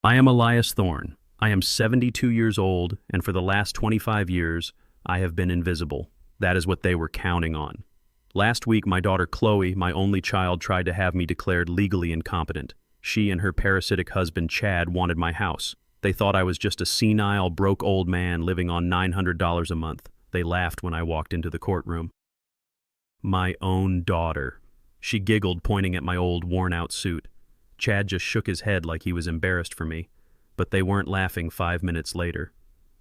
I am Elias Thorne. I am 72 years old, and for the last 25 years, I have been invisible. That is what they were counting on. Last week, my daughter Chloe, my only child, tried to have me declared legally incompetent. She and her parasitic husband Chad wanted my house. They thought I was just a senile, broke old man living on $900 a month. They laughed when I walked into the courtroom. My own daughter. She giggled, pointing at my old, worn-out suit. Chad just shook his head like he was embarrassed for me. But they weren't laughing 5 minutes later.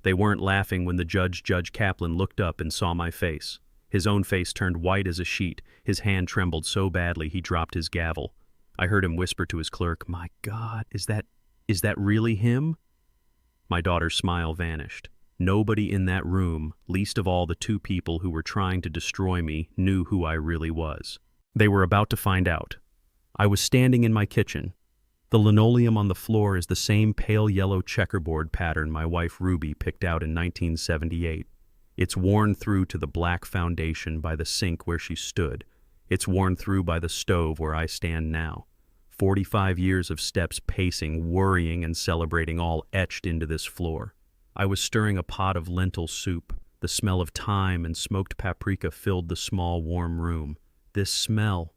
They weren't laughing when the Judge Kaplan looked up and saw my face. His own face turned white as a sheet. His hand trembled so badly he dropped his gavel. I heard him whisper to his clerk, "My God, is that really him?" My daughter's smile vanished. Nobody in that room, least of all the two people who were trying to destroy me, knew who I really was. They were about to find out. I was standing in my kitchen. The linoleum on the floor is the same pale yellow checkerboard pattern my wife Ruby picked out in 1978. It's worn through to the black foundation by the sink where she stood. It's worn through by the stove where I stand now. 45 years of steps pacing, worrying, and celebrating all etched into this floor. I was stirring a pot of lentil soup. The smell of thyme and smoked paprika filled the small, warm room. This smell.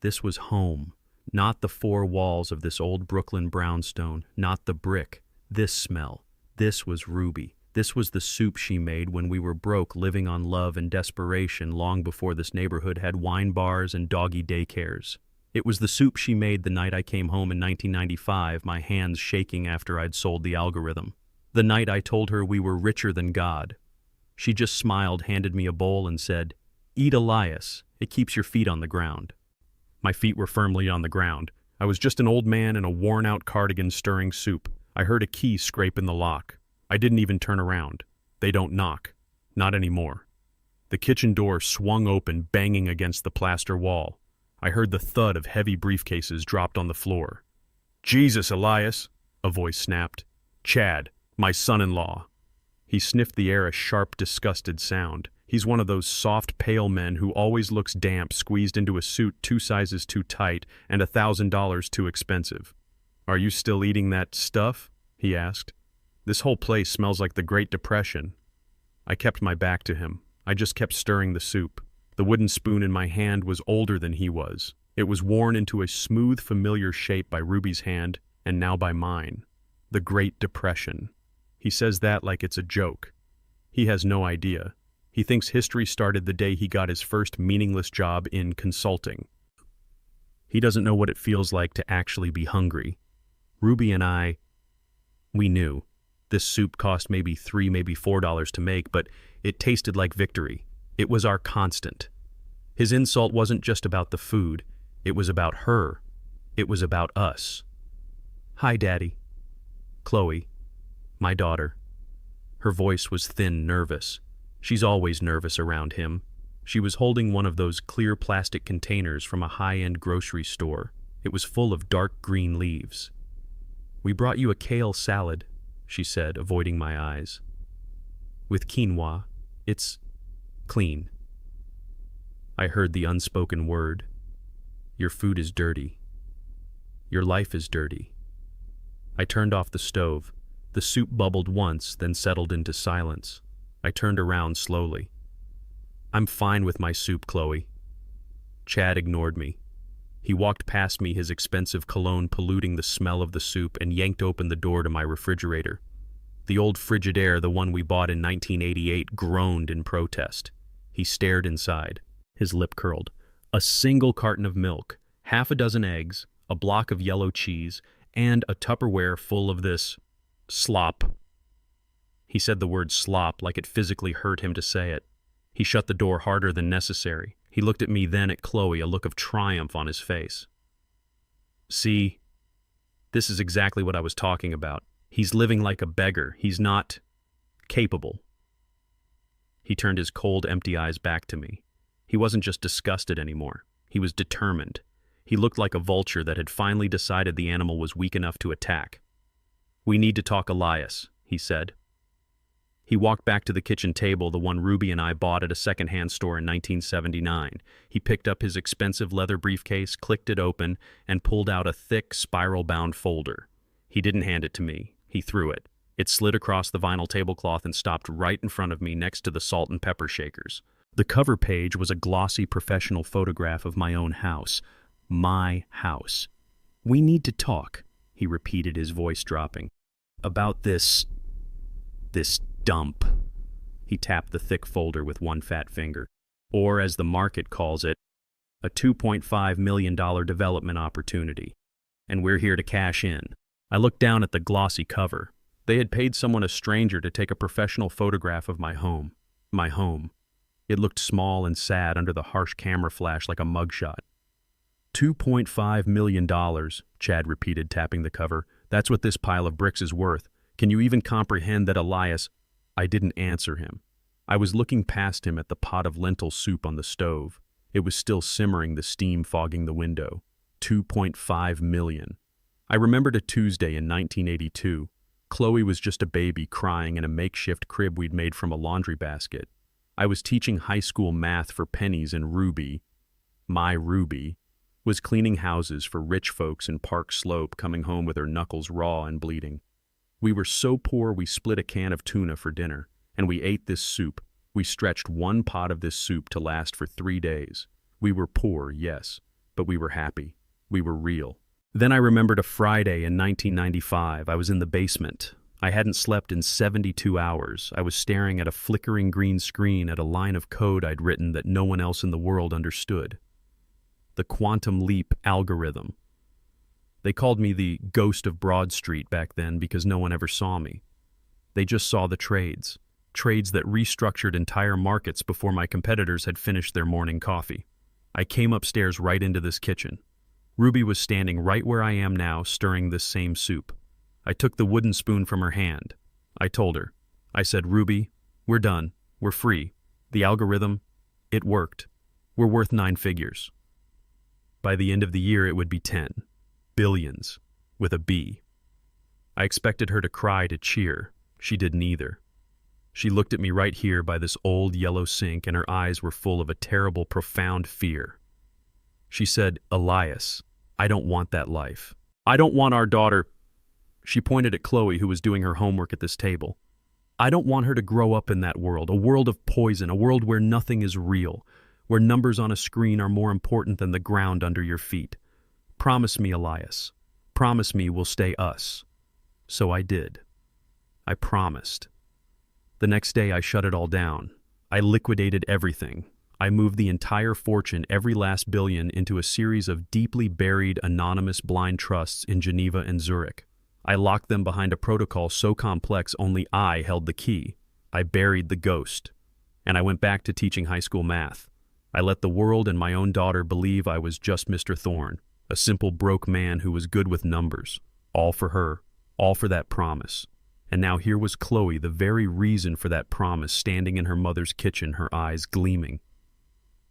This was home. Not the four walls of this old Brooklyn brownstone, not the brick. This smell. This was Ruby. This was the soup she made when we were broke, living on love and desperation long before this neighborhood had wine bars and doggy daycares. It was the soup she made the night I came home in 1995, my hands shaking after I'd sold the algorithm. The night I told her we were richer than God. She just smiled, handed me a bowl, and said, "Eat, Elias. It keeps your feet on the ground." My feet were firmly on the ground. I was just an old man in a worn-out cardigan stirring soup. I heard a key scrape in the lock. I didn't even turn around. They don't knock. Not anymore. The kitchen door swung open, banging against the plaster wall. I heard the thud of heavy briefcases dropped on the floor. "Jesus, Elias," a voice snapped. "Chad, my son-in-law." He sniffed the air, a sharp, disgusted sound. He's one of those soft, pale men who always looks damp, squeezed into a suit 2 sizes too tight and $1,000 too expensive. "Are you still eating that stuff?" he asked. "This whole place smells like the Great Depression." I kept my back to him. I just kept stirring the soup. The wooden spoon in my hand was older than he was. It was worn into a smooth, familiar shape by Ruby's hand, and now by mine. The Great Depression. He says that like it's a joke. He has no idea. He thinks history started the day he got his first meaningless job in consulting. He doesn't know what it feels like to actually be hungry. Ruby and we knew. This soup cost maybe $3, maybe $4 to make, but it tasted like victory. It was our constant. His insult wasn't just about the food. It was about her. It was about us. "Hi, Daddy." Chloe, my daughter. Her voice was thin, nervous. She's always nervous around him. She was holding one of those clear plastic containers from a high-end grocery store. It was full of dark green leaves. "We brought you a kale salad," she said, avoiding my eyes. "With quinoa. It's clean." I heard the unspoken word. "Your food is dirty. Your life is dirty." I turned off the stove. The soup bubbled once, then settled into silence. I turned around slowly. "I'm fine with my soup, Chloe." Chad ignored me. He walked past me, his expensive cologne polluting the smell of the soup, and yanked open the door to my refrigerator. The old Frigidaire, the one we bought in 1988, groaned in protest. He stared inside. His lip curled. A single carton of milk, 6 eggs, a block of yellow cheese, and a Tupperware full of this slop. He said the word slop like it physically hurt him to say it. He shut the door harder than necessary. He looked at me, then at Chloe, a look of triumph on his face. "See, this is exactly what I was talking about. He's living like a beggar. He's not capable." He turned his cold, empty eyes back to me. He wasn't just disgusted anymore. He was determined. He looked like a vulture that had finally decided the animal was weak enough to attack. "We need to talk, Elias," he said. He walked back to the kitchen table, the one Ruby and I bought at a secondhand store in 1979. He picked up his expensive leather briefcase, clicked it open, and pulled out a thick, spiral-bound folder. He didn't hand it to me. He threw it. It slid across the vinyl tablecloth and stopped right in front of me next to the salt and pepper shakers. The cover page was a glossy professional photograph of my own house. My house. "We need to talk," he repeated, his voice dropping. "About this dump." He tapped the thick folder with one fat finger. "Or, as the market calls it, a $2.5 million development opportunity. And we're here to cash in." I looked down at the glossy cover. They had paid someone a stranger to take a professional photograph of my home. My home. It looked small and sad under the harsh camera flash like a mugshot. $2.5 million, Chad repeated, tapping the cover. "That's what this pile of bricks is worth. Can you even comprehend that, Elias?" I didn't answer him. I was looking past him at the pot of lentil soup on the stove. It was still simmering, the steam fogging the window. 2.5 million. I remembered a Tuesday in 1982. Chloe was just a baby crying in a makeshift crib we'd made from a laundry basket. I was teaching high school math for pennies, and Ruby, my Ruby, was cleaning houses for rich folks in Park Slope, coming home with her knuckles raw and bleeding. We were so poor we split a can of tuna for dinner, and we ate this soup. We stretched one pot of this soup to last for 3 days. We were poor, yes, but we were happy. We were real. Then I remembered a Friday in 1995. I was in the basement. I hadn't slept in 72 hours. I was staring at a flickering green screen at a line of code I'd written that no one else in the world understood. The quantum leap algorithm. They called me the ghost of Broad Street back then because no one ever saw me. They just saw the trades that restructured entire markets before my competitors had finished their morning coffee. I came upstairs right into this kitchen. Ruby was standing right where I am now, stirring this same soup. I took the wooden spoon from her hand. I told her. I said, "Ruby, we're done. We're free. The algorithm, it worked. We're worth 9 figures. By the end of the year, it would be 10. Billions. With a B." I expected her to cry, to cheer. She did neither. She looked at me right here by this old yellow sink, and her eyes were full of a terrible, profound fear. She said, "Elias, I don't want that life. I don't want our daughter." She pointed at Chloe, who was doing her homework at this table. "I don't want her to grow up in that world, a world of poison, a world where nothing is real, where numbers on a screen are more important than the ground under your feet. Promise me, Elias. Promise me we'll stay us." So I did. I promised. The next day I shut it all down. I liquidated everything. I moved the entire fortune, every last billion, into a series of deeply buried, anonymous blind trusts in Geneva and Zurich. I locked them behind a protocol so complex only I held the key. I buried the ghost. And I went back to teaching high school math. I let the world and my own daughter believe I was just Mr. Thorne, a simple broke man who was good with numbers. All for her, all for that promise. And now here was Chloe, the very reason for that promise, standing in her mother's kitchen, her eyes gleaming.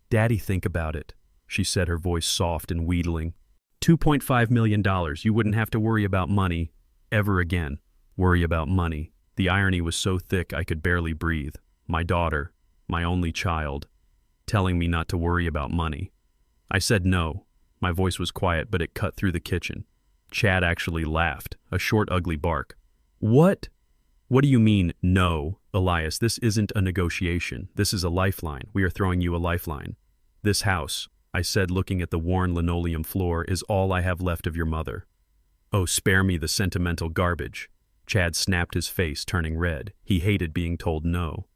"Daddy, think about it," she said, her voice soft and wheedling. $2.5 million. You wouldn't have to worry about money ever again. Worry about money. The irony was so thick I could barely breathe. My daughter, my only child, telling me not to worry about money. I said no. My voice was quiet, but it cut through the kitchen. Chad actually laughed, a short, ugly bark. "What? What do you mean, no, Elias? This isn't a negotiation. This is a lifeline. We are throwing you a lifeline. This house," I said, looking at the worn linoleum floor, "is all I have left of your mother." "Oh, spare me the sentimental garbage." Chad snapped, his face turning red. He hated being told no.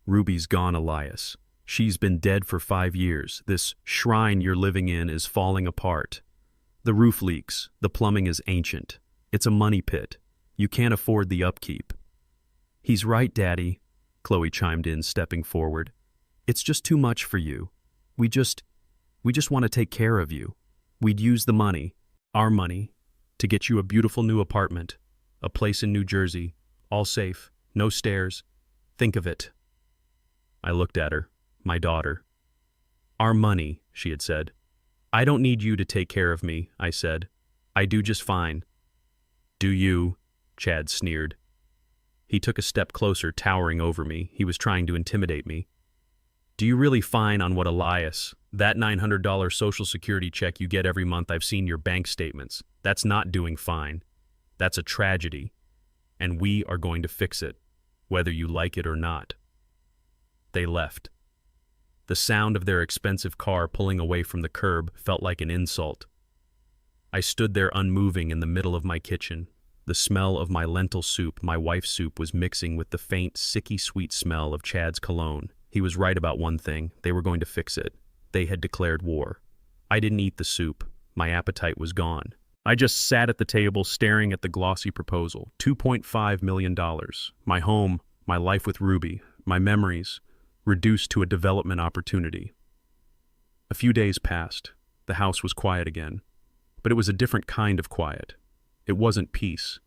"Ruby's gone, Elias. She's been dead for 5 years. This shrine you're living in is falling apart. The roof leaks. The plumbing is ancient. It's a money pit. You can't afford the upkeep." "He's right, Daddy," Chloe chimed in, stepping forward. "It's just too much for you. We just want to take care of you. We'd use the money, our money, to get you a beautiful new apartment, a place in New Jersey, all safe, no stairs. Think of it." I looked at her, my daughter. "Our money," she had said. "I don't need you to take care of me," I said. "I do just fine." "Do you?" Chad sneered. He took a step closer, towering over me. He was trying to intimidate me. "Do you really fine on what, Elias? That $900 Social Security check you get every month, I've seen your bank statements. That's not doing fine. That's a tragedy, and we are going to fix it, whether you like it or not." They left. The sound of their expensive car pulling away from the curb felt like an insult. I stood there unmoving in the middle of my kitchen. The smell of my lentil soup, my wife's soup, was mixing with the faint, sicky sweet smell of Chad's cologne. He was right about one thing. They were going to fix it. They had declared war. I didn't eat the soup. My appetite was gone. I just sat at the table staring at the glossy proposal. $2.5 million. My home, my life with Ruby, my memories, reduced to a development opportunity. A few days passed. The house was quiet again. But it was a different kind of quiet. It wasn't peace.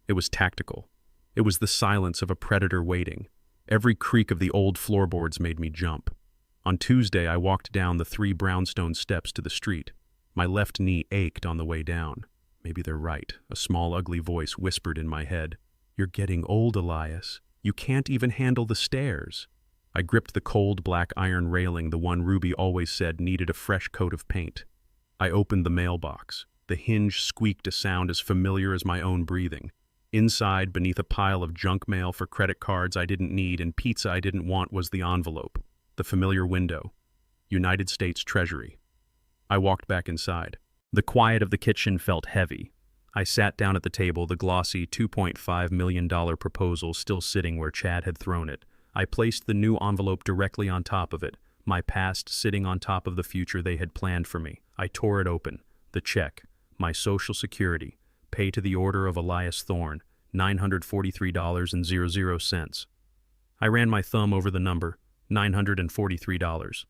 It was tactical. It was the silence of a predator waiting. Every creak of the old floorboards made me jump. On Tuesday, I walked down the 3 brownstone steps to the street. My left knee ached on the way down. Maybe they're right. A small, ugly voice whispered in my head. "You're getting old, Elias. You can't even handle the stairs." I gripped the cold black iron railing, the one Ruby always said needed a fresh coat of paint. I opened the mailbox. The hinge squeaked a sound as familiar as my own breathing. Inside, beneath a pile of junk mail for credit cards I didn't need and pizza I didn't want, was the envelope. The familiar window. United States Treasury. I walked back inside. The quiet of the kitchen felt heavy. I sat down at the table, the glossy $2.5 million proposal still sitting where Chad had thrown it. I placed the new envelope directly on top of it, my past sitting on top of the future they had planned for me. I tore it open. The check, my Social Security, pay to the order of Elias Thorne, $943.00. I ran my thumb over the number, $943.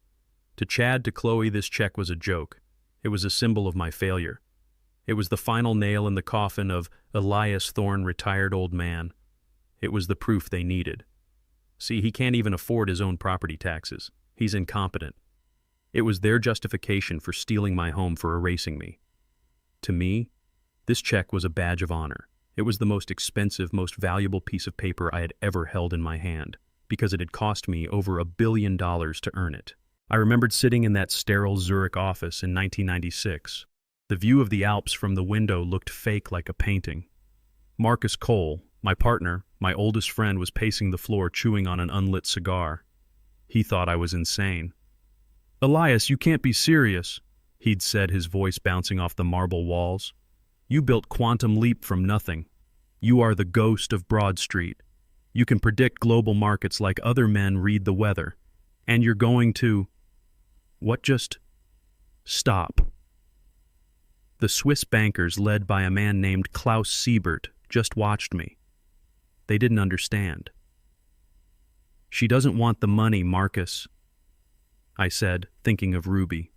To Chad, to Chloe, this check was a joke. It was a symbol of my failure. It was the final nail in the coffin of Elias Thorne, retired old man. It was the proof they needed. See, he can't even afford his own property taxes. He's incompetent. It was their justification for stealing my home, for erasing me. To me, this check was a badge of honor. It was the most expensive, most valuable piece of paper I had ever held in my hand, because it had cost me over $1 billion to earn it. I remembered sitting in that sterile Zurich office in 1996. The view of the Alps from the window looked fake, like a painting. Marcus Cole, my partner, my oldest friend, was pacing the floor chewing on an unlit cigar. He thought I was insane. "Elias, you can't be serious," he'd said, his voice bouncing off the marble walls. "You built Quantum Leap from nothing. You are the ghost of Broad Street. You can predict global markets like other men read the weather. And you're going to..." What just... Stop. The Swiss bankers, led by a man named Klaus Siebert, just watched me. They didn't understand. "She doesn't want the money, Marcus," I said, thinking of Ruby.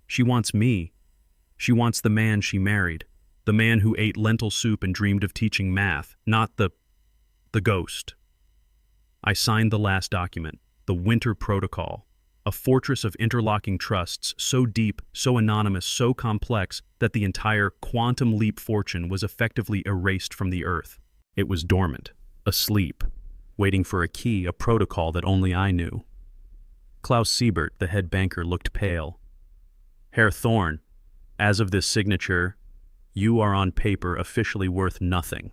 "She wants me. She wants the man she married, the man who ate lentil soup and dreamed of teaching math, not the ghost." I signed the last document, the Winter Protocol, a fortress of interlocking trusts so deep, so anonymous, so complex that the entire Quantum Leap fortune was effectively erased from the earth. It was dormant, asleep, waiting for a key, a protocol that only I knew. Klaus Siebert, the head banker, looked pale. "Herr Thorne, as of this signature, you are on paper officially worth nothing."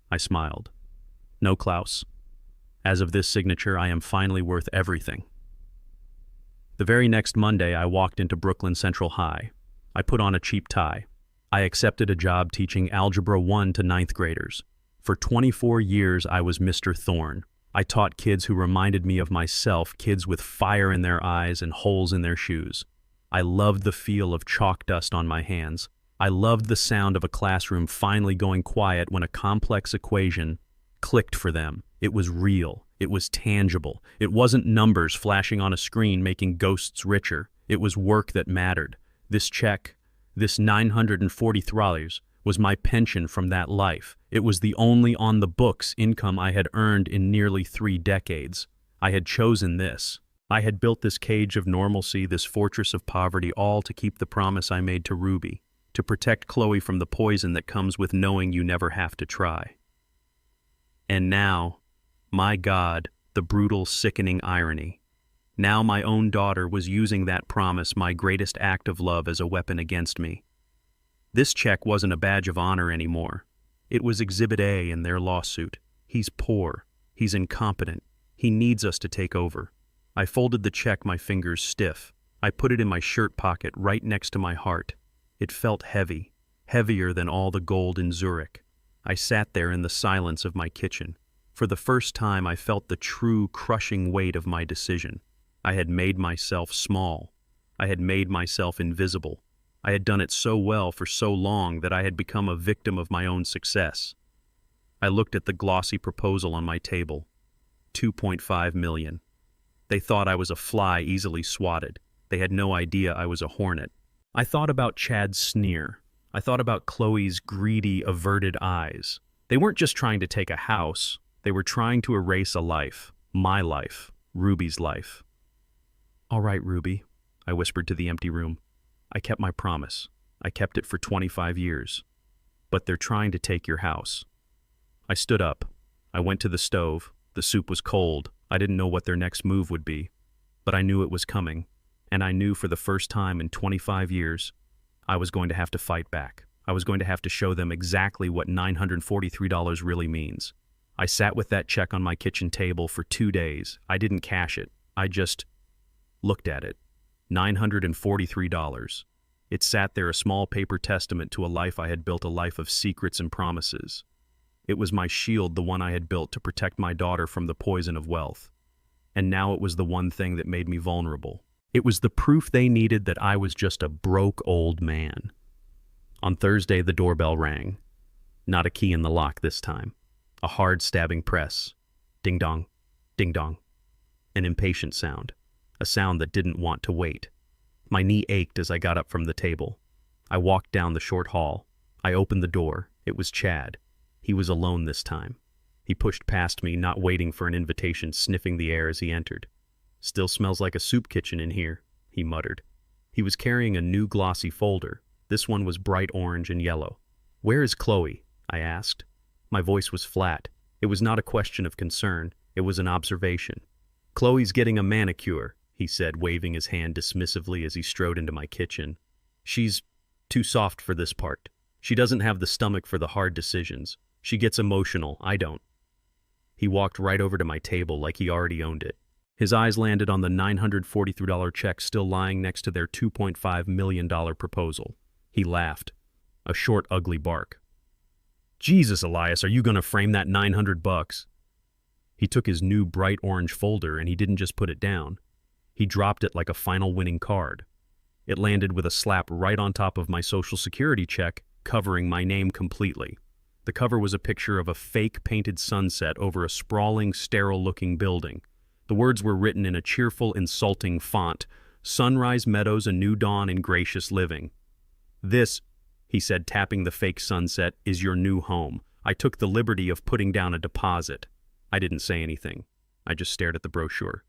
I smiled. "No, Klaus. As of this signature, I am finally worth everything." The very next Monday, I walked into Brooklyn Central High. I put on a cheap tie. I accepted a job teaching Algebra 1 to 9th graders. For 24 years, I was Mr. Thorne. I taught kids who reminded me of myself, kids with fire in their eyes and holes in their shoes. I loved the feel of chalk dust on my hands. I loved the sound of a classroom finally going quiet when a complex equation clicked for them. It was real. It was tangible. It wasn't numbers flashing on a screen making ghosts richer. It was work that mattered. This check, this $940, was my pension from that life. It was the only on-the-books income I had earned in nearly 3 decades. I had chosen this. I had built this cage of normalcy, this fortress of poverty, all to keep the promise I made to Ruby, to protect Chloe from the poison that comes with knowing you never have to try. And now, my God, the brutal, sickening irony. Now my own daughter was using that promise, my greatest act of love, as a weapon against me. This check wasn't a badge of honor anymore. It was Exhibit A in their lawsuit. He's poor. He's incompetent. He needs us to take over. I folded the check, my fingers stiff. I put it in my shirt pocket right next to my heart. It felt heavy, heavier than all the gold in Zurich. I sat there in the silence of my kitchen. For the first time, I felt the true crushing weight of my decision. I had made myself small. I had made myself invisible. I had done it so well for so long that I had become a victim of my own success. I looked at the glossy proposal on my table. $2.5 million. They thought I was a fly easily swatted. They had no idea I was a hornet. I thought about Chad's sneer. I thought about Chloe's greedy, averted eyes. They weren't just trying to take a house. They were trying to erase a life. My life. Ruby's life. "All right, Ruby," I whispered to the empty room. "I kept my promise. I kept it for 25 years. But they're trying to take your house." I stood up. I went to the stove. The soup was cold. I didn't know what their next move would be. But I knew it was coming. And I knew for the first time in 25 years, I was going to have to fight back. I was going to have to show them exactly what $943 really means. I sat with that check on my kitchen table for 2 days. I didn't cash it. I just looked at it. $943. It sat there, a small paper testament to a life I had built, a life of secrets and promises. It was my shield, the one I had built to protect my daughter from the poison of wealth. And now it was the one thing that made me vulnerable. It was the proof they needed that I was just a broke old man. On Thursday, the doorbell rang. Not a key in the lock this time. A hard stabbing press. Ding dong, ding dong. An impatient sound. A sound that didn't want to wait. My knee ached as I got up from the table. I walked down the short hall. I opened the door. It was Chad. He was alone this time. He pushed past me, not waiting for an invitation, sniffing the air as he entered. "Still smells like a soup kitchen in here," he muttered. He was carrying a new glossy folder. This one was bright orange and yellow. "Where is Chloe?" I asked. My voice was flat. It was not a question of concern. It was an observation. "Chloe's getting a manicure," he said, waving his hand dismissively as he strode into my kitchen. "She's too soft for this part. She doesn't have the stomach for the hard decisions. She gets emotional. I don't." He walked right over to my table like he already owned it. His eyes landed on the $943 check still lying next to their $2.5 million proposal. He laughed. A short, ugly bark. "Jesus, Elias, are you going to frame that $900? He took his new bright orange folder and he didn't just put it down. He dropped it like a final winning card. It landed with a slap right on top of my Social Security check, covering my name completely. The cover was a picture of a fake painted sunset over a sprawling, sterile-looking building. The words were written in a cheerful, insulting font. "Sunrise Meadows, a new dawn in gracious living." "This," he said, tapping the fake sunset, "is your new home. I took the liberty of putting down a deposit." I didn't say anything. I just stared at the brochure.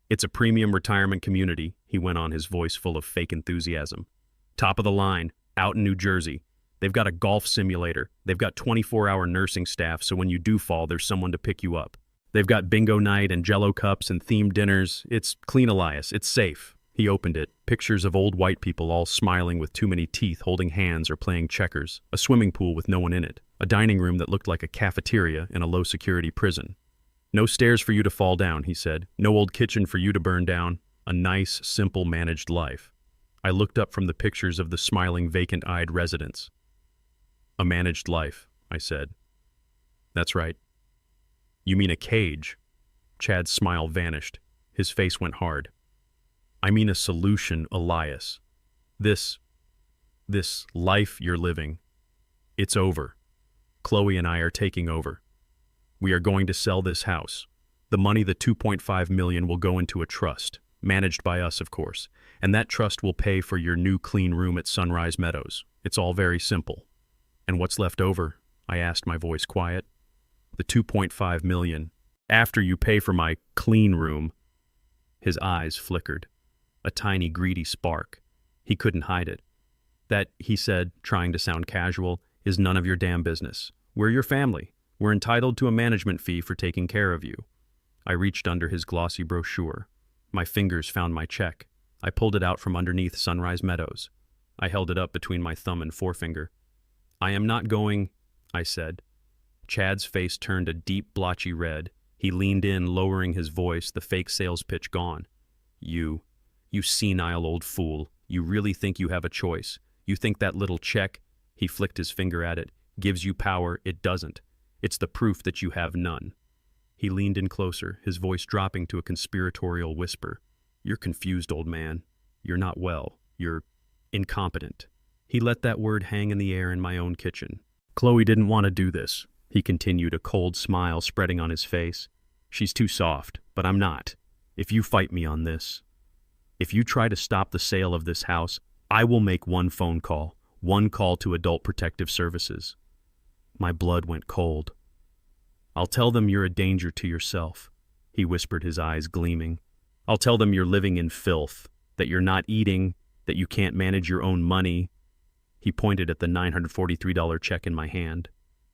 "It's a premium retirement community," he went on, his voice full of fake enthusiasm. "Top of the line, out in New Jersey. They've got a golf simulator. They've got 24-hour nursing staff, so when you do fall, there's someone to pick you up. They've got bingo night and Jell-O cups and themed dinners. It's clean, Elias. It's safe." He opened it. Pictures of old white people all smiling with too many teeth, holding hands or playing checkers. A swimming pool with no one in it. A dining room that looked like a cafeteria in a low-security prison. "No stairs for you to fall down," he said. "No old kitchen for you to burn down. A nice, simple, managed life." I looked up from the pictures of the smiling, vacant-eyed residents. "A managed life," I said. "That's right." "You mean a cage?" Chad's smile vanished. His face went hard. "I mean a solution, Elias. This life you're living, it's over. Chloe and I are taking over. We are going to sell this house. The money, the $2.5 million, will go into a trust, managed by us, of course, and that trust will pay for your new clean room at Sunrise Meadows. It's all very simple." "And what's left over?" I asked, my voice quiet. "The $2.5 million. After you pay for my clean room." His eyes flickered. A tiny, greedy spark. He couldn't hide it. "That," he said, trying to sound casual, "is none of your damn business. We're your family. We're entitled to a management fee for taking care of you." I reached under his glossy brochure. My fingers found my check. I pulled it out from underneath Sunrise Meadows. I held it up between my thumb and forefinger. I am not going I said. Chad's face turned a deep, blotchy red. He leaned in, lowering his voice, the fake sales pitch gone. You senile old fool. You really think you have a choice. You think that little check, he flicked his finger at it, gives you power. It doesn't. It's the proof that you have none. He leaned in closer, his voice dropping to a conspiratorial whisper. You're confused, old man. You're not well. You're incompetent. He let that word hang in the air in my own kitchen. Chloe didn't want to do this, he continued, a cold smile spreading on his face. She's too soft, but I'm not. If you fight me on this, if you try to stop the sale of this house, I will make one phone call to Adult Protective Services. My blood went cold. I'll tell them you're a danger to yourself, he whispered, his eyes gleaming. I'll tell them you're living in filth, that you're not eating, that you can't manage your own money. He pointed at the $943 check in my hand.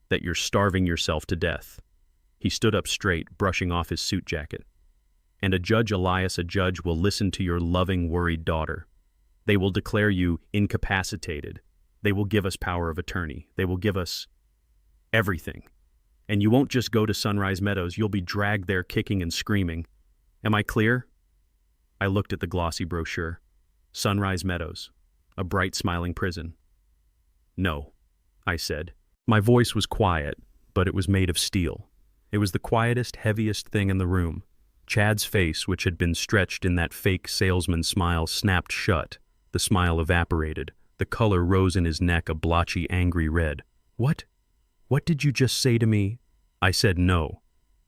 That you're starving yourself to death. He stood up straight, brushing off his suit jacket. And a judge, Elias, a judge will listen to your loving, worried daughter. They will declare you incapacitated. They will give us power of attorney. They will give us everything. And you won't just go to Sunrise Meadows, you'll be dragged there kicking and screaming. Am I clear? I looked at the glossy brochure. Sunrise Meadows, a bright, smiling prison. No, I said. My voice was quiet, but it was made of steel. It was the quietest, heaviest thing in the room. Chad's face, which had been stretched in that fake salesman smile, snapped shut. The smile evaporated. The color rose in his neck, a blotchy, angry red. What? What did you just say to me? I said no.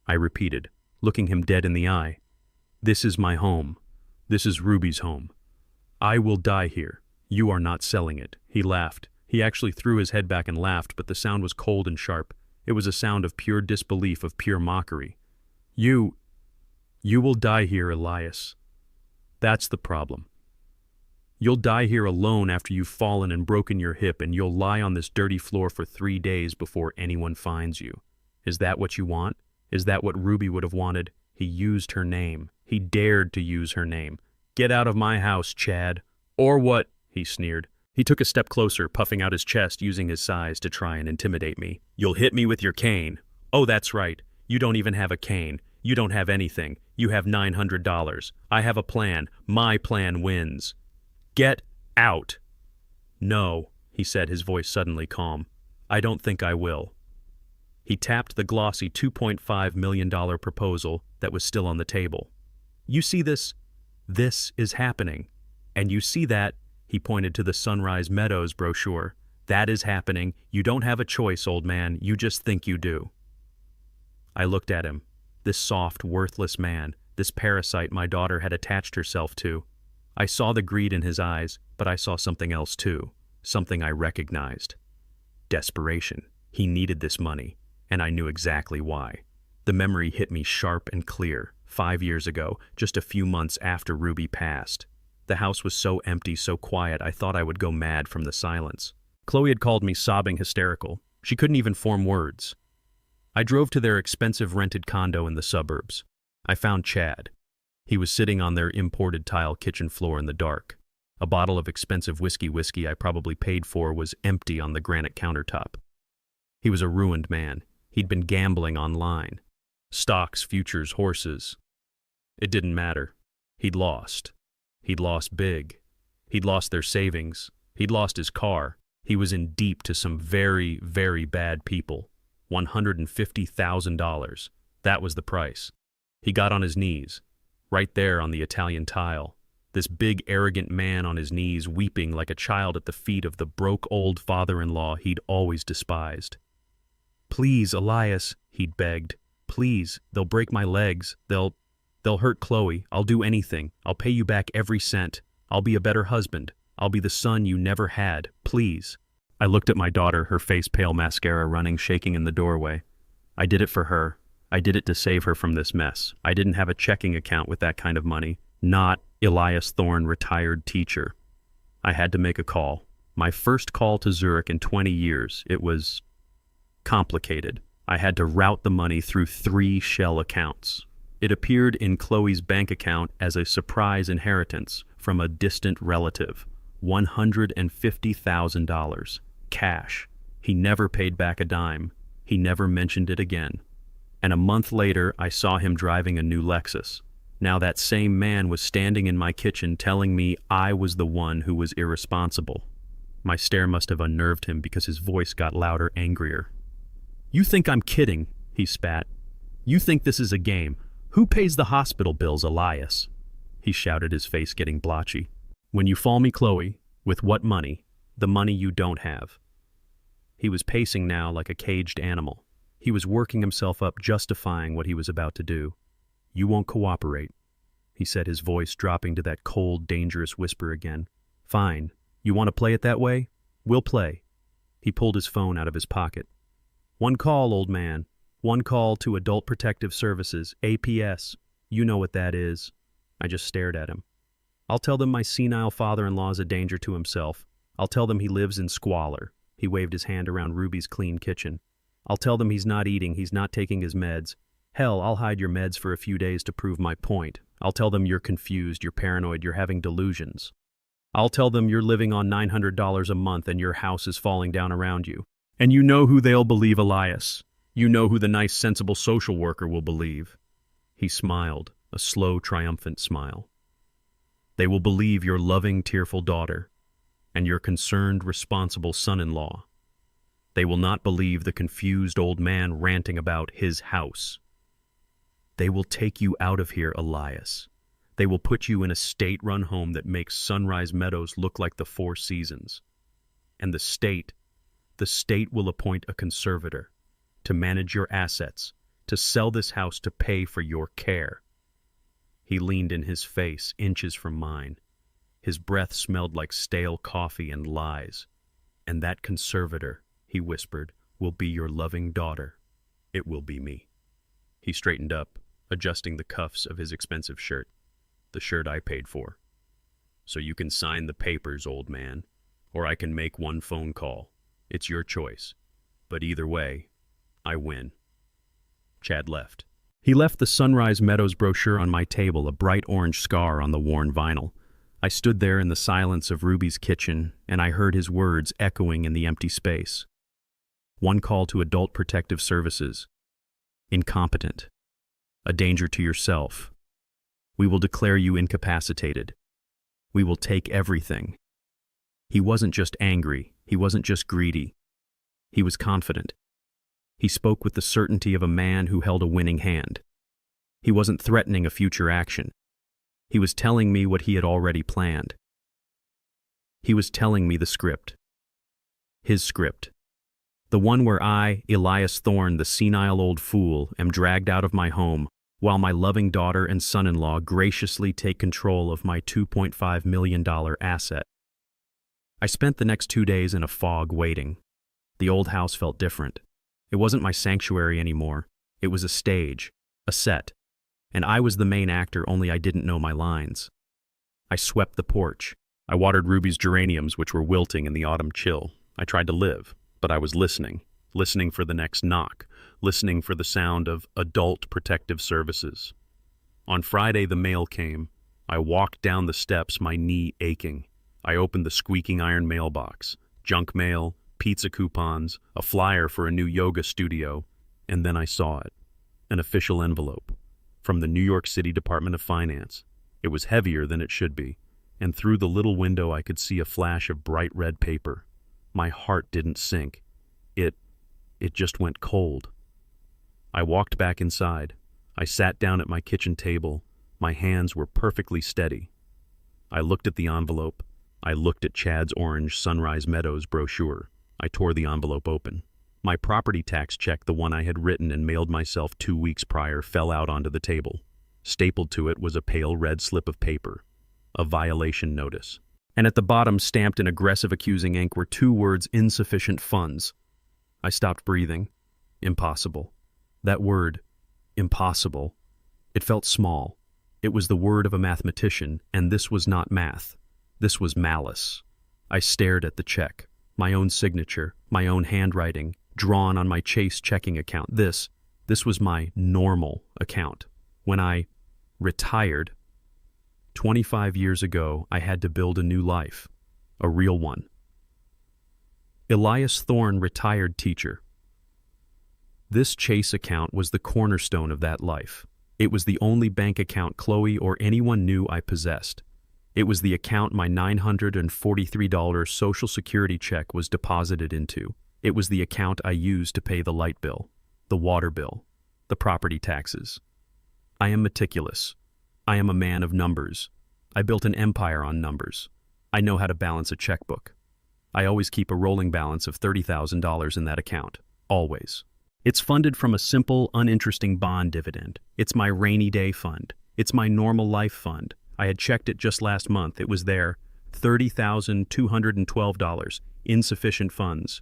I repeated, looking him dead in the eye. This is my home. This is Ruby's home. I will die here. You are not selling it. He laughed. He actually threw his head back and laughed, but the sound was cold and sharp. It was a sound of pure disbelief, of pure mockery. You will die here, Elias. That's the problem. You'll die here alone after you've fallen and broken your hip, and you'll lie on this dirty floor for 3 days before anyone finds you. Is that what you want? Is that what Ruby would have wanted? He used her name. He dared to use her name. Get out of my house, Chad. Or what? He sneered. He took a step closer, puffing out his chest, using his size to try and intimidate me. You'll hit me with your cane. Oh, that's right. You don't even have a cane. You don't have anything. You have $900. I have a plan. My plan wins. Get out. No, he said, his voice suddenly calm. I don't think I will. He tapped the glossy $2.5 million proposal that was still on the table. You see this? This is happening. And you see that? He pointed to the Sunrise Meadows brochure. That is happening. You don't have a choice, old man. You just think you do. I looked at him. This soft, worthless man. This parasite my daughter had attached herself to. I saw the greed in his eyes, but I saw something else too. Something I recognized. Desperation. He needed this money, and I knew exactly why. The memory hit me sharp and clear. 5 years ago, just a few months after Ruby passed. The house was so empty, so quiet, I thought I would go mad from the silence. Chloe had called me sobbing hysterical. She couldn't even form words. I drove to their expensive rented condo in the suburbs. I found Chad. He was sitting on their imported tile kitchen floor in the dark. A bottle of expensive whiskey I probably paid for was empty on the granite countertop. He was a ruined man. He'd been gambling online. Stocks, futures, horses. It didn't matter. He'd lost. He'd lost big. He'd lost their savings. He'd lost his car. He was in deep to some very, very bad people. $150,000. That was the price. He got on his knees, right there on the Italian tile. This big, arrogant man on his knees, weeping like a child at the feet of the broke old father-in-law he'd always despised. Please, Elias, he'd begged. Please, they'll break my legs. They'll hurt Chloe. I'll do anything. I'll pay you back every cent. I'll be a better husband. I'll be the son you never had. Please. I looked at my daughter, her face pale, mascara running, shaking in the doorway. I did it for her. I did it to save her from this mess. I didn't have a checking account with that kind of money. Not Elias Thorne, retired teacher. I had to make a call. My first call to Zurich in 20 years. It was complicated. I had to route the money through 3 shell accounts. It appeared in Chloe's bank account as a surprise inheritance from a distant relative. $150,000. Cash. He never paid back a dime. He never mentioned it again. And a month later, I saw him driving a new Lexus. Now that same man was standing in my kitchen telling me I was the one who was irresponsible. My stare must have unnerved him because his voice got louder, angrier. "You think I'm kidding," he spat. "You think this is a game. Who pays the hospital bills, Elias?" He shouted, his face getting blotchy. "When you fall me, Chloe, with what money? The money you don't have." He was pacing now like a caged animal. He was working himself up, justifying what he was about to do. "You won't cooperate," he said, his voice dropping to that cold, dangerous whisper again. "Fine. You want to play it that way? We'll play." He pulled his phone out of his pocket. "One call, old man. One call to Adult Protective Services, APS. You know what that is." I just stared at him. "I'll tell them my senile father-in-law is a danger to himself. I'll tell them he lives in squalor." He waved his hand around Ruby's clean kitchen. "I'll tell them he's not eating, he's not taking his meds. Hell, I'll hide your meds for a few days to prove my point. I'll tell them you're confused, you're paranoid, you're having delusions. I'll tell them you're living on $900 a month and your house is falling down around you. And you know who they'll believe, Elias. You know who the nice, sensible social worker will believe." He smiled, a slow, triumphant smile. "They will believe your loving, tearful daughter and your concerned, responsible son-in-law. They will not believe the confused old man ranting about his house. They will take you out of here, Elias. They will put you in a state-run home that makes Sunrise Meadows look like the Four Seasons. And the state will appoint a conservator to manage your assets, to sell this house to pay for your care." He leaned in his face, inches from mine. His breath smelled like stale coffee and lies. "And that conservator," he whispered, "will be your loving daughter. It will be me." He straightened up, adjusting the cuffs of his expensive shirt, the shirt I paid for. "So you can sign the papers, old man, or I can make one phone call. It's your choice. But either way, I win." Chad left. He left the Sunrise Meadows brochure on my table, a bright orange scar on the worn vinyl. I stood there in the silence of Ruby's kitchen, and I heard his words echoing in the empty space. One call to Adult Protective Services. Incompetent. A danger to yourself. We will declare you incapacitated. We will take everything. He wasn't just angry. He wasn't just greedy. He was confident. He spoke with the certainty of a man who held a winning hand. He wasn't threatening a future action. He was telling me what he had already planned. He was telling me the script. His script. The one where I, Elias Thorne, the senile old fool, am dragged out of my home, while my loving daughter and son-in-law graciously take control of my $2.5 million asset. I spent the next 2 days in a fog waiting. The old house felt different. It wasn't my sanctuary anymore. It was a stage, a set. And I was the main actor, only I didn't know my lines. I swept the porch. I watered Ruby's geraniums, which were wilting in the autumn chill. I tried to live, but I was listening for the next knock, listening for the sound of Adult Protective Services. On Friday, the mail came. I walked down the steps, my knee aching. I opened the squeaking iron mailbox. Junk mail, pizza coupons, a flyer for a new yoga studio, and then I saw it. An official envelope. From the New York City Department of Finance. It was heavier than it should be, and through the little window I could see a flash of bright red paper. My heart didn't sink. It just went cold. I walked back inside. I sat down at my kitchen table. My hands were perfectly steady. I looked at the envelope. I looked at Chad's orange Sunrise Meadows brochure. I tore the envelope open. My property tax check, the one I had written and mailed myself 2 weeks prior, fell out onto the table. Stapled to it was a pale red slip of paper. A violation notice. And at the bottom, stamped in aggressive accusing ink, were 2 words: insufficient funds. I stopped breathing. Impossible. That word, impossible. It felt small. It was the word of a mathematician, and this was not math. This was malice. I stared at the check. My own signature, my own handwriting, drawn on my Chase checking account. This was my normal account. When I retired 25 years ago, I had to build a new life, a real one. Elias Thorne, retired teacher. This Chase account was the cornerstone of that life. It was the only bank account Chloe or anyone knew I possessed. It was the account my $943 Social Security check was deposited into. It was the account I used to pay the light bill, the water bill, the property taxes. I am meticulous. I am a man of numbers. I built an empire on numbers. I know how to balance a checkbook. I always keep a rolling balance of $30,000 in that account. Always. It's funded from a simple, uninteresting bond dividend. It's my rainy day fund. It's my normal life fund. I had checked it just last month. It was there. $30,212. Insufficient funds.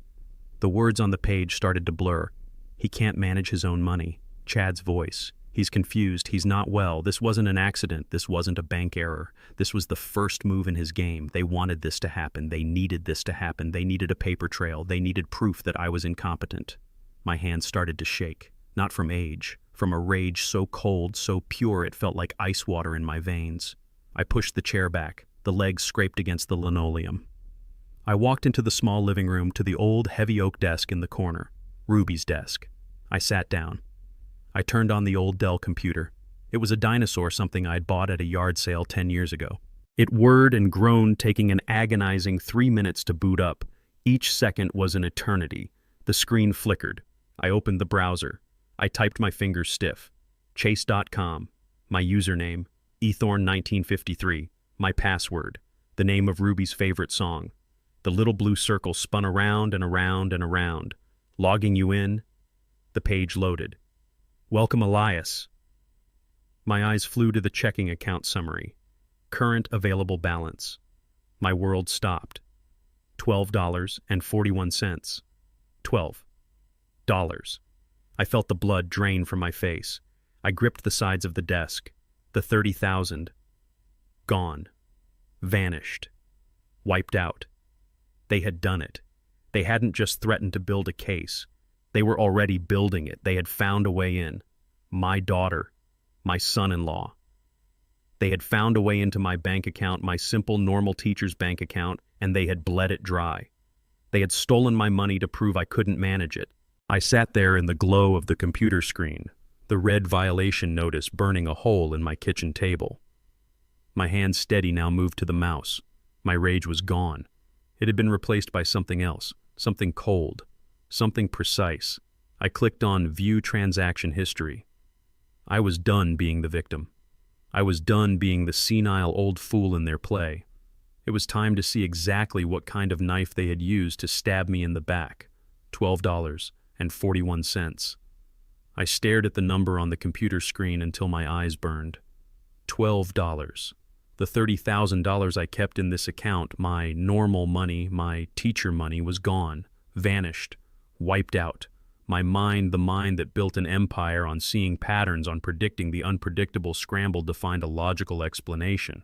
The words on the page started to blur. He can't manage his own money. Chad's voice. He's confused. He's not well. This wasn't an accident. This wasn't a bank error. This was the first move in his game. They wanted this to happen. They needed this to happen. They needed a paper trail. They needed proof that I was incompetent. My hands started to shake. Not from age. From a rage so cold, so pure it felt like ice water in my veins. I pushed the chair back. The legs scraped against the linoleum. I walked into the small living room to the old heavy oak desk in the corner. Ruby's desk. I sat down. I turned on the old Dell computer. It was a dinosaur, something I'd bought at a yard sale 10 years ago. It whirred and groaned, taking an agonizing 3 minutes to boot up. Each second was an eternity. The screen flickered. I opened the browser. I typed my fingers stiff. Chase.com. My username. Ethorn1953. My password. The name of Ruby's favorite song. The little blue circle spun around and around and around. Logging you in. The page loaded. Welcome, Elias. My eyes flew to the checking account summary. Current available balance. My world stopped. $12.41. $12. I felt the blood drain from my face. I gripped the sides of the desk. The 30,000. Gone. Vanished. Wiped out. They had done it. They hadn't just threatened to build a case. They were already building it. They had found a way in. My daughter. My son-in-law. They had found a way into my bank account, my simple, normal teacher's bank account, and they had bled it dry. They had stolen my money to prove I couldn't manage it. I sat there in the glow of the computer screen, the red violation notice burning a hole in my kitchen table. My hand steady now moved to the mouse. My rage was gone. It had been replaced by something else, something cold, something precise. I clicked on View Transaction History. I was done being the victim. I was done being the senile old fool in their play. It was time to see exactly what kind of knife they had used to stab me in the back. $12.41. I stared at the number on the computer screen until my eyes burned. $12. The $30,000 I kept in this account, my normal money, my teacher money, was gone, vanished, wiped out. My mind, the mind that built an empire on seeing patterns, on predicting the unpredictable, scrambled to find a logical explanation.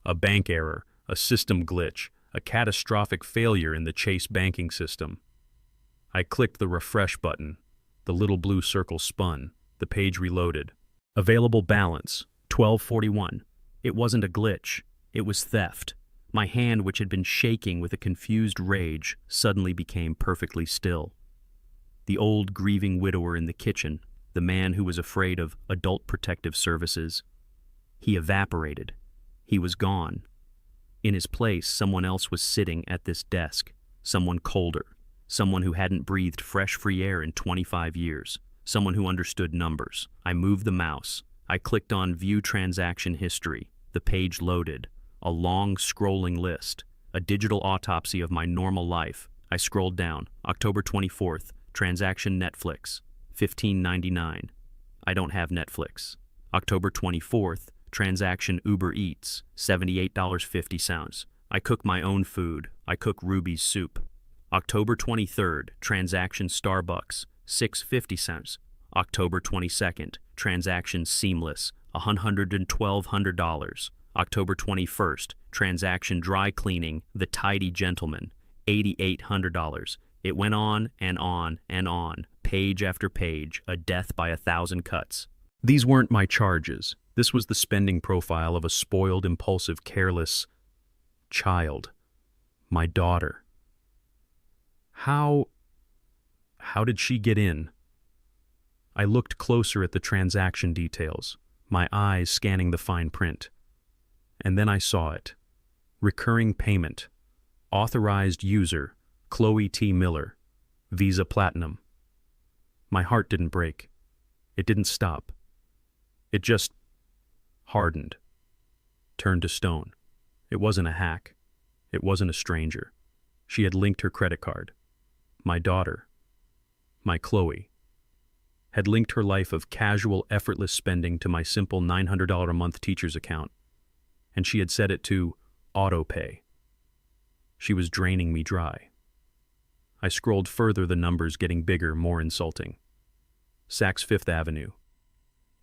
A bank error, a system glitch, a catastrophic failure in the Chase banking system. I clicked the refresh button. The little blue circle spun. The page reloaded. Available balance, $12.41. It wasn't a glitch. It was theft. My hand, which had been shaking with a confused rage, suddenly became perfectly still. The old grieving widower in the kitchen, the man who was afraid of adult protective services, he evaporated. He was gone. In his place, someone else was sitting at this desk, someone colder, someone who hadn't breathed fresh, free air in 25 years, someone who understood numbers. I moved the mouse. I clicked on View Transaction History. The page loaded. A long, scrolling list. A digital autopsy of my normal life. I scrolled down. October 24th. Transaction Netflix. $15.99. I don't have Netflix. October 24th. Transaction Uber Eats. $78.50. I cook my own food. I cook Ruby's soup. October 23rd. Transaction Starbucks. $6.50. October 22nd. Transaction Seamless. $112. October 21st. Transaction Dry Cleaning. The Tidy Gentleman. $8,800. It went on and on and on, page after page, a death by 1,000 cuts. These weren't my charges. This was the spending profile of a spoiled, impulsive, careless child. My daughter. How did she get in? I looked closer at the transaction details, my eyes scanning the fine print. And then I saw it. Recurring payment. Authorized user, Chloe T. Miller. Visa Platinum. My heart didn't break. It didn't stop. It just hardened. Turned to stone. It wasn't a hack. It wasn't a stranger. She had linked her credit card. My daughter, my Chloe, had linked her life of casual, effortless spending to my simple $900 a month teacher's account, and she had set it to auto-pay. She was draining me dry. I scrolled further, the numbers getting bigger, more insulting. Saks Fifth Avenue,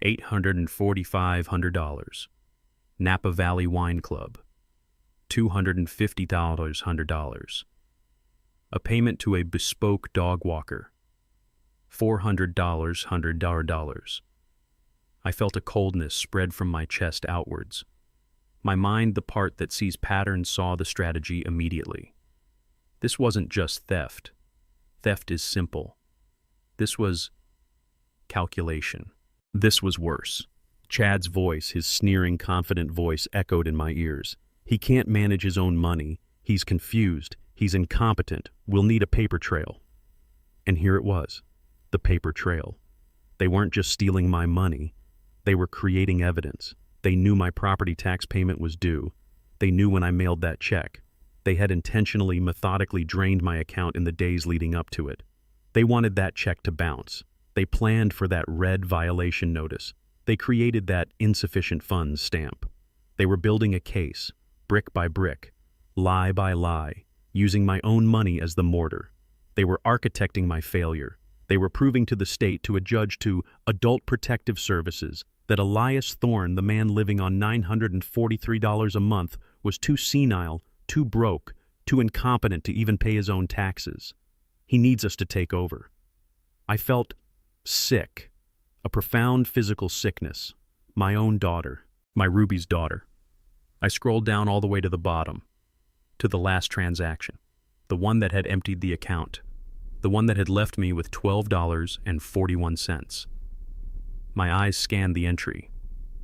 $845. Napa Valley Wine Club, $250. A payment to a bespoke dog walker, $400. I felt a coldness spread from my chest outwards. My mind, the part that sees patterns, saw the strategy immediately. This wasn't just theft. Theft is simple. This was calculation. This was worse. Chad's voice, his sneering, confident voice, echoed in my ears. He can't manage his own money. He's confused. He's incompetent. We'll need a paper trail. And here it was, the paper trail. They weren't just stealing my money. They were creating evidence. They knew my property tax payment was due. They knew when I mailed that check. They had intentionally, methodically drained my account in the days leading up to it. They wanted that check to bounce. They planned for that red violation notice. They created that insufficient funds stamp. They were building a case, brick by brick, lie by lie, using my own money as the mortar. They were architecting my failure. They were proving to the state, to a judge, to Adult Protective Services, that Elias Thorne, the man living on $943 a month, was too senile, too broke, too incompetent to even pay his own taxes. He needs us to take over. I felt sick, a profound physical sickness. My own daughter, my Ruby's daughter. I scrolled down all the way to the bottom, to the last transaction, the one that had emptied the account, the one that had left me with $12.41. My eyes scanned the entry.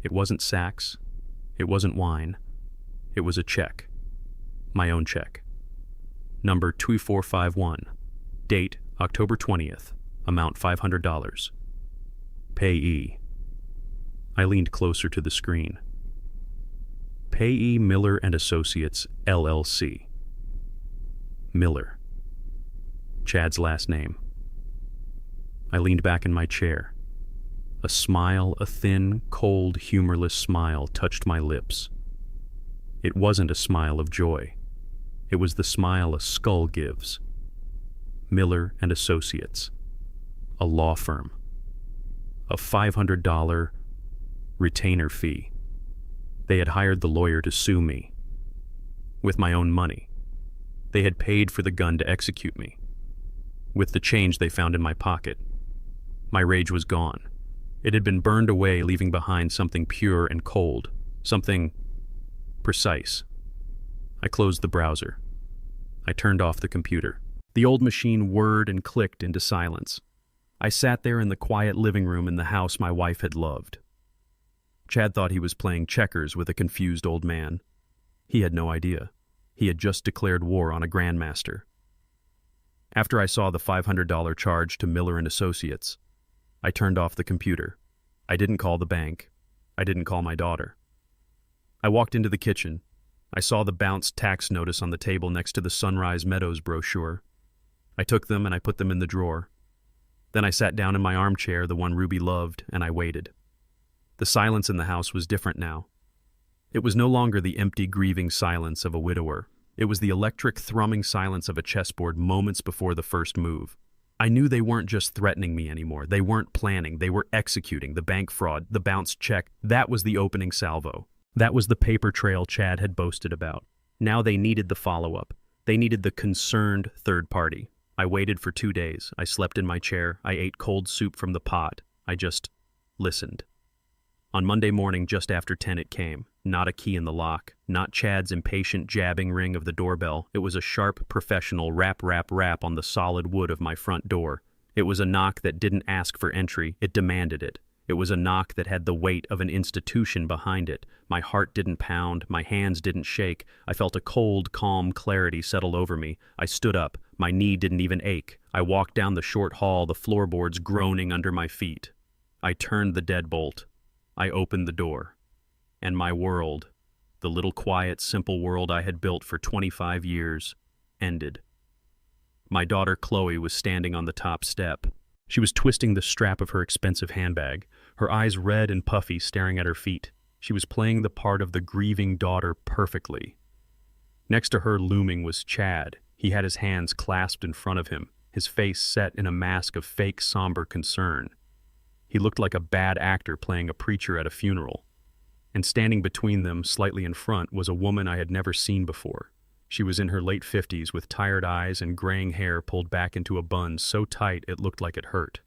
It wasn't Saks. It wasn't wine. It was a check. My own check. Number 2451. Date October 20th. Amount $500. Payee. I leaned closer to the screen. Payee Miller and Associates, LLC. Miller. Chad's last name. I leaned back in my chair. A smile, a thin, cold, humorless smile touched my lips. It wasn't a smile of joy. It was the smile a skull gives. Miller and Associates. A law firm. A $500 retainer fee. They had hired the lawyer to sue me. With my own money. They had paid for the gun to execute me. With the change they found in my pocket. My rage was gone. It had been burned away, leaving behind something pure and cold, something precise. I closed the browser. I turned off the computer. The old machine whirred and clicked into silence. I sat there in the quiet living room in the house my wife had loved. Chad thought he was playing checkers with a confused old man. He had no idea. He had just declared war on a grandmaster. After I saw the $500 charge to Miller and Associates, I turned off the computer. I didn't call the bank. I didn't call my daughter. I walked into the kitchen. I saw the bounced tax notice on the table next to the Sunrise Meadows brochure. I took them and I put them in the drawer. Then I sat down in my armchair, the one Ruby loved, and I waited. The silence in the house was different now. It was no longer the empty, grieving silence of a widower. It was the electric, thrumming silence of a chessboard moments before the first move. I knew they weren't just threatening me anymore. They weren't planning. They were executing. The bank fraud, the bounced check, that was the opening salvo. That was the paper trail Chad had boasted about. Now they needed the follow-up. They needed the concerned third party. I waited for 2 days. I slept in my chair. I ate cold soup from the pot. I just listened. On Monday morning, just after 10, it came. Not a key in the lock, not Chad's impatient jabbing ring of the doorbell. It was a sharp, professional rap, rap, rap on the solid wood of my front door. It was a knock that didn't ask for entry, it demanded it. It was a knock that had the weight of an institution behind it. My heart didn't pound, my hands didn't shake. I felt a cold, calm clarity settle over me. I stood up, my knee didn't even ache. I walked down the short hall, the floorboards groaning under my feet. I turned the deadbolt. I opened the door. And my world, the little quiet, simple world I had built for 25 years, ended. My daughter Chloe was standing on the top step. She was twisting the strap of her expensive handbag, her eyes red and puffy, staring at her feet. She was playing the part of the grieving daughter perfectly. Next to her looming was Chad. He had his hands clasped in front of him, his face set in a mask of fake somber concern. He looked like a bad actor playing a preacher at a funeral. And standing between them, slightly in front, was a woman I had never seen before. She was in her late 50s with tired eyes and graying hair pulled back into a bun so tight it looked like it hurt.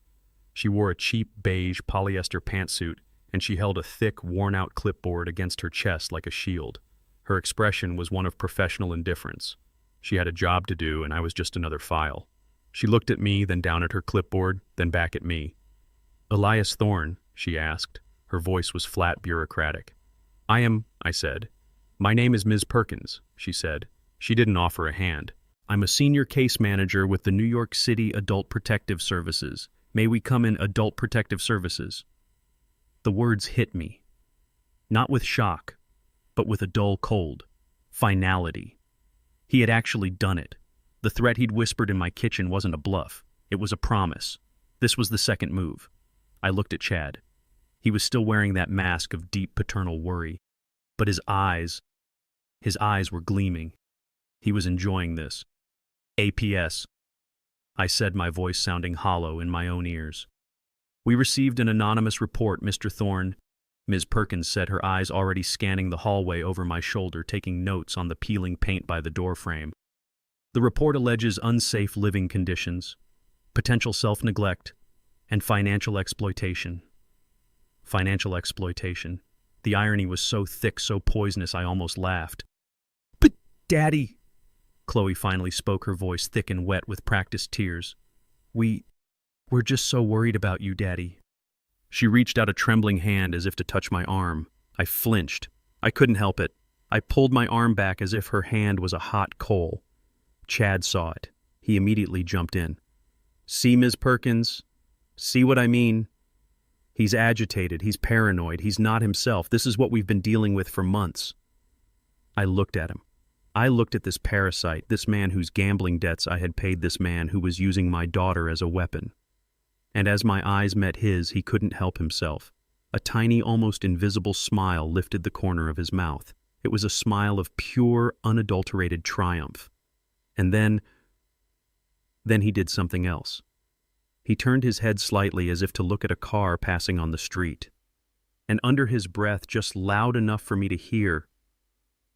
She wore a cheap beige polyester pantsuit, and she held a thick, worn-out clipboard against her chest like a shield. Her expression was one of professional indifference. She had a job to do, and I was just another file. She looked at me, then down at her clipboard, then back at me. "Elias Thorne," she asked. Her voice was flat, bureaucratic. I said. "My name is Ms. Perkins," she said. She didn't offer a hand. "I'm a senior case manager with the New York City Adult Protective Services. May we come in Adult Protective Services?" The words hit me. Not with shock, but with a dull cold. Finality. He had actually done it. The threat he'd whispered in my kitchen wasn't a bluff. It was a promise. This was the second move. I looked at Chad. He was still wearing that mask of deep paternal worry. But his eyes were gleaming. He was enjoying this. "APS," I said, my voice sounding hollow in my own ears. "We received an anonymous report, Mr. Thorne," Ms. Perkins said, her eyes already scanning the hallway over my shoulder, taking notes on the peeling paint by the doorframe. "The report alleges unsafe living conditions, potential self-neglect, and financial exploitation." Financial exploitation. The irony was so thick, so poisonous, I almost laughed. "But, Daddy," Chloe finally spoke, her voice thick and wet with practiced tears. We're just so worried about you, Daddy." She reached out a trembling hand as if to touch my arm. I flinched. I couldn't help it. I pulled my arm back as if her hand was a hot coal. Chad saw it. He immediately jumped in. "See, Ms. Perkins? See what I mean? He's agitated, he's paranoid, he's not himself. This is what we've been dealing with for months." I looked at him. I looked at this parasite, this man whose gambling debts I had paid, this man who was using my daughter as a weapon. And as my eyes met his, he couldn't help himself. A tiny, almost invisible smile lifted the corner of his mouth. It was a smile of pure, unadulterated triumph. And then he did something else. He turned his head slightly as if to look at a car passing on the street. And under his breath, just loud enough for me to hear,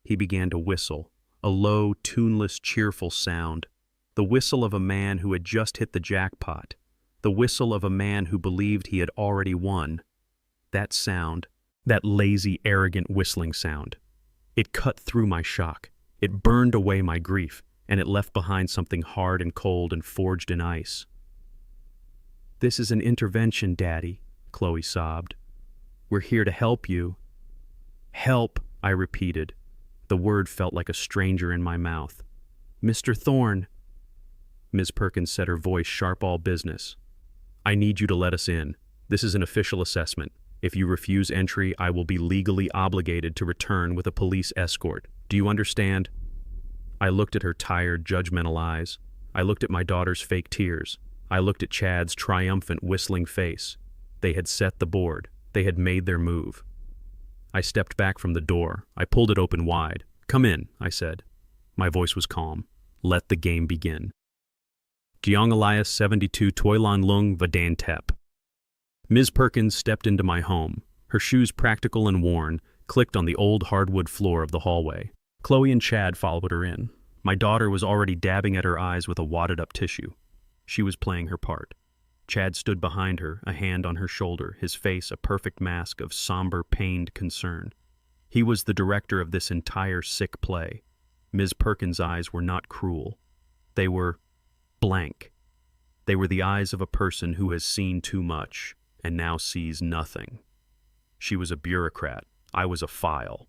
he began to whistle, a low, tuneless, cheerful sound. The whistle of a man who had just hit the jackpot. The whistle of a man who believed he had already won. That sound, that lazy, arrogant whistling sound. It cut through my shock. It burned away my grief, and it left behind something hard and cold and forged in ice. "This is an intervention, Daddy," Chloe sobbed. "We're here to help you." "Help," I repeated. The word felt like a stranger in my mouth. "Mr. Thorne," Ms. Perkins said, her voice sharp, all business. "I need you to let us in. This is an official assessment. If you refuse entry, I will be legally obligated to return with a police escort. Do you understand?" I looked at her tired, judgmental eyes. I looked at my daughter's fake tears. I looked at Chad's triumphant, whistling face. They had set the board. They had made their move. I stepped back from the door. I pulled it open wide. "Come in," I said. My voice was calm. "Let the game begin." Giong Elias 72 Toilan Lung Vadan Tep. Ms. Perkins stepped into my home. Her shoes, practical and worn, clicked on the old hardwood floor of the hallway. Chloe and Chad followed her in. My daughter was already dabbing at her eyes with a wadded-up tissue. She was playing her part. Chad stood behind her, a hand on her shoulder, his face a perfect mask of somber, pained concern. He was the director of this entire sick play. Ms. Perkins' eyes were not cruel. They were blank. They were the eyes of a person who has seen too much and now sees nothing. She was a bureaucrat. I was a file.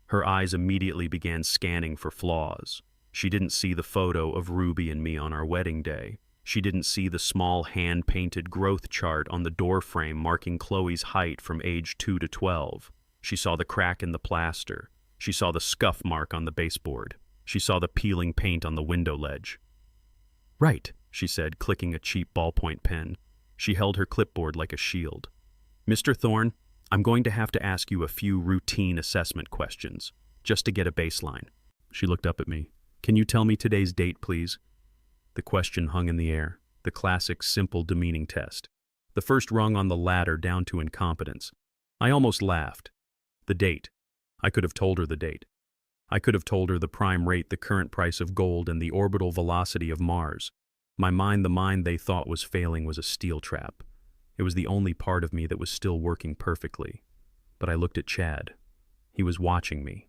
Her eyes immediately began scanning for flaws. She didn't see the photo of Ruby and me on our wedding day. She didn't see the small hand-painted growth chart on the doorframe marking Chloe's height from age 2 to 12. She saw the crack in the plaster. She saw the scuff mark on the baseboard. She saw the peeling paint on the window ledge. "Right," she said, clicking a cheap ballpoint pen. She held her clipboard like a shield. "Mr. Thorne, I'm going to have to ask you a few routine assessment questions, just to get a baseline." She looked up at me. "Can you tell me today's date, please?" The question hung in the air, the classic simple demeaning test. The first rung on the ladder down to incompetence. I almost laughed. The date. I could have told her the date. I could have told her the prime rate, the current price of gold, and the orbital velocity of Mars. The mind they thought was failing was a steel trap. It was the only part of me that was still working perfectly. But I looked at Chad. He was watching me.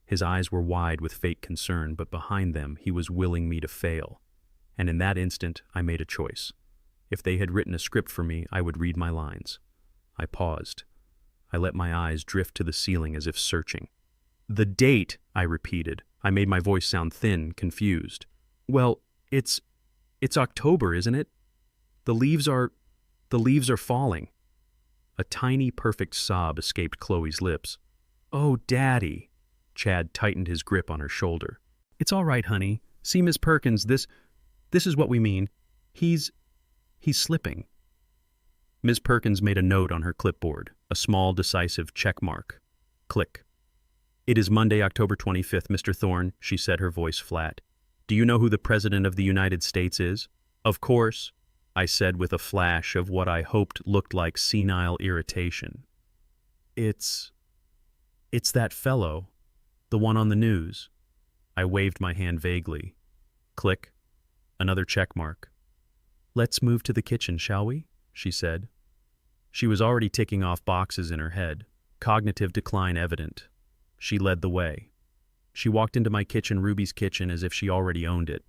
His eyes were wide with fake concern, but behind them he was willing me to fail. And in that instant, I made a choice. If they had written a script for me, I would read my lines. I paused. I let my eyes drift to the ceiling as if searching. "The date," I repeated. I made my voice sound thin, confused. "Well, it's October, isn't it? The leaves are falling." A tiny, perfect sob escaped Chloe's lips. "Oh, Daddy." Chad tightened his grip on her shoulder. "It's all right, honey. See, Miss Perkins, this is what we mean. He's slipping." Ms. Perkins made a note on her clipboard, a small, decisive check mark. Click. "It is Monday, October 25th, Mr. Thorne," she said, her voice flat. "Do you know who the President of the United States is?" "Of course," I said with a flash of what I hoped looked like senile irritation. It's that fellow, the one on the news." I waved my hand vaguely. Click. Another check mark. "Let's move to the kitchen, shall we?" she said. She was already ticking off boxes in her head, cognitive decline evident. She led the way. She walked into my kitchen, Ruby's kitchen, as if she already owned it.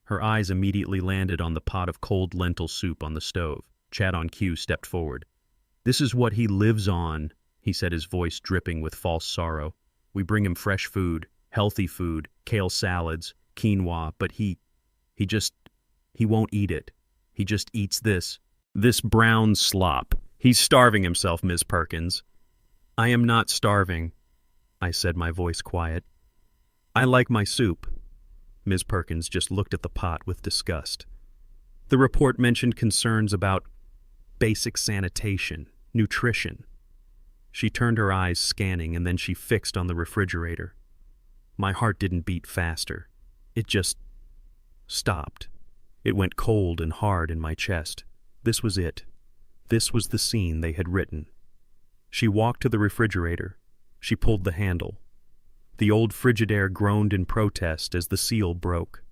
Her eyes immediately landed on the pot of cold lentil soup on the stove. Chad on cue stepped forward. "This is what he lives on," he said, his voice dripping with false sorrow. "We bring him fresh food, healthy food, kale salads, quinoa, but he won't eat it. He just eats this brown slop. He's starving himself, Miss Perkins." "I am not starving," I said, my voice quiet. "I like my soup." Ms. Perkins just looked at the pot with disgust. The report mentioned concerns about basic sanitation, nutrition. She turned her eyes scanning, and then she fixed on the refrigerator. My heart didn't beat faster. It just stopped. It went cold and hard in my chest. This was it. This was the scene they had written. She walked to the refrigerator. She pulled the handle. The old Frigidaire groaned in protest as the seal broke.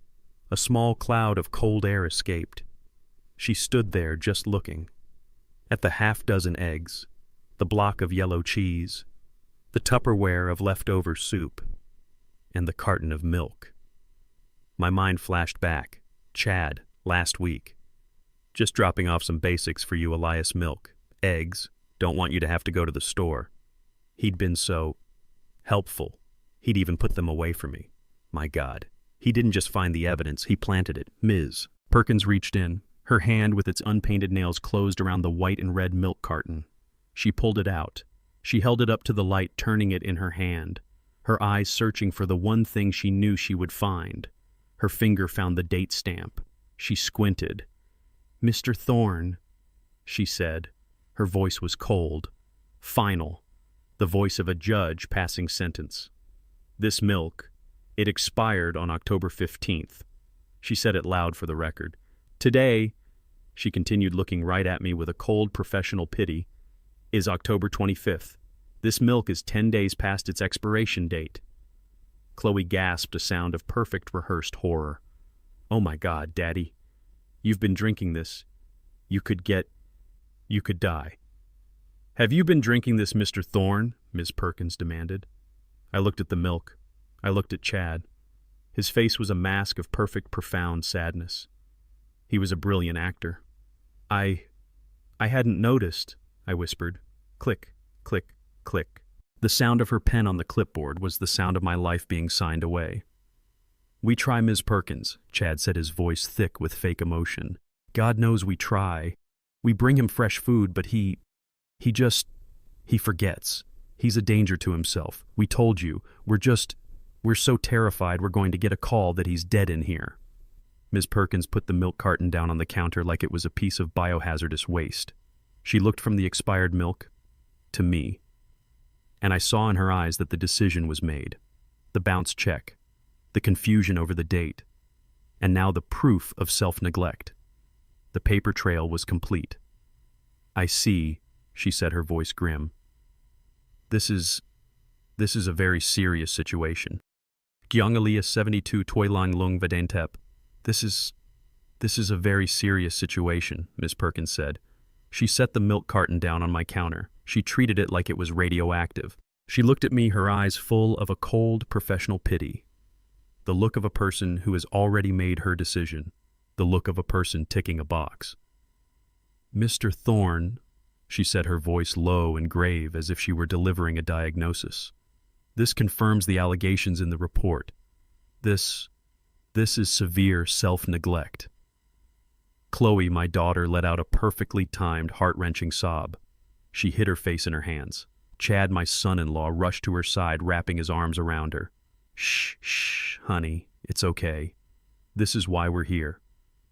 A small cloud of cold air escaped. She stood there just looking. At the half-dozen eggs, the block of yellow cheese, the Tupperware of leftover soup, and the carton of milk. My mind flashed back. Chad, last week. "Just dropping off some basics for you, Elias. Milk, eggs, don't want you to have to go to the store." He'd been so helpful. He'd even put them away for me. My God. He didn't just find the evidence, he planted it. Ms. Perkins reached in. Her hand with its unpainted nails closed around the white and red milk carton. She pulled it out. She held it up to the light, turning it in her hand, her eyes searching for the one thing she knew she would find. Her finger found the date stamp. She squinted. "Mr. Thorne," she said. Her voice was cold, final, the voice of a judge passing sentence. "This milk, it expired on October 15th. She said it loud for the record. "Today," she continued, looking right at me with a cold professional pity, "is October 25th. This milk is 10 days past its expiration date." Chloe gasped, a sound of perfect rehearsed horror. "Oh my God, Daddy. You've been drinking this. You could die." "Have you been drinking this, Mr. Thorne?" Ms. Perkins demanded. I looked at the milk. I looked at Chad. His face was a mask of perfect, profound sadness. He was a brilliant actor. I hadn't noticed," I whispered. Click, click, click. The sound of her pen on the clipboard was the sound of my life being signed away. "We try, Ms. Perkins," Chad said, his voice thick with fake emotion. "God knows we try. We bring him fresh food, but he forgets. He's a danger to himself. We told you. We're so terrified we're going to get a call that he's dead in here." Ms. Perkins put the milk carton down on the counter like it was a piece of biohazardous waste. She looked from the expired milk to me, and I saw in her eyes that the decision was made. The bounce check, the confusion over the date, and now the proof of self-neglect. The paper trail was complete. "I see," she said, her voice grim. This is a very serious situation. Gyeongalia 72 Toilang Lung Vedantep. This is a very serious situation," Ms. Perkins said. She set the milk carton down on my counter. She treated it like it was radioactive. She looked at me, her eyes full of a cold, professional pity. The look of a person who has already made her decision. The look of a person ticking a box. "Mr. Thorne," she said, her voice low and grave as if she were delivering a diagnosis. "This confirms the allegations in the report. This is severe self-neglect." Chloe, my daughter, let out a perfectly timed, heart-wrenching sob. She hid her face in her hands. Chad, my son-in-law, rushed to her side, wrapping his arms around her. Shh, honey, it's okay. This is why we're here.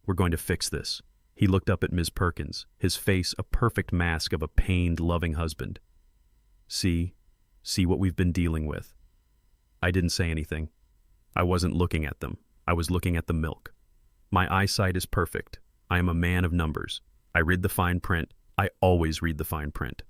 We're going to fix this." He looked up at Ms. Perkins, his face a perfect mask of a pained, loving husband. See what we've been dealing with." I didn't say anything. I wasn't looking at them. I was looking at the milk. My eyesight is perfect. I am a man of numbers. I read the fine print. I always read the fine print.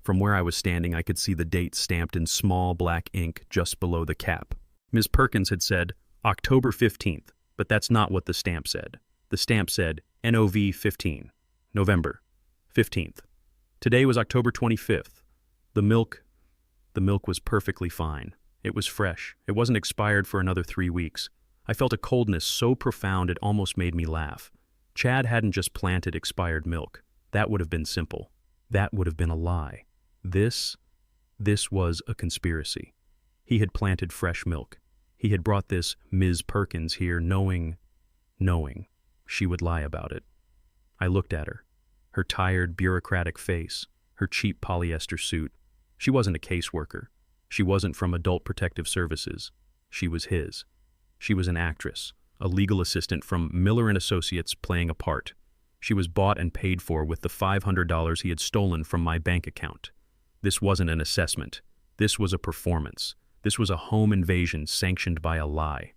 From where I was standing, I could see the date stamped in small black ink just below the cap. Ms. Perkins had said October 15th, but that's not what the stamp said. The stamp said NOV 15, November 15th. Today was October 25th. The milk was perfectly fine. It was fresh. It wasn't expired for another 3 weeks. I felt a coldness so profound it almost made me laugh. Chad hadn't just planted expired milk. That would have been simple. That would have been a lie. This was a conspiracy. He had planted fresh milk. He had brought this Ms. Perkins here knowing she would lie about it. I looked at her. Her tired, bureaucratic face, her cheap polyester suit. She wasn't a caseworker. She wasn't from Adult Protective Services. She was his. She was an actress, a legal assistant from Miller & Associates playing a part. She was bought and paid for with the $500 he had stolen from my bank account. This wasn't an assessment. This was a performance. This was a home invasion sanctioned by a lie.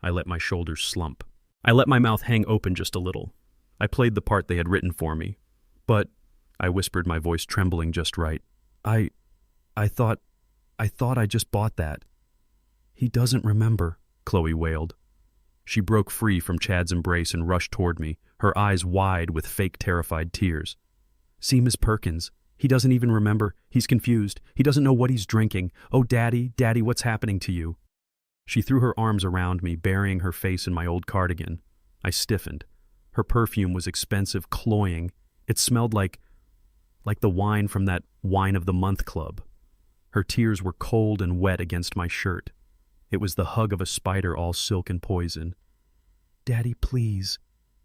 I let my shoulders slump. I let my mouth hang open just a little. I played the part they had written for me. "But," I whispered, my voice trembling just right, I thought I just bought that." "He doesn't remember," Chloe wailed. She broke free from Chad's embrace and rushed toward me, her eyes wide with fake terrified tears. "See, Miss Perkins, he doesn't even remember. He's confused. He doesn't know what he's drinking. Oh, Daddy, what's happening to you?" She threw her arms around me, burying her face in my old cardigan. I stiffened. Her perfume was expensive, cloying. It smelled like the wine from that Wine of the Month club. Her tears were cold and wet against my shirt. It was the hug of a spider, all silk and poison. "Daddy, please,"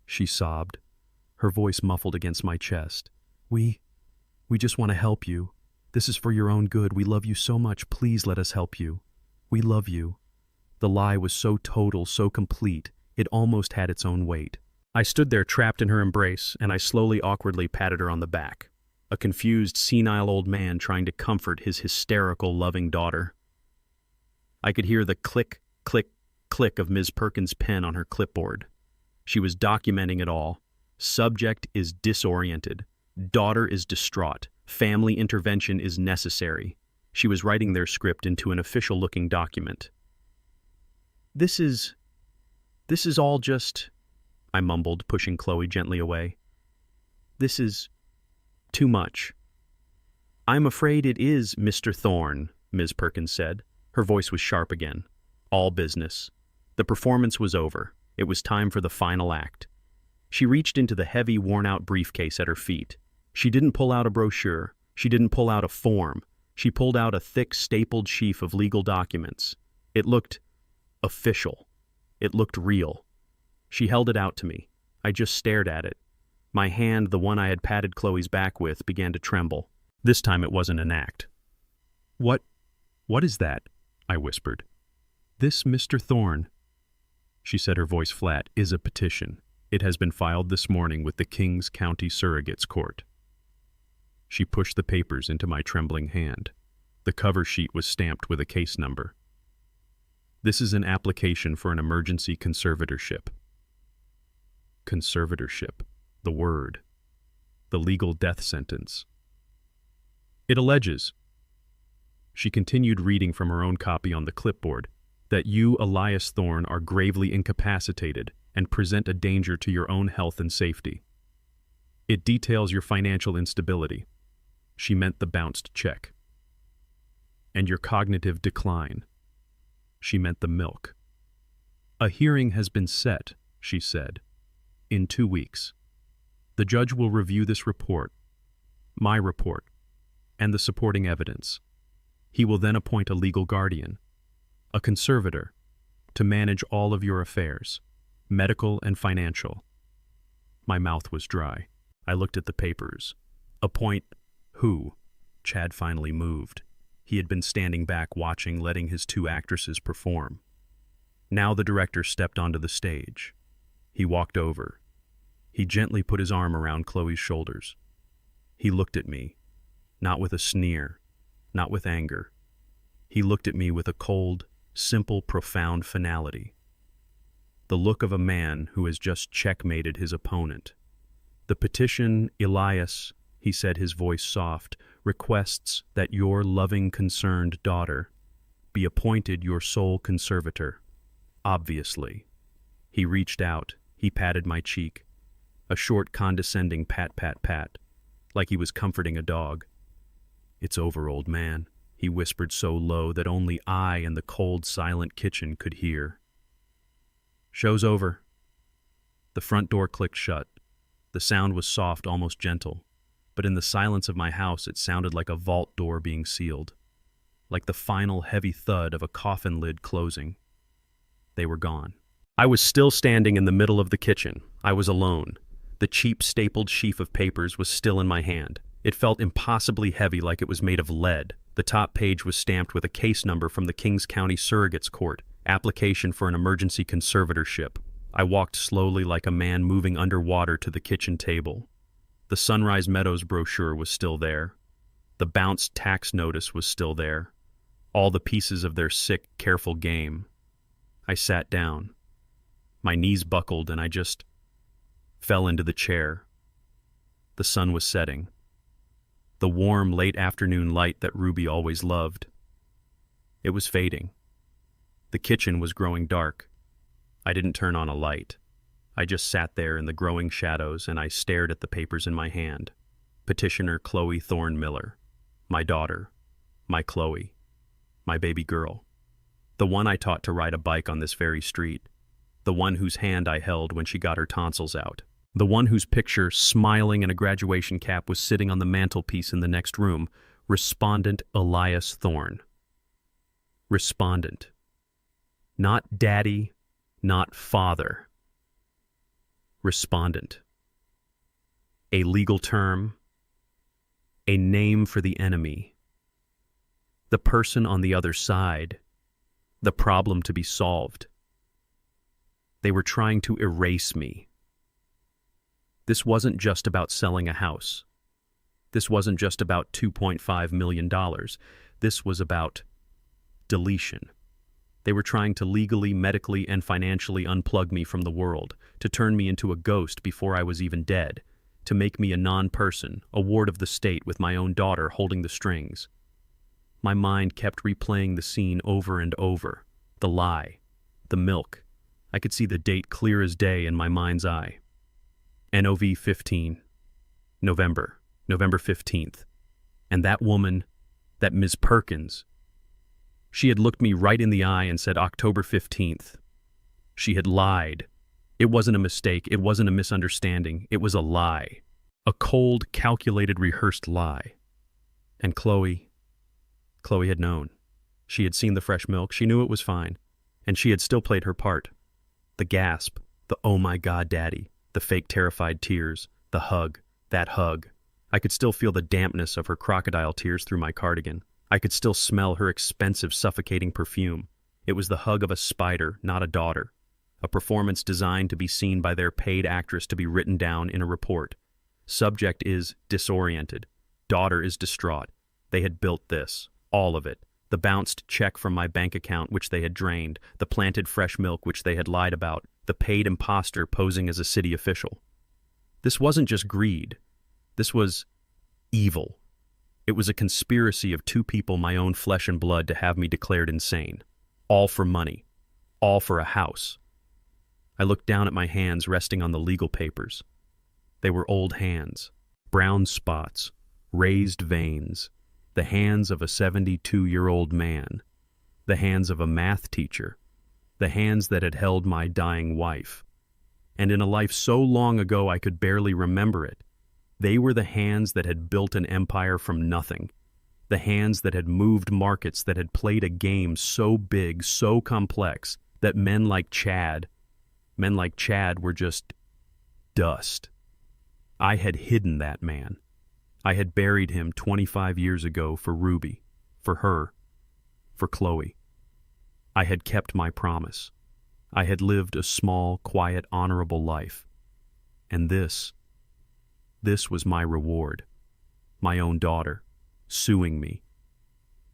she sobbed, her voice muffled against my chest. We just want to help you. This is for your own good. We love you so much. Please let us help you. We love you." The lie was so total, so complete, it almost had its own weight. I stood there trapped in her embrace, and I slowly, awkwardly patted her on the back. A confused, senile old man trying to comfort his hysterical, loving daughter. I could hear the click, click, click of Ms. Perkins' pen on her clipboard. She was documenting it all. Subject is disoriented. Daughter is distraught. Family intervention is necessary. She was writing their script into an official-looking document. This is all just," I mumbled, pushing Chloe gently away. "This is too much." I'm afraid it is, Mr. Thorne, Ms. Perkins said. Her voice was sharp again. All business. The performance was over. It was time for the final act. She reached into the heavy, worn-out briefcase at her feet. She didn't pull out a brochure. She didn't pull out a form. She pulled out a thick, stapled sheaf of legal documents. It looked official. It looked real. She held it out to me. I just stared at it. My hand, the one I had patted Chloe's back with, began to tremble. This time it wasn't an act. What is that? I whispered. This, Mr. Thorne, she said, her voice flat, is a petition. It has been filed this morning with the Kings County Surrogates Court. She pushed the papers into my trembling hand. The cover sheet was stamped with a case number. This is an application for an emergency conservatorship. Conservatorship, the word. The legal death sentence. It alleges, she continued reading from her own copy on the clipboard, that you, Elias Thorne, are gravely incapacitated and present a danger to your own health and safety. It details your financial instability. She meant the bounced check. And your cognitive decline. She meant the milk. A hearing has been set, she said, in 2 weeks. The judge will review this report, my report, and the supporting evidence. He will then appoint a legal guardian, a conservator, to manage all of your affairs, medical and financial. My mouth was dry. I looked at the papers. Appoint who? Chad finally moved. He had been standing back watching, letting his 2 actresses perform. Now the director stepped onto the stage. He walked over. He gently put his arm around Chloe's shoulders. He looked at me, not with a sneer, not with anger. He looked at me with a cold, simple, profound finality. The look of a man who has just checkmated his opponent. The petition, Elias, he said, his voice soft, requests that your loving, concerned daughter be appointed your sole conservator. Obviously. He reached out. He patted my cheek. A short, condescending pat, pat, pat, like he was comforting a dog. It's over, old man, he whispered so low that only I and the cold, silent kitchen could hear. Show's over. The front door clicked shut. The sound was soft, almost gentle, but in the silence of my house it sounded like a vault door being sealed, like the final heavy thud of a coffin lid closing. They were gone. I was still standing in the middle of the kitchen. I was alone. The cheap stapled sheaf of papers was still in my hand. It felt impossibly heavy, like it was made of lead. The top page was stamped with a case number from the Kings County Surrogates Court, application for an emergency conservatorship. I walked slowly like a man moving underwater to the kitchen table. The Sunrise Meadows brochure was still there. The bounced tax notice was still there. All the pieces of their sick, careful game. I sat down. My knees buckled and I just fell into the chair. The sun was setting. The warm, late afternoon light that Ruby always loved. It was fading. The kitchen was growing dark. I didn't turn on a light. I just sat there in the growing shadows and I stared at the papers in my hand. Petitioner Chloe Thorne Miller. My daughter. My Chloe. My baby girl. The one I taught to ride a bike on this very street. The one whose hand I held when she got her tonsils out. The one whose picture, smiling in a graduation cap, was sitting on the mantelpiece in the next room. Respondent Elias Thorne. Respondent. Not daddy, not father. Respondent. A legal term. A name for the enemy. The person on the other side. The problem to be solved. They were trying to erase me. This wasn't just about selling a house. This wasn't just about $2.5 million. This was about deletion. They were trying to legally, medically, and financially unplug me from the world, to turn me into a ghost before I was even dead, to make me a non-person, a ward of the state with my own daughter holding the strings. My mind kept replaying the scene over and over. The lie. The milk. I could see the date clear as day in my mind's eye. NOV 15. November 15th. And that woman, that Ms. Perkins, she had looked me right in the eye and said October 15th. She had lied. It wasn't a mistake. It wasn't a misunderstanding. It was a lie. A cold, calculated, rehearsed lie. And Chloe had known. She had seen the fresh milk. She knew it was fine. And she had still played her part. The gasp, the "oh my God, Daddy," the fake terrified tears, the hug, that hug. I could still feel the dampness of her crocodile tears through my cardigan. I could still smell her expensive, suffocating perfume. It was the hug of a spider, not a daughter. A performance designed to be seen by their paid actress, to be written down in a report. Subject is disoriented. Daughter is distraught. They had built this, all of it. The bounced check from my bank account which they had drained, the planted fresh milk which they had lied about, the paid imposter posing as a city official. This wasn't just greed. This was evil. It was a conspiracy of two people, my own flesh and blood, to have me declared insane. All for money. All for a house. I looked down at my hands resting on the legal papers. They were old hands, brown spots, raised veins, the hands of a 72-year-old man, the hands of a math teacher, the hands that had held my dying wife. And in a life so long ago I could barely remember it, they were the hands that had built an empire from nothing, the hands that had moved markets, that had played a game so big, so complex, that men like Chad were just dust. I had hidden that man. I had buried him 25 years ago for Ruby, for her, for Chloe. I had kept my promise. I had lived a small, quiet, honorable life. And this was my reward. My own daughter, suing me.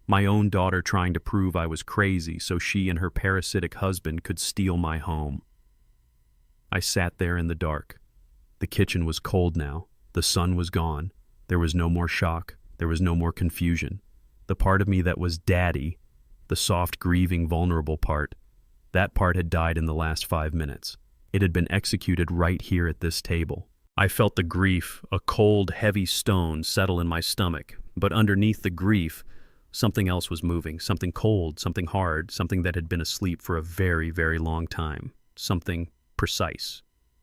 My own daughter trying to prove I was crazy so she and her parasitic husband could steal my home. I sat there in the dark. The kitchen was cold now. The sun was gone. There was no more shock. There was no more confusion. The part of me that was Daddy, the soft, grieving, vulnerable part, that part had died in the last 5 minutes. It had been executed right here at this table. I felt the grief, a cold, heavy stone, settle in my stomach. But underneath the grief, something else was moving, something cold, something hard, something that had been asleep for a very, very long time, something precise.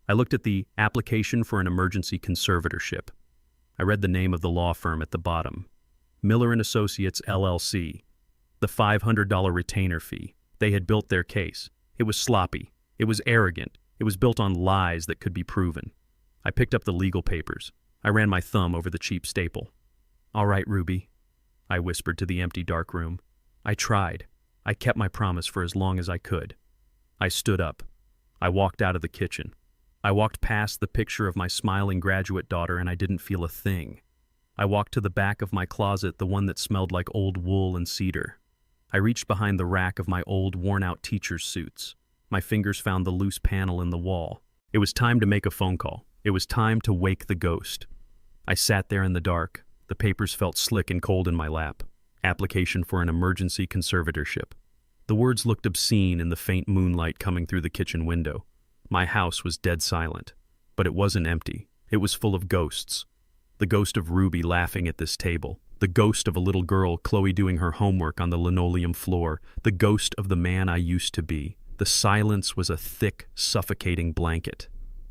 I looked at the application for an emergency conservatorship. I read the name of the law firm at the bottom. Miller & Associates, LLC. The $500 retainer fee. They had built their case. It was sloppy. It was arrogant. It was built on lies that could be proven. I picked up the legal papers. I ran my thumb over the cheap staple. "All right, Ruby," I whispered to the empty dark room. I tried. I kept my promise for as long as I could. I stood up. I walked out of the kitchen. I walked past the picture of my smiling graduate daughter, and I didn't feel a thing. I walked to the back of my closet, the one that smelled like old wool and cedar. I reached behind the rack of my old, worn-out teacher's suits. My fingers found the loose panel in the wall. It was time to make a phone call. It was time to wake the ghost. I sat there in the dark. The papers felt slick and cold in my lap. Application for an emergency conservatorship. The words looked obscene in the faint moonlight coming through the kitchen window. My house was dead silent. But it wasn't empty. It was full of ghosts. The ghost of Ruby laughing at this table. The ghost of a little girl, Chloe, doing her homework on the linoleum floor. The ghost of the man I used to be. The silence was a thick, suffocating blanket.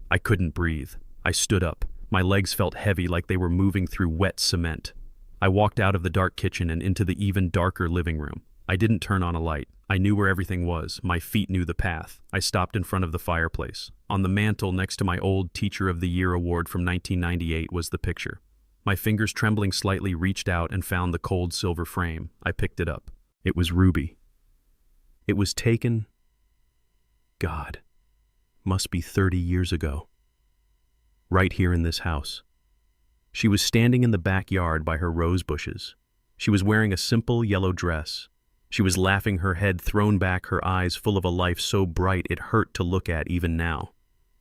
I couldn't breathe. I stood up. My legs felt heavy, like they were moving through wet cement. I walked out of the dark kitchen and into the even darker living room. I didn't turn on a light. I knew where everything was. My feet knew the path. I stopped in front of the fireplace. On the mantel next to my old Teacher of the Year award from 1998 was the picture. My fingers, trembling slightly, reached out and found the cold silver frame. I picked it up. It was Ruby. It was taken, God, must be 30 years ago. Right here in this house. She was standing in the backyard by her rose bushes. She was wearing a simple yellow dress. She was laughing, her head thrown back, her eyes full of a life so bright it hurt to look at even now.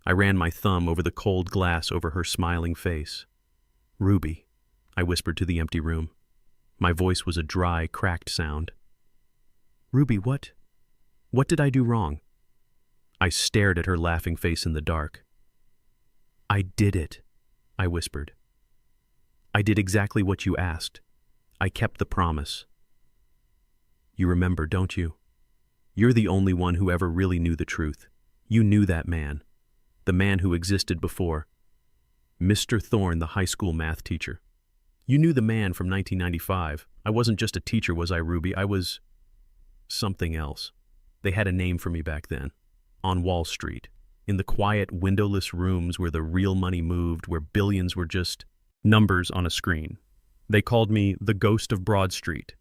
I ran my thumb over the cold glass over her smiling face. "Ruby," I whispered to the empty room. My voice was a dry, cracked sound. "Ruby, what did I do wrong?" I stared at her laughing face in the dark. "I did it," I whispered. "I did exactly what you asked. I kept the promise. You remember, don't you? You're the only one who ever really knew the truth. You knew that man. The man who existed before. Mr. Thorne, the high school math teacher. You knew the man from 1995. I wasn't just a teacher, was I, Ruby? I was something else. They had a name for me back then. On Wall Street. In the quiet, windowless rooms where the real money moved, where billions were just numbers on a screen. They called me the Ghost of Broad Street.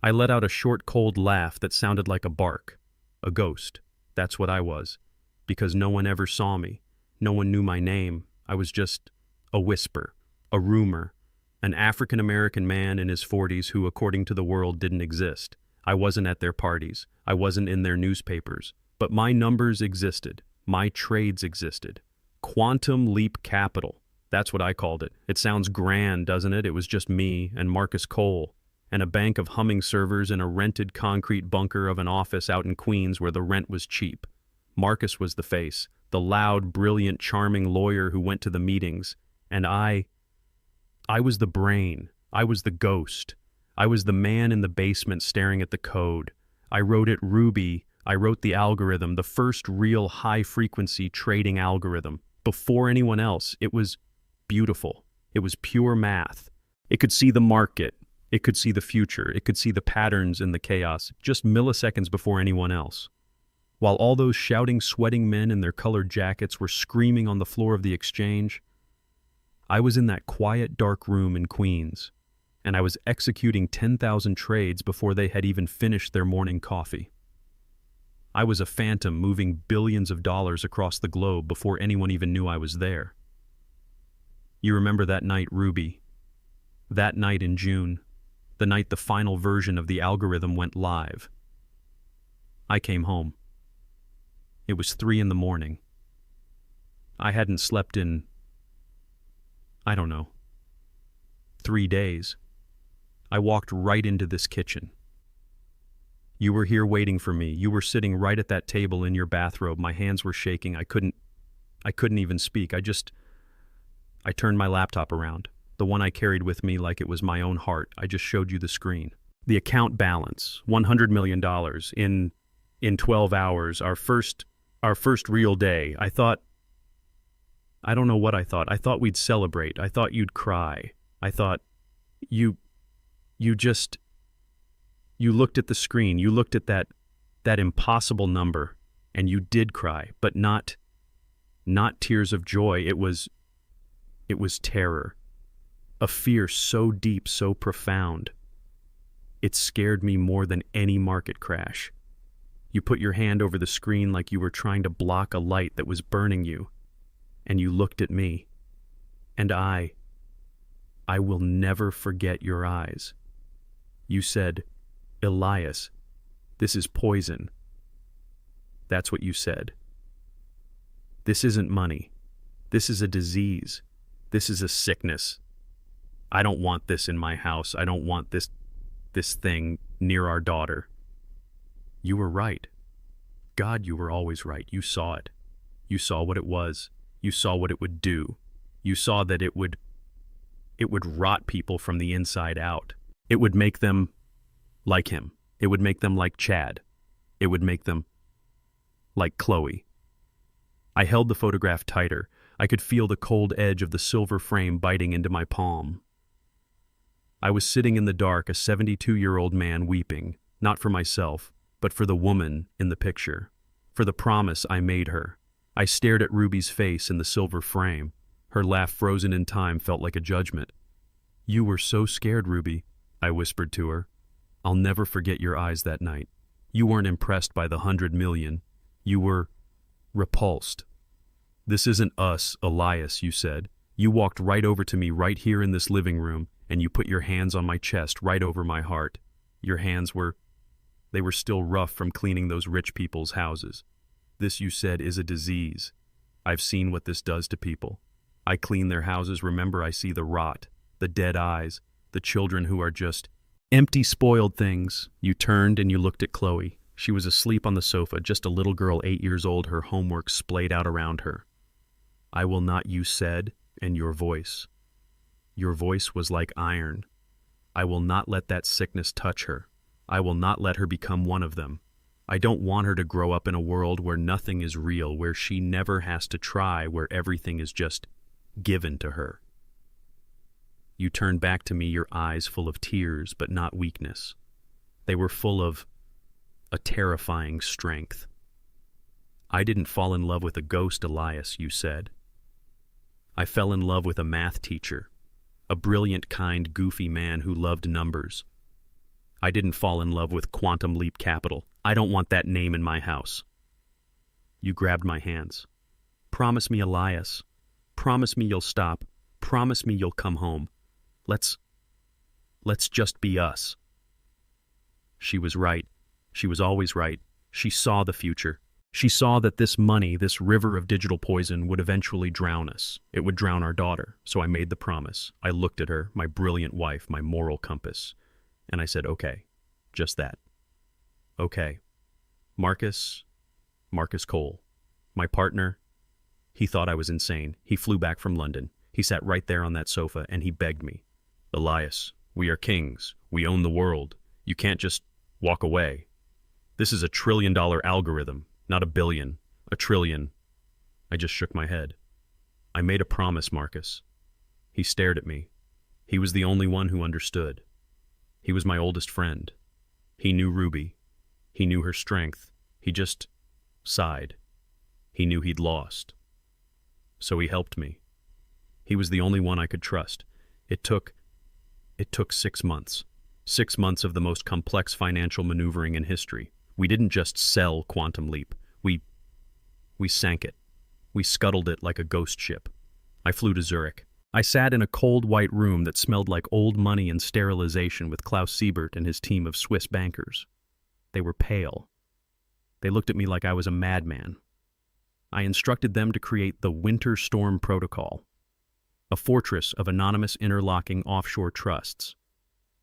I let out a short, cold laugh that sounded like a bark. A ghost. That's what I was. Because no one ever saw me. No one knew my name. I was just a whisper, a rumor, an African-American man in his 40s who, according to the world, didn't exist. I wasn't at their parties. I wasn't in their newspapers. But my numbers existed. My trades existed. Quantum Leap Capital. That's what I called it. It sounds grand, doesn't it? It was just me and Marcus Cole and a bank of humming servers in a rented concrete bunker of an office out in Queens where the rent was cheap. Marcus was the face, the loud, brilliant, charming lawyer who went to the meetings. And I was the brain. I was the ghost. I was the man in the basement staring at the code. I wrote it, Ruby. I wrote the algorithm, the first real high-frequency trading algorithm. Before anyone else, it was beautiful. It was pure math. It could see the market. It could see the future. It could see the patterns in the chaos, just milliseconds before anyone else. While all those shouting, sweating men in their colored jackets were screaming on the floor of the exchange, I was in that quiet, dark room in Queens, and I was executing 10,000 trades before they had even finished their morning coffee. I was a phantom moving billions of dollars across the globe before anyone even knew I was there. You remember that night, Ruby? That night in June, the night the final version of the algorithm went live. I came home. It was 3 a.m. I hadn't slept in, 3 days. I walked right into this kitchen. You were here waiting for me. You were sitting right at that table in your bathrobe. My hands were shaking. I couldn't even speak. I turned my laptop around, the one I carried with me like it was my own heart. I just showed you the screen. The account balance, $100 million in 12 hours, our first real day. I don't know what I thought. I thought we'd celebrate. I thought you'd cry. I thought you looked at the screen. You looked at that impossible number, and you did cry, but not tears of joy. It was terror, a fear so deep, so profound. It scared me more than any market crash. You put your hand over the screen like you were trying to block a light that was burning you, and you looked at me. And I will never forget your eyes. You said, "Elias, this is poison." That's what you said. This isn't money. This is a disease. This is a sickness. I don't want this in my house. I don't want this thing near our daughter. You were right. God, you were always right. You saw it. You saw what it was. You saw what it would do. You saw that it would rot people from the inside out. It would make them like him. It would make them like Chad. It would make them like Chloe. I held the photograph tighter. I could feel the cold edge of the silver frame biting into my palm. I was sitting in the dark, a 72-year-old man weeping, not for myself, but for the woman in the picture, for the promise I made her. I stared at Ruby's face in the silver frame. Her laugh, frozen in time, felt like a judgment. "You were so scared, Ruby," I whispered to her. "I'll never forget your eyes that night. You weren't impressed by the 100 million. You were repulsed." "This isn't us, Elias," you said. You walked right over to me right here in this living room, and you put your hands on my chest right over my heart. Your hands were still rough from cleaning those rich people's houses. "This," you said, "is a disease. I've seen what this does to people. I clean their houses. Remember, I see the rot, the dead eyes, the children who are just empty, spoiled things." You turned and you looked at Chloe. She was asleep on the sofa, just a little girl 8 years old, her homework splayed out around her. "I will not," you said, and your voice was like iron. I will not let that sickness touch her. I will not let her become one of them. I don't want her to grow up in a world where nothing is real, where she never has to try, where everything is just given to her. You turned back to me, your eyes full of tears, but not weakness. They were full of a terrifying strength. I didn't fall in love with a ghost, Elias, you said. I fell in love with a math teacher, a brilliant, kind, goofy man who loved numbers. I didn't fall in love with Quantum Leap Capital. I don't want that name in my house. You grabbed my hands. Promise me, Elias. Promise me you'll stop. Promise me you'll come home. Let's just be us. She was right. She was always right. She saw the future. She saw that this money, this river of digital poison, would eventually drown us. It would drown our daughter. So I made the promise. I looked at her, my brilliant wife, my moral compass, and I said, okay, just that. Okay. Marcus Cole, my partner, he thought I was insane. He flew back from London. He sat right there on that sofa and he begged me, Elias, we are kings. We own the world. You can't just walk away. This is $1 trillion algorithm, not 1 billion, 1 trillion. I just shook my head. I made a promise, Marcus. He stared at me. He was the only one who understood. He was my oldest friend. He knew Ruby. He knew her strength. He just sighed. He knew he'd lost. So he helped me. He was the only one I could trust. It took 6 months. 6 months of the most complex financial maneuvering in history. We didn't just sell Quantum Leap. We sank it. We scuttled it like a ghost ship. I flew to Zurich. I sat in a cold white room that smelled like old money and sterilization with Klaus Siebert and his team of Swiss bankers. They were pale. They looked at me like I was a madman. I instructed them to create the Winter Storm Protocol, a fortress of anonymous interlocking offshore trusts,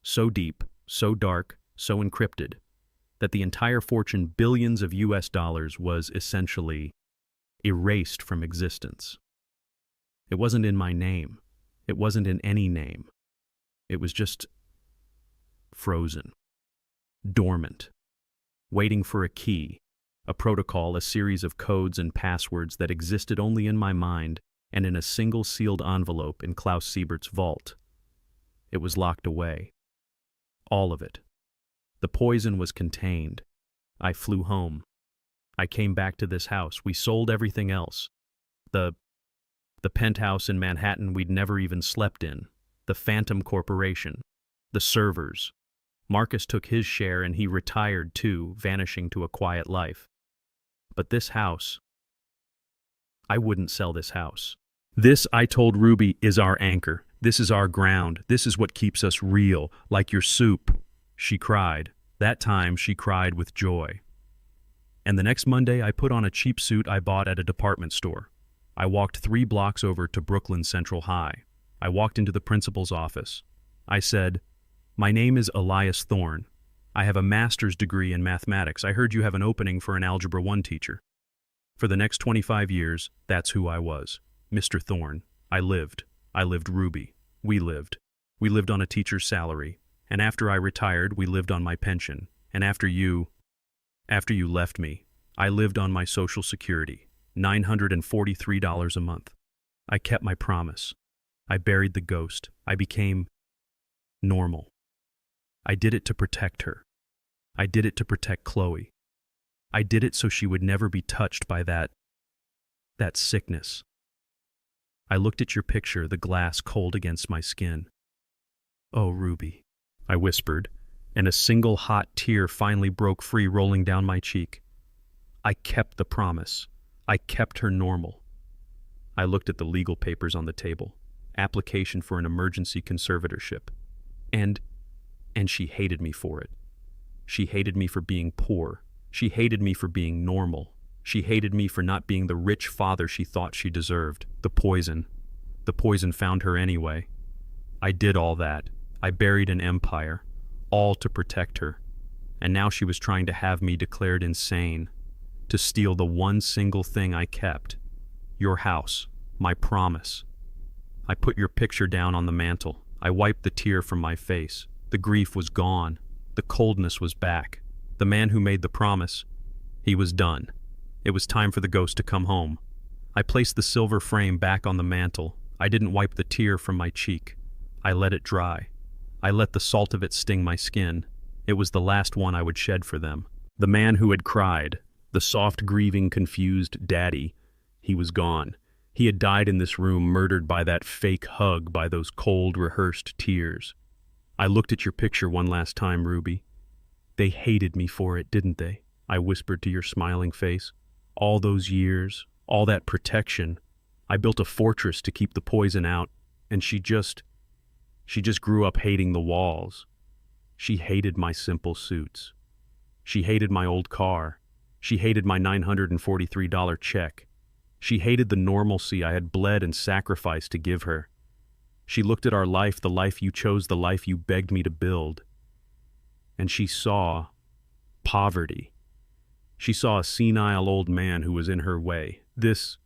so deep, so dark, so encrypted, that the entire fortune, billions of US dollars, was essentially erased from existence. It wasn't in my name. It wasn't in any name. It was just frozen, dormant, waiting for a key, a protocol, a series of codes and passwords that existed only in my mind and in a single sealed envelope in Klaus Siebert's vault. It was locked away. All of it. The poison was contained. I flew home. I came back to this house. We sold everything else. The penthouse in Manhattan we'd never even slept in. The Phantom Corporation. The servers. Marcus took his share and he retired too, vanishing to a quiet life. But this house, I wouldn't sell this house. This, I told Ruby, is our anchor. This is our ground. This is what keeps us real, like your soup. She cried. That time she cried with joy. And the next Monday I put on a cheap suit I bought at a department store. I walked 3 blocks over to Brooklyn Central High. I walked into the principal's office. I said, "My name is Elias Thorne. I have a master's degree in mathematics. I heard you have an opening for an Algebra 1 teacher." For the next 25 years, that's who I was. Mr. Thorne. I lived Ruby. We lived on a teacher's salary. And after I retired, we lived on my pension. And after you left me, I lived on my Social Security, $943 a month. I kept my promise. I buried the ghost. I became normal. I did it to protect her. I did it to protect Chloe. I did it so she would never be touched by that sickness. I looked at your picture, the glass cold against my skin. "Oh, Ruby," I whispered, and a single hot tear finally broke free, rolling down my cheek. I kept the promise. I kept her normal. I looked at the legal papers on the table. Application for an emergency conservatorship. And she hated me for it. She hated me for being poor. She hated me for being normal. She hated me for not being the rich father she thought she deserved. The poison found her anyway. I did all that. I buried an empire, all to protect her. And now she was trying to have me declared insane, to steal the one single thing I kept. Your house, my promise. I put your picture down on the mantel. I wiped the tear from my face. The grief was gone. The coldness was back. The man who made the promise, he was done. It was time for the ghost to come home. I placed the silver frame back on the mantel. I didn't wipe the tear from my cheek. I let it dry. I let the salt of it sting my skin. It was the last one I would shed for them. The man who had cried, the soft, grieving, confused daddy, he was gone. He had died in this room, murdered by that fake hug, by those cold, rehearsed tears. I looked at your picture one last time, Ruby. They hated me for it, didn't they? I whispered to your smiling face. All those years, all that protection. I built a fortress to keep the poison out, and she just grew up hating the walls. She hated my simple suits. She hated my old car. She hated my $943 check. She hated the normalcy I had bled and sacrificed to give her. She looked at our life, the life you chose, the life you begged me to build. And she saw poverty. She saw a senile old man who was in her way. This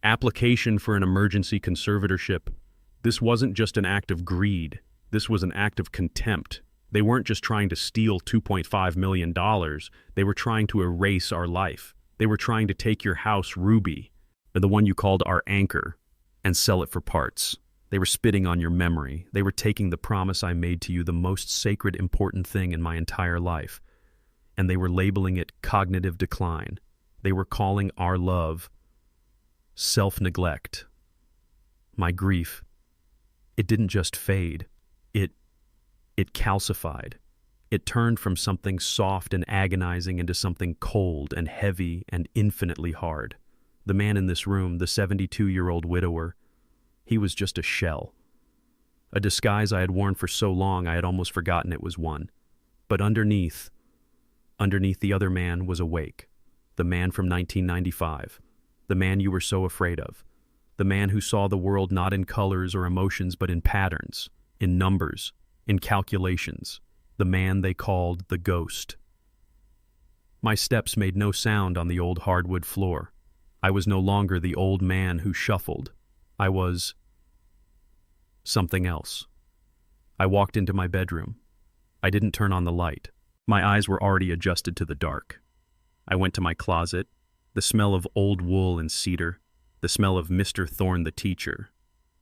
application for an emergency conservatorship, this wasn't just an act of greed. This was an act of contempt. They weren't just trying to steal $2.5 million. They were trying to erase our life. They were trying to take your house, Ruby, the one you called our anchor, and sell it for parts. They were spitting on your memory. They were taking the promise I made to you, the most sacred, important thing in my entire life, and they were labeling it cognitive decline. They were calling our love self-neglect. My grief, it didn't just fade. It calcified. It turned from something soft and agonizing into something cold and heavy and infinitely hard. The man in this room, the 72-year-old widower, he was just a shell. A disguise I had worn for so long I had almost forgotten it was one. But underneath the other man was awake. The man from 1995. The man you were so afraid of. The man who saw the world not in colors or emotions but in patterns, in numbers, in calculations. The man they called the ghost. My steps made no sound on the old hardwood floor. I was no longer the old man who shuffled. I was something else. I walked into my bedroom. I didn't turn on the light. My eyes were already adjusted to the dark. I went to my closet. The smell of old wool and cedar. The smell of Mr. Thorne the teacher.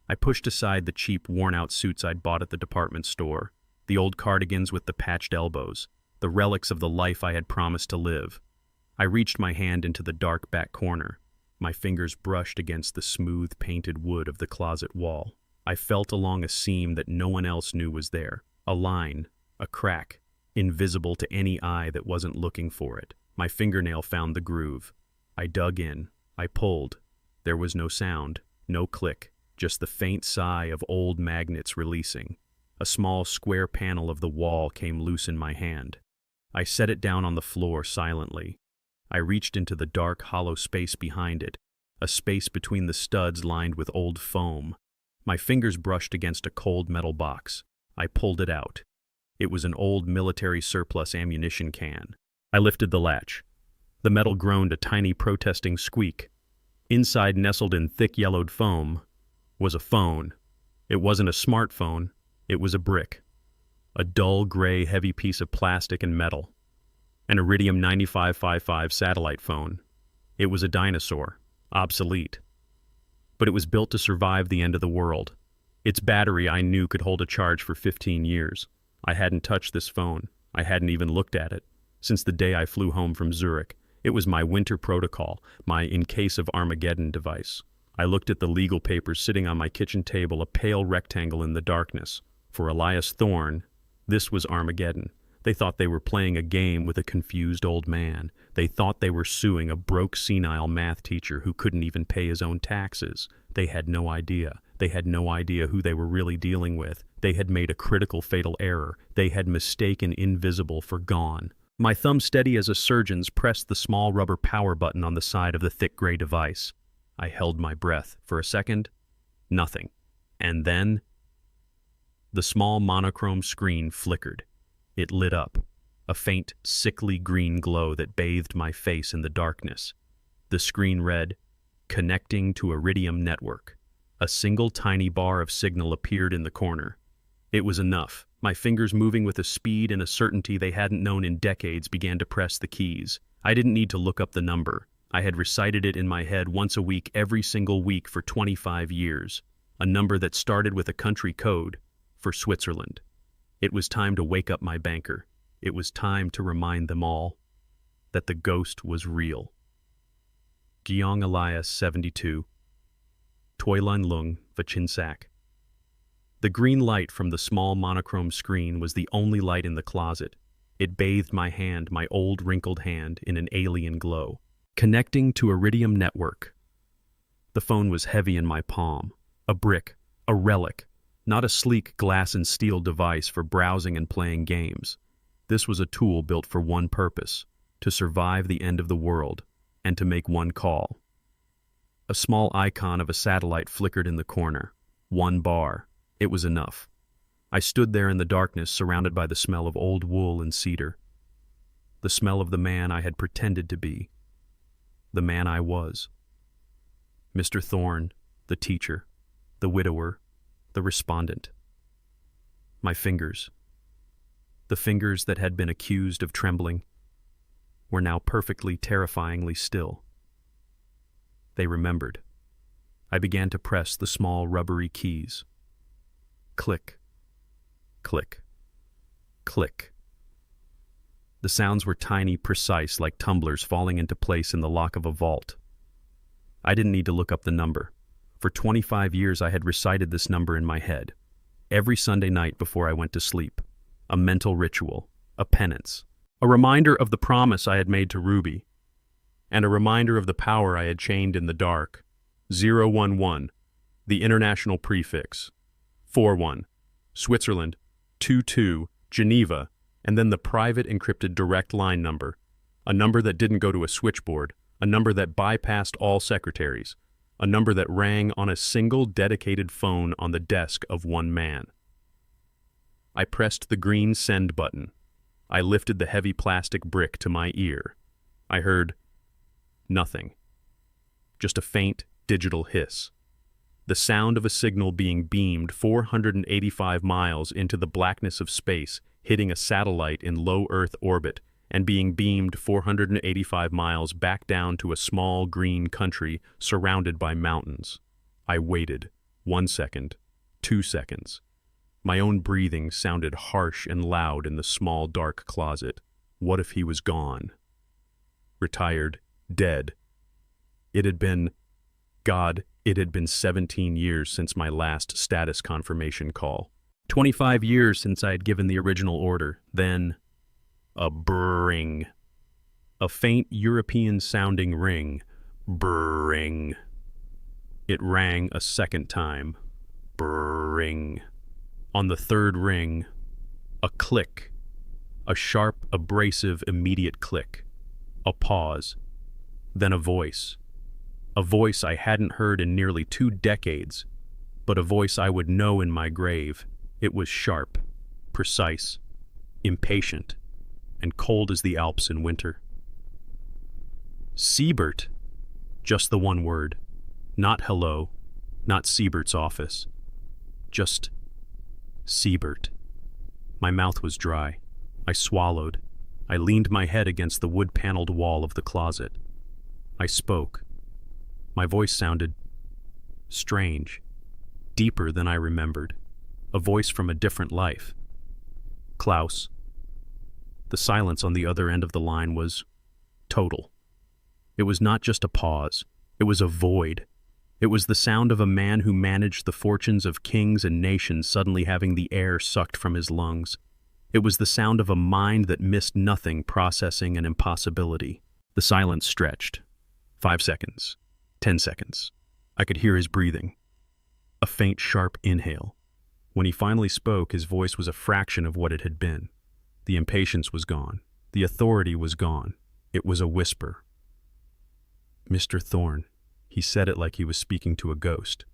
I pushed aside the cheap, worn-out suits I'd bought at the department store, the old cardigans with the patched elbows, the relics of the life I had promised to live. I reached my hand into the dark back corner. My fingers brushed against the smooth, painted wood of the closet wall. I felt along a seam that no one else knew was there, a line, a crack, invisible to any eye that wasn't looking for it. My fingernail found the groove. I dug in. I pulled. There was no sound, no click. Just the faint sigh of old magnets releasing. A small square panel of the wall came loose in my hand. I set it down on the floor silently. I reached into the dark, hollow space behind it, a space between the studs lined with old foam. My fingers brushed against a cold metal box. I pulled it out. It was an old military surplus ammunition can. I lifted the latch. The metal groaned a tiny protesting squeak. Inside, nestled in thick yellowed foam, was a phone. It wasn't a smartphone, it was a brick. A dull, gray, heavy piece of plastic and metal. An Iridium 9555 satellite phone. It was a dinosaur, obsolete. But it was built to survive the end of the world. Its battery, I knew, could hold a charge for 15 years. I hadn't touched this phone. I hadn't even looked at it. Since the day I flew home from Zurich, it was my winter protocol, my in case of Armageddon device. I looked at the legal papers sitting on my kitchen table, a pale rectangle in the darkness. For Elias Thorne, this was Armageddon. They thought they were playing a game with a confused old man. They thought they were suing a broke, senile math teacher who couldn't even pay his own taxes. They had no idea. They had no idea who they were really dealing with. They had made a critical, fatal error. They had mistaken invisible for gone. My thumb, steady as a surgeon's, pressed the small rubber power button on the side of the thick gray device. I held my breath. For a second, nothing. And then, the small monochrome screen flickered. It lit up, a faint, sickly green glow that bathed my face in the darkness. The screen read, "Connecting to Iridium Network." A single tiny bar of signal appeared in the corner. It was enough. My fingers, moving with a speed and a certainty they hadn't known in decades, began to press the keys. I didn't need to look up the number. I had recited it in my head once a week, every single week for 25 years. A number that started with a country code for Switzerland. It was time to wake up my banker. It was time to remind them all that the ghost was real. Gyong Elias, 72. Toilan Lung, Vachinsak. The green light from the small monochrome screen was the only light in the closet. It bathed my hand, my old wrinkled hand, in an alien glow. Connecting to Iridium network. The phone was heavy in my palm. A brick, a relic, not a sleek glass and steel device for browsing and playing games. This was a tool built for one purpose: to survive the end of the world, and to make one call. A small icon of a satellite flickered in the corner. One bar. It was enough. I stood there in the darkness, surrounded by the smell of old wool and cedar. The smell of the man I had pretended to be. The man I was. Mr. Thorne, the teacher, the widower, the respondent. My fingers, the fingers that had been accused of trembling, were now perfectly, terrifyingly still. They remembered. I began to press the small rubbery keys. Click, click, click. The sounds were tiny, precise, like tumblers falling into place in the lock of a vault. I didn't need to look up the number. For 25 years I had recited this number in my head, every Sunday night before I went to sleep. A mental ritual, a penance, a reminder of the promise I had made to Ruby, and a reminder of the power I had chained in the dark. 011, the international prefix. 41, Switzerland. 22, Geneva, and then the private encrypted direct line number, a number that didn't go to a switchboard, a number that bypassed all secretaries, a number that rang on a single dedicated phone on the desk of one man. I pressed the green send button. I lifted the heavy plastic brick to my ear. I heard nothing. Just a faint digital hiss. The sound of a signal being beamed 485 miles into the blackness of space, hitting a satellite in low Earth orbit, and being beamed 485 miles back down to a small green country surrounded by mountains. I waited. 1 second. 2 seconds. My own breathing sounded harsh and loud in the small dark closet. What if he was gone? Retired. Dead. It had been... God, it had been 17 years since my last status confirmation call. 25 years since I had given the original order. Then, a brrring. A faint European-sounding ring. Brrring. It rang a second time. Brrring. On the third ring, a click. A sharp, abrasive, immediate click. A pause. Then a voice. A voice I hadn't heard in nearly 2 decades, but a voice I would know in my grave. It was sharp, precise, impatient, and cold as the Alps in winter. Siebert. Just the one word. Not hello, not Siebert's office. Just Siebert. My mouth was dry. I swallowed. I leaned my head against the wood-paneled wall of the closet. I spoke. My voice sounded strange, deeper than I remembered, a voice from a different life. Klaus. The silence on the other end of the line was total. It was not just a pause, it was a void. It was the sound of a man who managed the fortunes of kings and nations suddenly having the air sucked from his lungs. It was the sound of a mind that missed nothing, processing an impossibility. The silence stretched. 5 seconds. 10 seconds. I could hear his breathing. A faint, sharp inhale. When he finally spoke, his voice was a fraction of what it had been. The impatience was gone. The authority was gone. It was a whisper. Mr. Thorne. He said it like he was speaking to a ghost.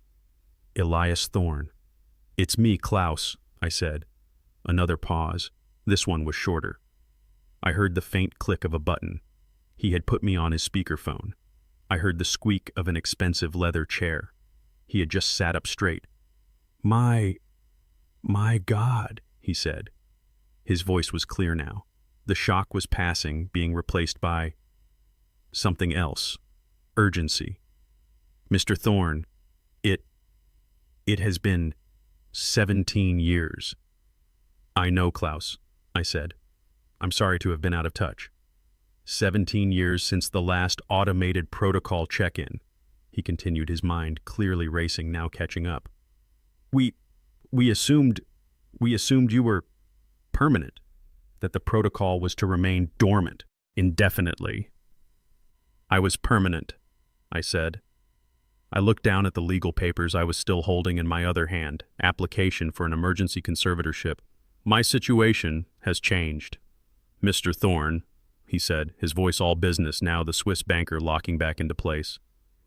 Elias Thorne. It's me, Klaus, I said. Another pause. This one was shorter. I heard the faint click of a button. He had put me on his speakerphone. I heard the squeak of an expensive leather chair. He had just sat up straight. My My God, he said. His voice was clear now. The shock was passing, being replaced by something else. Urgency. Mr. Thorne, it has been 17 years. I know, Klaus, I said. I'm sorry to have been out of touch. 17 years since the last automated protocol check-in, he continued, his mind clearly racing, now catching up. We assumed you were permanent, that the protocol was to remain dormant indefinitely. I was permanent, I said. I looked down at the legal papers I was still holding in my other hand, application for an emergency conservatorship. My situation has changed. Mr. Thorne, he said, his voice all business now, the Swiss banker locking back into place.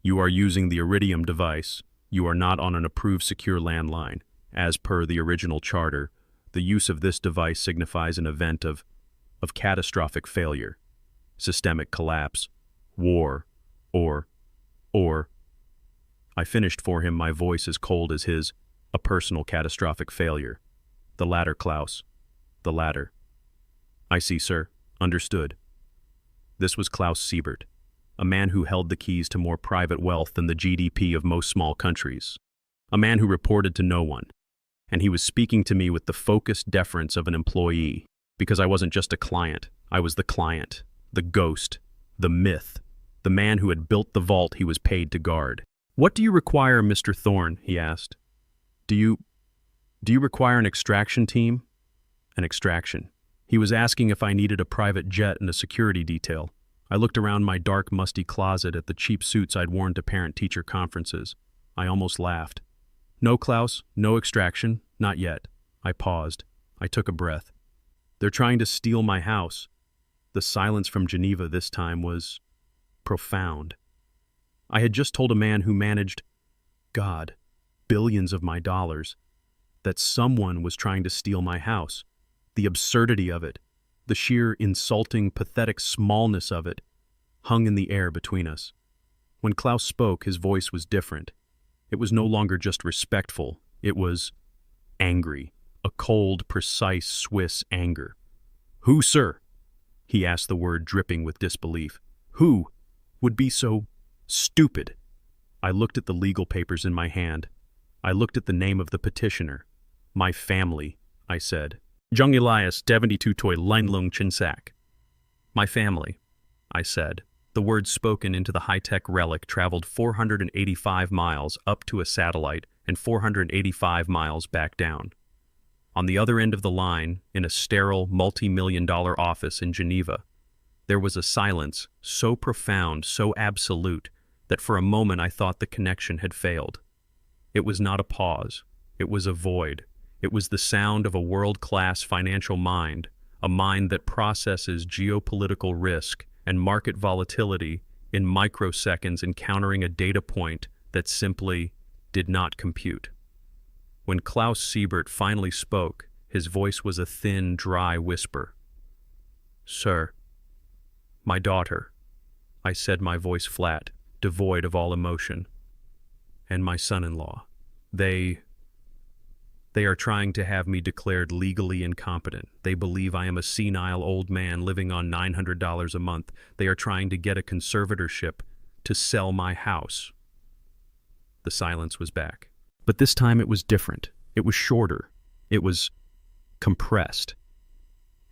You are using the Iridium device. You are not on an approved secure landline. As per the original charter, the use of this device signifies an event of catastrophic failure, systemic collapse, war, or... I finished for him, my voice as cold as his, a personal catastrophic failure. The latter, Klaus. The latter. I see, sir. Understood. This was Klaus Siebert, a man who held the keys to more private wealth than the GDP of most small countries. A man who reported to no one. And he was speaking to me with the focused deference of an employee, because I wasn't just a client. I was the client, the ghost, the myth, the man who had built the vault he was paid to guard. What do you require, Mr. Thorne? He asked. Do you require an extraction team? An extraction. He was asking if I needed a private jet and a security detail. I looked around my dark, musty closet at the cheap suits I'd worn to parent-teacher conferences. I almost laughed. No, Klaus, no extraction, not yet. I paused. I took a breath. They're trying to steal my house. The silence from Geneva this time was profound. I had just told a man who managed, God, billions of my dollars, that someone was trying to steal my house. The absurdity of it, the sheer insulting, pathetic smallness of it, hung in the air between us. When Klaus spoke, his voice was different. It was no longer just respectful. It was angry, a cold, precise Swiss anger. Who, sir? He asked, the word dripping with disbelief. Who would be so stupid? I looked at the legal papers in my hand. I looked at the name of the petitioner. My family, I said. Jung Elias 72 Toy Leinlung Chinsak. My family, I said. The words spoken into the high-tech relic traveled 485 miles up to a satellite and 485 miles back down. On the other end of the line, in a sterile, multi-million-dollar office in Geneva, there was a silence so profound, so absolute, that for a moment I thought the connection had failed. It was not a pause. It was a void. It was the sound of a world-class financial mind, a mind that processes geopolitical risk and market volatility in microseconds, encountering a data point that simply did not compute. When Klaus Siebert finally spoke, his voice was a thin, dry whisper. Sir, my daughter, I said, my voice flat, devoid of all emotion, and my son-in-law, they are trying to have me declared legally incompetent. They believe I am a senile old man living on $900 a month. They are trying to get a conservatorship to sell my house. The silence was back. But this time it was different. It was shorter. It was compressed.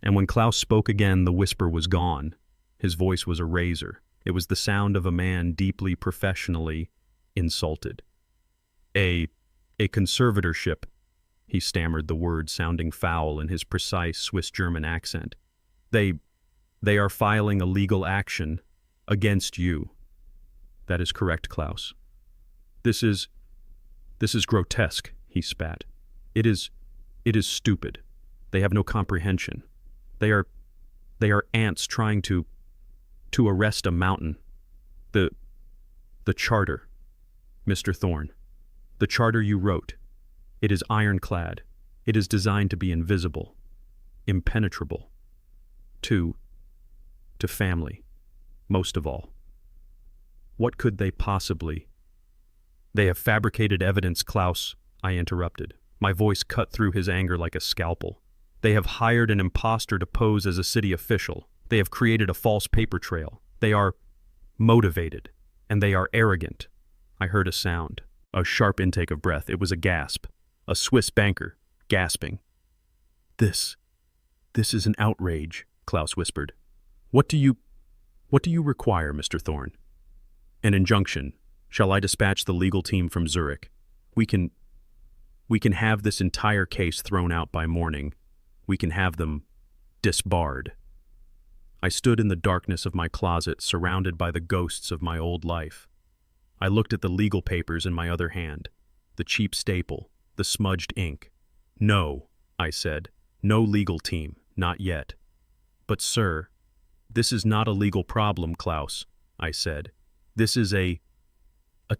And when Klaus spoke again, the whisper was gone. His voice was a razor. It was the sound of a man deeply professionally insulted. A conservatorship, he stammered, the word sounding foul in his precise Swiss-German accent. They are filing a legal action against you. That is correct, Klaus. This is grotesque, he spat. It is stupid. They have no comprehension. They are ants trying to arrest a mountain. The charter, Mr. Thorne. The charter you wrote. It is ironclad. It is designed to be invisible, impenetrable. To family, most of all. What could they possibly... They have fabricated evidence, Klaus, I interrupted. My voice cut through his anger like a scalpel. They have hired an imposter to pose as a city official. They have created a false paper trail. They are motivated, and they are arrogant. I heard a sound, a sharp intake of breath. It was a gasp. A Swiss banker, gasping. This is an outrage, Klaus whispered. What do you require, Mr. Thorne? An injunction. Shall I dispatch the legal team from Zurich? We can have this entire case thrown out by morning. We can have them disbarred. I stood in the darkness of my closet, surrounded by the ghosts of my old life. I looked at the legal papers in my other hand, the cheap staple, the smudged ink. No, I said. No legal team, not yet. But sir, this is not a legal problem, Klaus, I said. This is a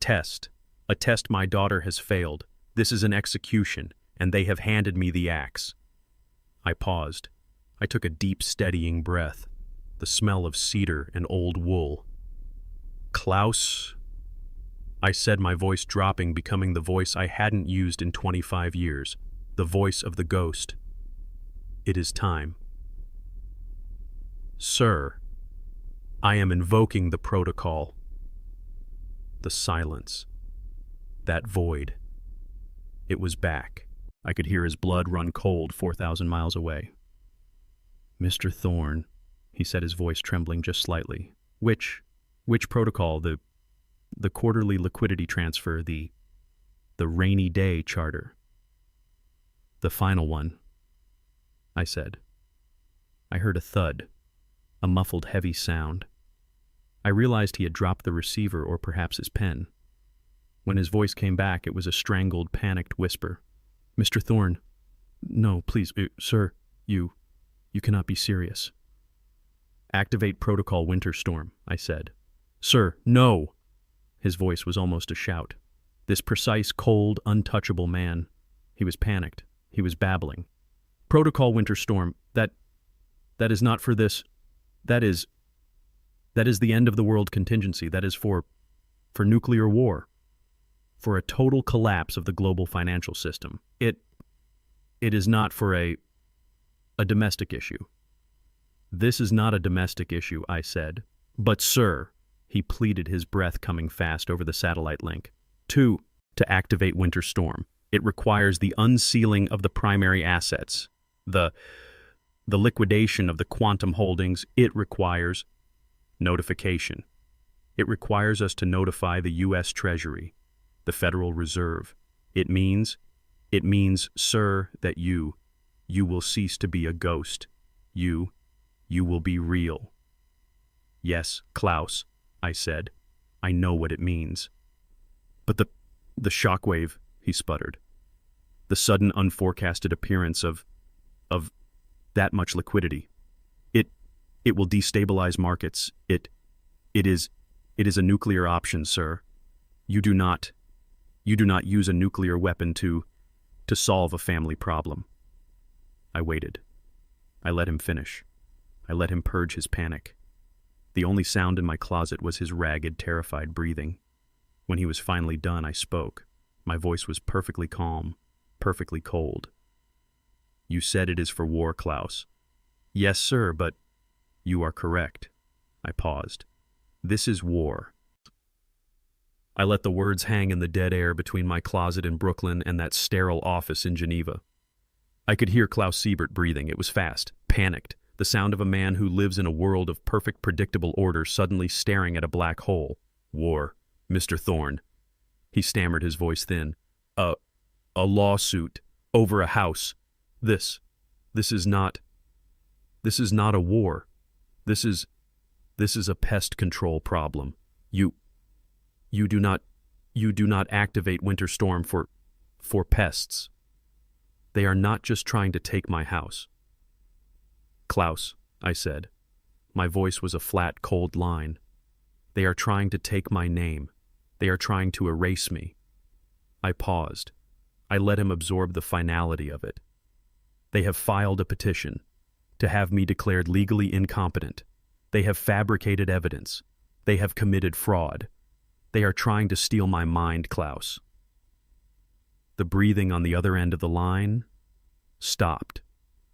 test. A test my daughter has failed. This is an execution, and they have handed me the axe. I paused. I took a deep, steadying breath, the smell of cedar and old wool. Klaus, I said, my voice dropping, becoming the voice I hadn't used in 25 years, the voice of the ghost. It is time. Sir, I am invoking the protocol. The silence. That void. It was back. I could hear his blood run cold 4,000 miles away. Mr. Thorne, he said, his voice trembling just slightly. Which protocol? The quarterly liquidity transfer, the rainy day charter. The final one, I said. I heard a thud, a muffled, heavy sound. I realized he had dropped the receiver, or perhaps his pen. When his voice came back, it was a strangled, panicked whisper. Mr. Thorne, no, please, sir, you cannot be serious. Activate Protocol Winter Storm, I said. Sir, no! His voice was almost a shout. This precise, cold, untouchable man. He was panicked. He was babbling. Protocol Winter Storm, that is not for this. That is the end of the world contingency. That is for nuclear war. For a total collapse of the global financial system. It is not for a domestic issue. This is not a domestic issue, I said. But sir, he pleaded, his breath coming fast over the satellite link. To activate Winter Storm, it requires the unsealing of the primary assets, the liquidation of the quantum holdings. It requires notification. It requires us to notify the U.S. Treasury, the Federal Reserve. It means, sir, that you will cease to be a ghost. You will be real. Yes, Klaus, I said. I know what it means. But the shockwave, he sputtered. The sudden, unforecasted appearance of that much liquidity. It will destabilize markets. It is a nuclear option, sir. You do not use a nuclear weapon to solve a family problem. I waited. I let him finish. I let him purge his panic. The only sound in my closet was his ragged, terrified breathing. When he was finally done, I spoke. My voice was perfectly calm, perfectly cold. You said it is for war, Klaus. Yes, sir, but you are correct. I paused. This is war. I let the words hang in the dead air between my closet in Brooklyn and that sterile office in Geneva. I could hear Klaus Siebert breathing. It was fast, panicked, the sound of a man who lives in a world of perfect, predictable order suddenly staring at a black hole. War, Mr. Thorne. He stammered, his voice thin. A lawsuit over a house. This is not a war. This is a pest control problem. You do not activate Winter Storm for pests. They are not just trying to take my house. Klaus, I said. My voice was a flat, cold line. They are trying to take my name. They are trying to erase me. I paused. I let him absorb the finality of it. They have filed a petition to have me declared legally incompetent. They have fabricated evidence. They have committed fraud. They are trying to steal my mind, Klaus. The breathing on the other end of the line stopped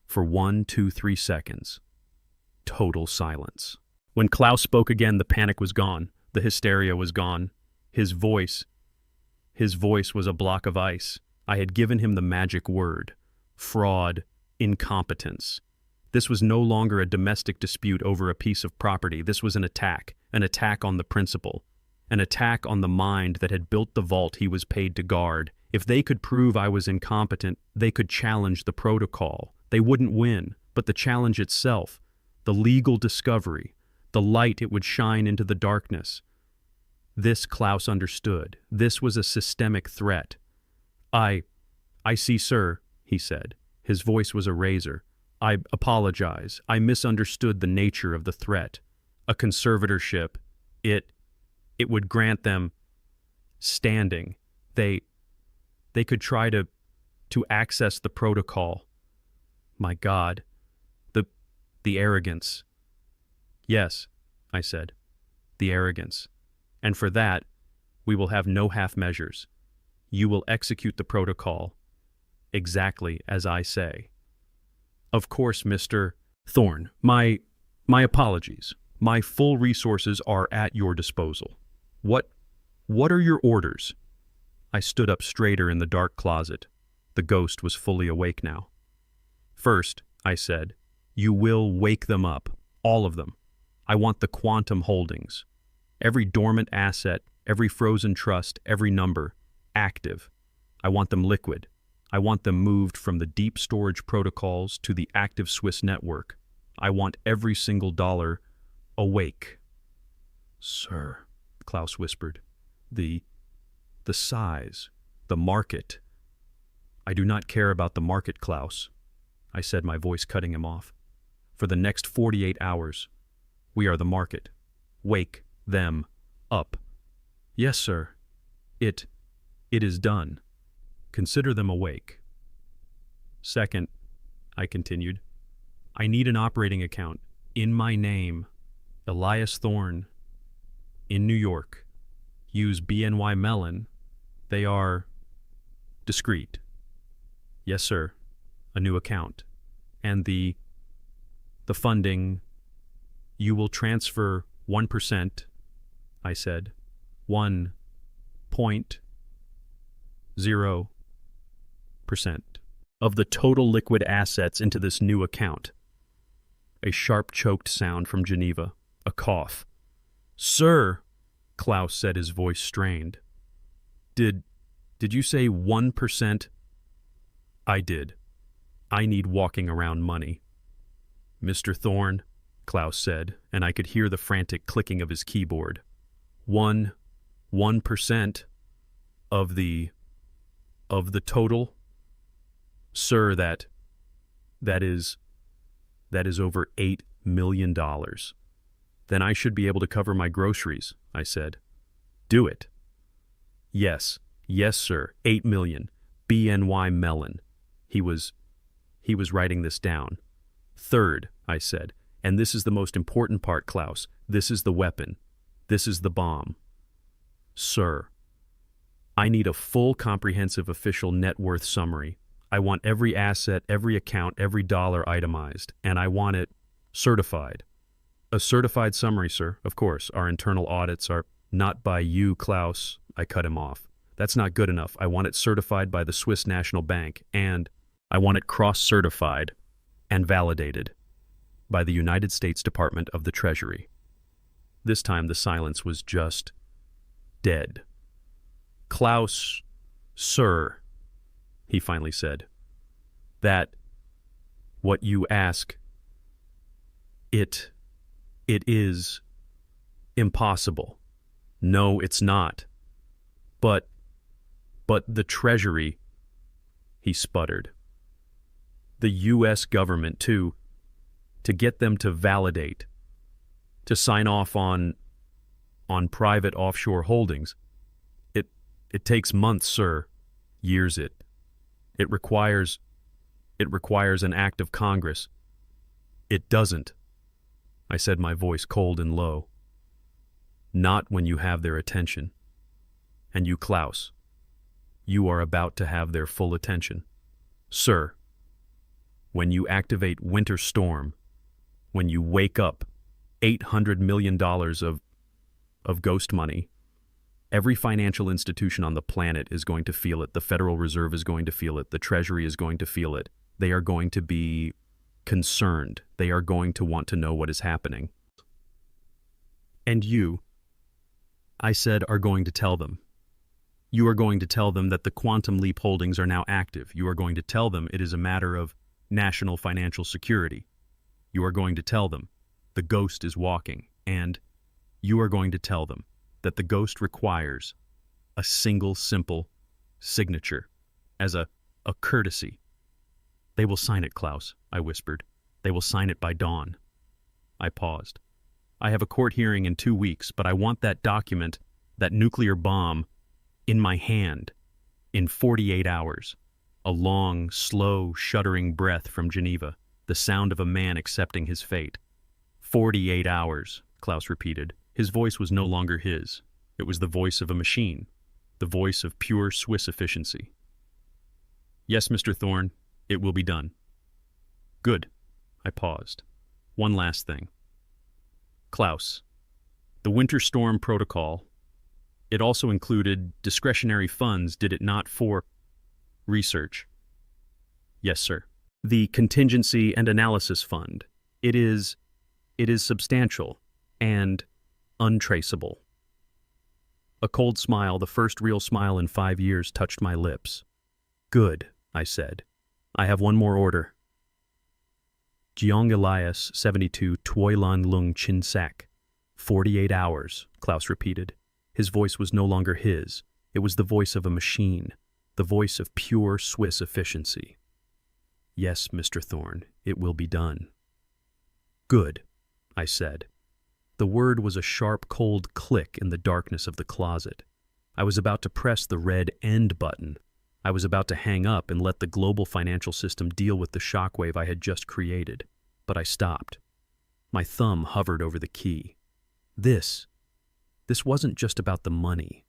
for 1, 2, 3 seconds. Total silence. When Klaus spoke again, the panic was gone. The hysteria was gone. His voice was a block of ice. I had given him the magic word: fraud, incompetence. This was no longer a domestic dispute over a piece of property. This was an attack on the principle, an attack on the mind that had built the vault he was paid to guard. If they could prove I was incompetent, they could challenge the protocol. They wouldn't win, but the challenge itself, the legal discovery, the light it would shine into the darkness. This Klaus understood. This was a systemic threat. I see, sir, he said. His voice was a razor. I apologize. I misunderstood the nature of the threat. A conservatorship, it would grant them standing. They could try to access the protocol. My God, the arrogance. Yes, I said, the arrogance. And for that, we will have no half measures. You will execute the protocol exactly as I say. Of course, Mr. Thorne, my apologies. My full resources are at your disposal. What are your orders? I stood up straighter in the dark closet. The ghost was fully awake now. First, I said, you will wake them up, all of them. I want the quantum holdings. Every dormant asset, every frozen trust, every number, active. I want them liquid. I want them moved from the deep storage protocols to the active Swiss network. I want every single dollar awake. Sir, Klaus whispered, the size, the market. I do not care about the market, Klaus, I said, my voice cutting him off. For the next 48 hours, we are the market. Wake them up. Yes, sir. It is done. Consider them awake. Second, I continued, I need an operating account in my name, Elias Thorne, in New York. Use BNY Mellon. They are discreet. Yes, sir. A new account. And the funding, you will transfer 1%, I said. 1.0% of the total liquid assets into this new account. A sharp choked sound from Geneva. A cough. Sir, Klaus said, his voice strained. Did you say 1%? I did. I need walking around money. Mr. Thorne, Klaus said, and I could hear the frantic clicking of his keyboard. 1% of the total? Sir, that is over $8 million. Then I should be able to cover my groceries, I said. Do it. Yes, sir, 8 million. BNY Mellon. He was writing this down. Third, I said, and this is the most important part, Klaus. This is the weapon. This is the bomb. Sir, I need a full comprehensive official net worth summary. I want every asset, every account, every dollar itemized, and I want it certified. A certified summary, sir, of course. Our internal audits are not by you, Klaus. I cut him off. That's not good enough. I want it certified by the Swiss National Bank, and I want it cross-certified and validated by the United States Department of the Treasury. This time the silence was just dead. Klaus, sir, he finally said, that what you ask, it is impossible. No, it's not. But the Treasury, he sputtered. The U.S. government, to get them to validate, to sign off on private offshore holdings. It takes months, sir. Years it. It requires an act of Congress. It doesn't. I said, my voice cold and low. Not when you have their attention. And you, Klaus, You are about to have their full attention. Sir, when you activate Winter Storm, when you wake up $800 million of ghost money, every financial institution on the planet is going to feel it. The Federal Reserve is going to feel it. The Treasury is going to feel it. They are going to be concerned. They are going to want to know what is happening. And you, I said, are going to tell them. You are going to tell them that the Quantum Leap holdings are now active. You are going to tell them it is a matter of national financial security. You are going to tell them the ghost is walking, and you are going to tell them that the ghost requires a single simple signature as a courtesy. They will sign it, Klaus, I whispered. They will sign it by dawn. I paused. I have a court hearing in 2 weeks, but I want that document, that nuclear bomb, in my hand in 48 hours. A long, slow, shuddering breath from Geneva, the sound of a man accepting his fate. 48 hours, Klaus repeated. His voice was no longer his. It was the voice of a machine, the voice of pure Swiss efficiency. Yes, Mr. Thorne, it will be done. Good. I paused. One last thing. Klaus, the Winter Storm Protocol, it also included discretionary funds, did it not, for research? Yes, sir. The Contingency and Analysis Fund. It is substantial and untraceable. A cold smile, the first real smile in 5 years, touched my lips. Good, I said. I have one more order. Jiang Elias, 72, Tuoi Lan Lung Chin Sak. 48 hours, Klaus repeated. His voice was no longer his. It was the voice of a machine, the voice of pure Swiss efficiency. Yes, Mr. Thorne, it will be done. Good, I said. The word was a sharp, cold click in the darkness of the closet. I was about to press the red end button. I was about to hang up and let the global financial system deal with the shockwave I had just created. But I stopped. My thumb hovered over the key. This wasn't just about the money.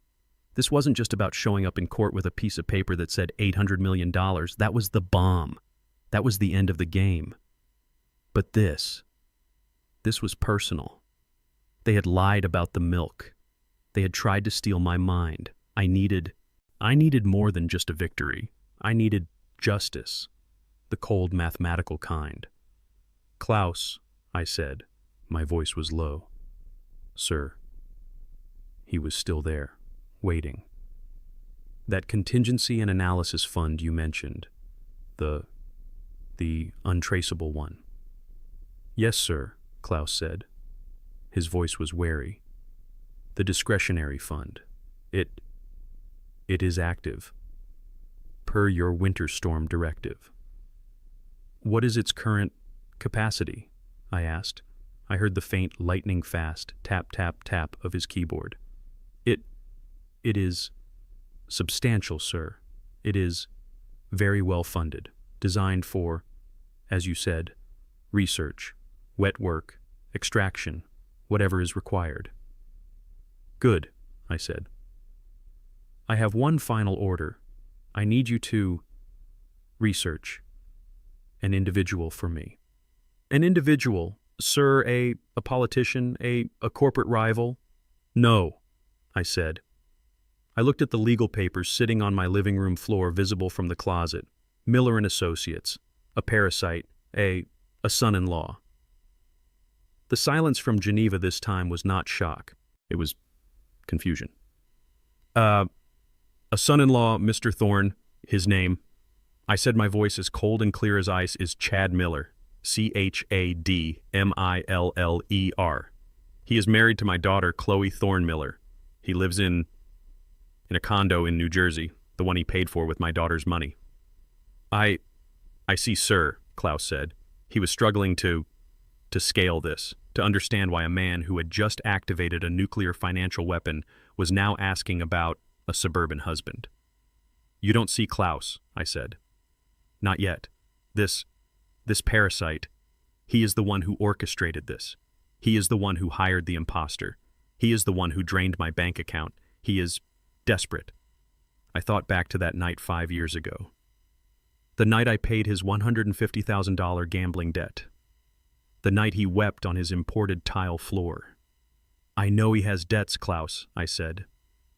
This wasn't just about showing up in court with a piece of paper that said $800 million. That was the bomb. That was the end of the game. But this was personal. They had lied about the milk. They had tried to steal my mind. I needed more than just a victory. I needed justice, the cold mathematical kind. Klaus, I said. My voice was low. Sir. He was still there, waiting. That Contingency and Analysis Fund you mentioned, the untraceable one. Yes, sir, Klaus said. His voice was wary. The discretionary fund. It is active, per your Winter Storm directive. What is its current capacity? I asked. I heard the faint, lightning-fast tap, tap, tap of his keyboard. It is substantial, sir. It is very well funded, designed for, as you said, research, wet work, extraction, whatever is required. Good, I said. I have one final order. I need you to research an individual for me. An individual, sir, a politician, a corporate rival? No, I said. I looked at the legal papers sitting on my living room floor, visible from the closet. Miller and Associates, a parasite, a son-in-law. The silence from Geneva this time was not shock. It was confusion. A son-in-law, Mr. Thorne, his name, I said, my voice as cold and clear as ice, is Chad Miller, Chadmiller. He is married to my daughter, Chloe Thorne Miller. He lives in a condo in New Jersey, the one he paid for with my daughter's money. I see, sir, Klaus said. He was struggling to scale this, to understand why a man who had just activated a nuclear financial weapon was now asking about a suburban husband. You don't see Klaus, I said. Not yet. This parasite, he is the one who orchestrated this. He is the one who hired the imposter. He is the one who drained my bank account. He is desperate. I thought back to that night 5 years ago. The night I paid his $150,000 gambling debt. The night he wept on his imported tile floor. I know he has debts, Klaus, I said.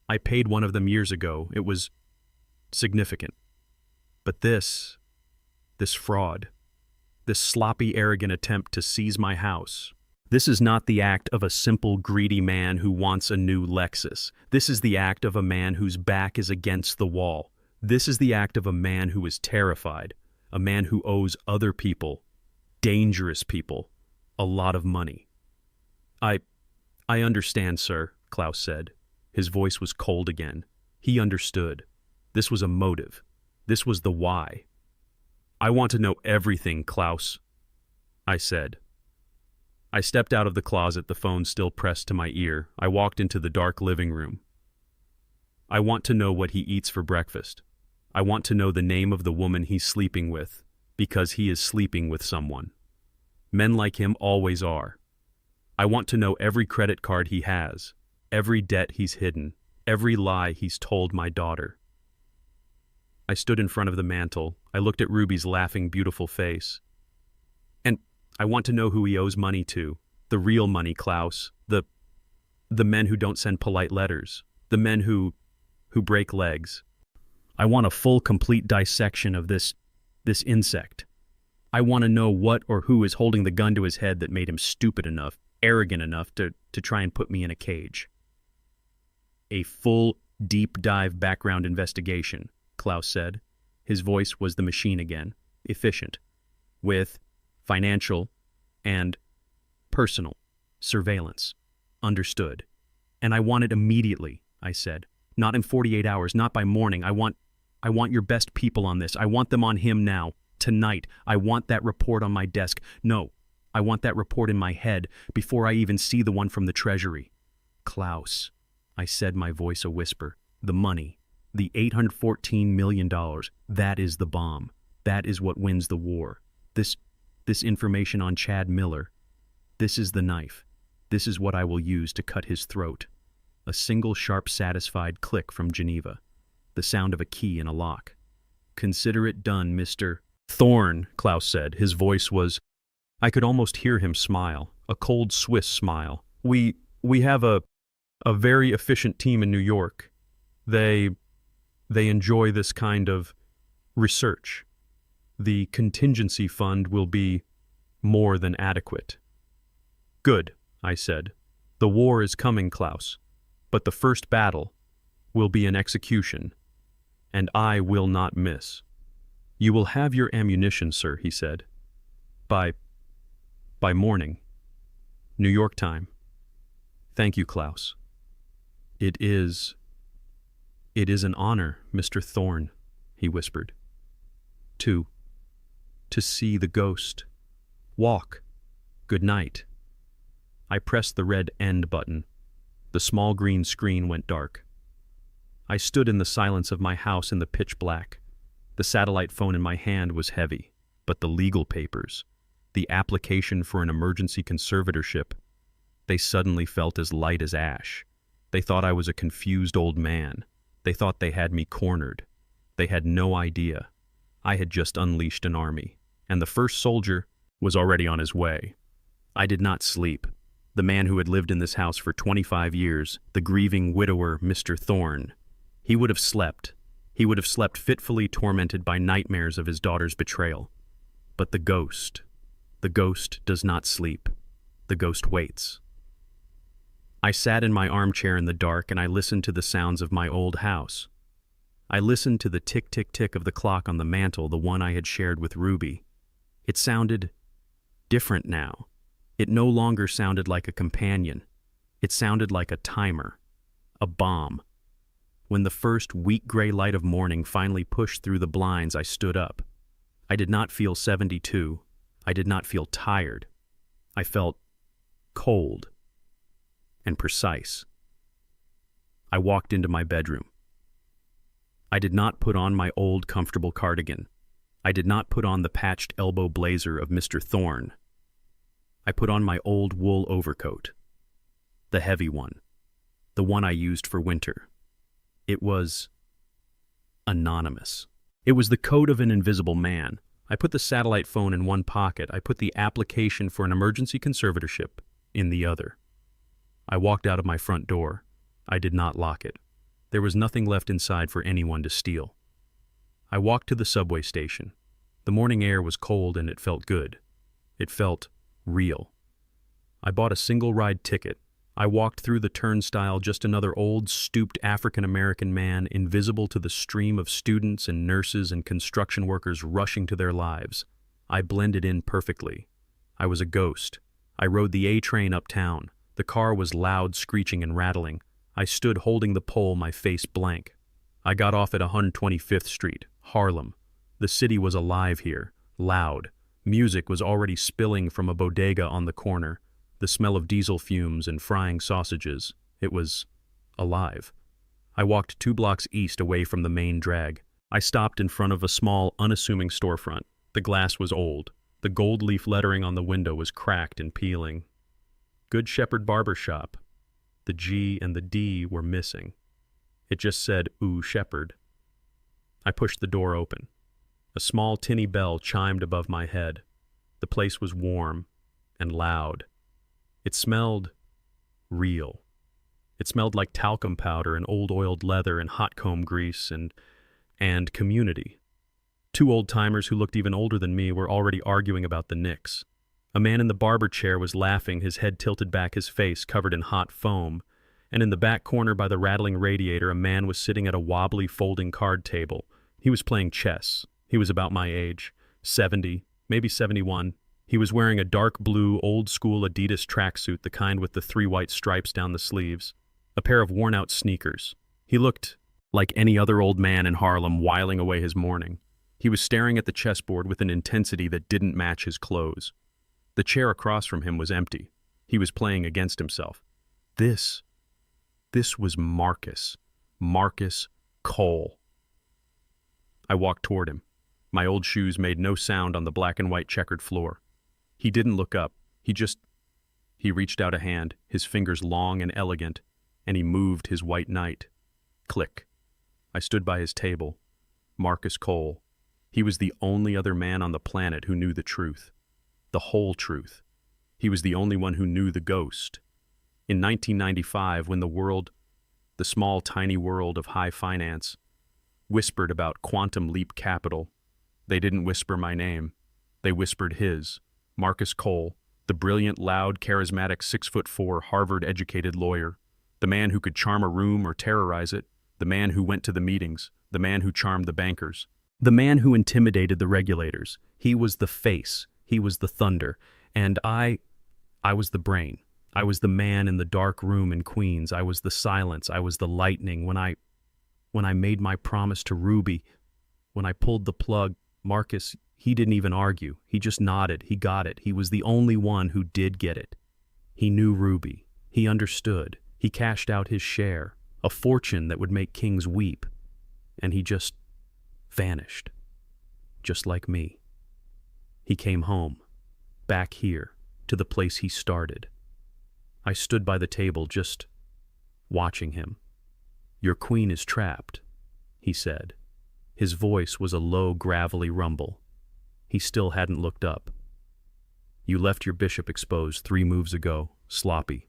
I paid one of them years ago. It was significant. But this fraud, this sloppy, arrogant attempt to seize my house, this is not the act of a simple, greedy man who wants a new Lexus. This is the act of a man whose back is against the wall. This is the act of a man who is terrified, a man who owes other people, dangerous people, a lot of money. I understand, sir, Klaus said. His voice was cold again. He understood. This was a motive. This was the why. I want to know everything, Klaus, I said. I stepped out of the closet, the phone still pressed to my ear. I walked into the dark living room. I want to know what he eats for breakfast. I want to know the name of the woman he's sleeping with, because he is sleeping with someone. Men like him always are. I want to know every credit card he has, every debt he's hidden, every lie he's told my daughter. I stood in front of the mantel. I looked at Ruby's laughing, beautiful face. And I want to know who he owes money to. The real money, Klaus. The men who don't send polite letters. The men who break legs. I want a full, complete dissection of this insect. I want to know what or who is holding the gun to his head that made him stupid enough, arrogant enough to try and put me in a cage. A full, deep dive background investigation, Klaus said. His voice was the machine again, efficient, with financial and personal surveillance. Understood. And I want it immediately, I said. Not in 48 hours, not by morning. I want your best people on this. I want them on him now, tonight. I want that report on my desk. No, I want that report in my head before I even see the one from the Treasury. Klaus, I said, my voice a whisper. The money, the $814 million, that is the bomb. That is what wins the war. This information on Chad Miller, this is the knife. This is what I will use to cut his throat. A single sharp, satisfied click from Geneva. The sound of a key in a lock. Consider it done, Mr. Thorne, Klaus said. His voice was... I could almost hear him smile, a cold Swiss smile. We have a very efficient team in New York. They enjoy this kind of research. The contingency fund will be more than adequate. Good, I said. The war is coming, Klaus. But the first battle will be an execution, and I will not miss. You will have your ammunition, sir, he said. By morning. New York time. Thank you, Klaus. It is an honor, Mr. Thorne, he whispered. To see the ghost. Walk. Good night. I pressed the red end button. The small green screen went dark. I stood in the silence of my house in the pitch black. The satellite phone in my hand was heavy, but the legal papers, the application for an emergency conservatorship, they suddenly felt as light as ash. They thought I was a confused old man. They thought they had me cornered. They had no idea. I had just unleashed an army, and the first soldier was already on his way. I did not sleep. The man who had lived in this house for 25 years, the grieving widower, Mr. Thorne, he would have slept. He would have slept fitfully, tormented by nightmares of his daughter's betrayal. But the ghost does not sleep. The ghost waits. I sat in my armchair in the dark and I listened to the sounds of my old house. I listened to the tick-tick-tick of the clock on the mantel, the one I had shared with Ruby. It sounded different now. It no longer sounded like a companion. It sounded like a timer, a bomb. When the first weak gray light of morning finally pushed through the blinds, I stood up. I did not feel 72. I did not feel tired. I felt cold and precise. I walked into my bedroom. I did not put on my old comfortable cardigan. I did not put on the patched elbow blazer of Mr. Thorne. I put on my old wool overcoat, the heavy one, the one I used for winter. It was Anonymous. It was the code of an invisible man. I put the satellite phone in one pocket. I put the application for an emergency conservatorship in the other. I walked out of my front door. I did not lock it. There was nothing left inside for anyone to steal. I walked to the subway station. The morning air was cold and it felt good. It felt real. I bought a single-ride ticket. I walked through the turnstile, just another old, stooped African-American man, invisible to the stream of students and nurses and construction workers rushing to their lives. I blended in perfectly. I was a ghost. I rode the A train uptown. The car was loud, screeching and rattling. I stood holding the pole, my face blank. I got off at 125th Street, Harlem. The city was alive here, loud. Music was already spilling from a bodega on the corner. The smell of diesel fumes and frying sausages. It was alive. I walked 2 blocks east away from the main drag. I stopped in front of a small, unassuming storefront. The glass was old. The gold leaf lettering on the window was cracked and peeling. Good Shepherd Barber Shop. The G and the D were missing. It just said, Ooh, Shepherd. I pushed the door open. A small tinny bell chimed above my head. The place was warm and loud. It smelled real. It smelled like talcum powder and old oiled leather and hot comb grease and community. 2 old-timers who looked even older than me were already arguing about the Knicks. A man in the barber chair was laughing, his head tilted back, his face covered in hot foam. And in the back corner by the rattling radiator, a man was sitting at a wobbly folding card table. He was playing chess. He was about my age, 70, maybe 71. He was wearing a dark blue, old-school Adidas tracksuit, the kind with the 3 white stripes down the sleeves, a pair of worn-out sneakers. He looked like any other old man in Harlem whiling away his morning. He was staring at the chessboard with an intensity that didn't match his clothes. The chair across from him was empty. He was playing against himself. This was Marcus Cole. I walked toward him. My old shoes made no sound on the black and white checkered floor. He didn't look up. He reached out a hand, his fingers long and elegant, and he moved his white knight. Click. I stood by his table. Marcus Cole. He was the only other man on the planet who knew the truth. The whole truth. He was the only one who knew the ghost. In 1995, when the small, tiny world of high finance, whispered about quantum leap capital, they didn't whisper my name. They whispered his. Marcus Cole, the brilliant, loud, charismatic 6'4" Harvard-educated lawyer, the man who could charm a room or terrorize it, the man who went to the meetings, the man who charmed the bankers, the man who intimidated the regulators. He was the face, he was the thunder, and I was the brain. I was the man in the dark room in Queens. I was the silence, I was the lightning. When I made my promise to Ruby, when I pulled the plug, Marcus, he didn't even argue. He just nodded. He got it. He was the only one who did get it. He knew Ruby. He understood. He cashed out his share, a fortune that would make kings weep. And he just vanished, just like me. He came home, back here, to the place he started. I stood by the table just watching him. Your queen is trapped, he said. His voice was a low, gravelly rumble. He still hadn't looked up. You left your bishop exposed 3 moves ago, sloppy.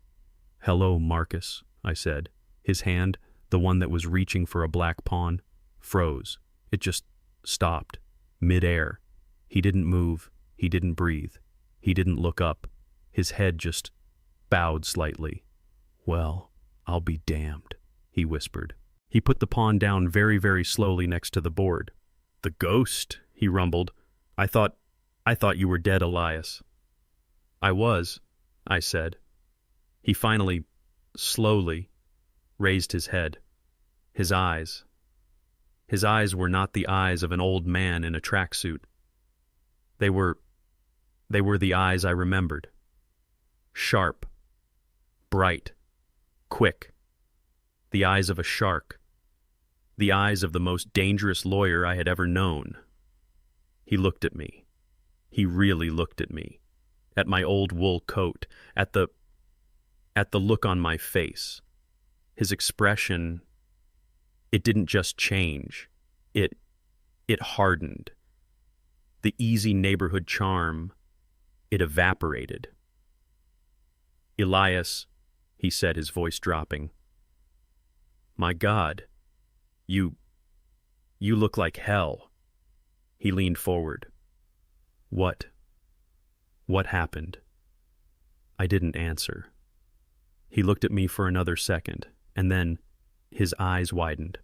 Hello, Marcus, I said. His hand, the one that was reaching for a black pawn, froze. It just stopped, mid-air. He didn't move. He didn't breathe. He didn't look up. His head just bowed slightly. Well, I'll be damned, he whispered. He put the pawn down very, very slowly next to the board. The ghost, he rumbled. I thought you were dead, Elias. I was, I said. He finally, slowly, raised his head. His eyes were not the eyes of an old man in a tracksuit. They were the eyes I remembered. Sharp, bright, quick. The eyes of a shark. The eyes of the most dangerous lawyer I had ever known. He looked at me. He really looked at me. At my old wool coat, at the look on my face. His expression, it didn't just change. It hardened. The easy neighborhood charm, it evaporated. "Elias," he said, his voice dropping. "My God, you look like hell." He leaned forward. What happened?" I didn't answer. He looked at me for another second, and then his eyes widened.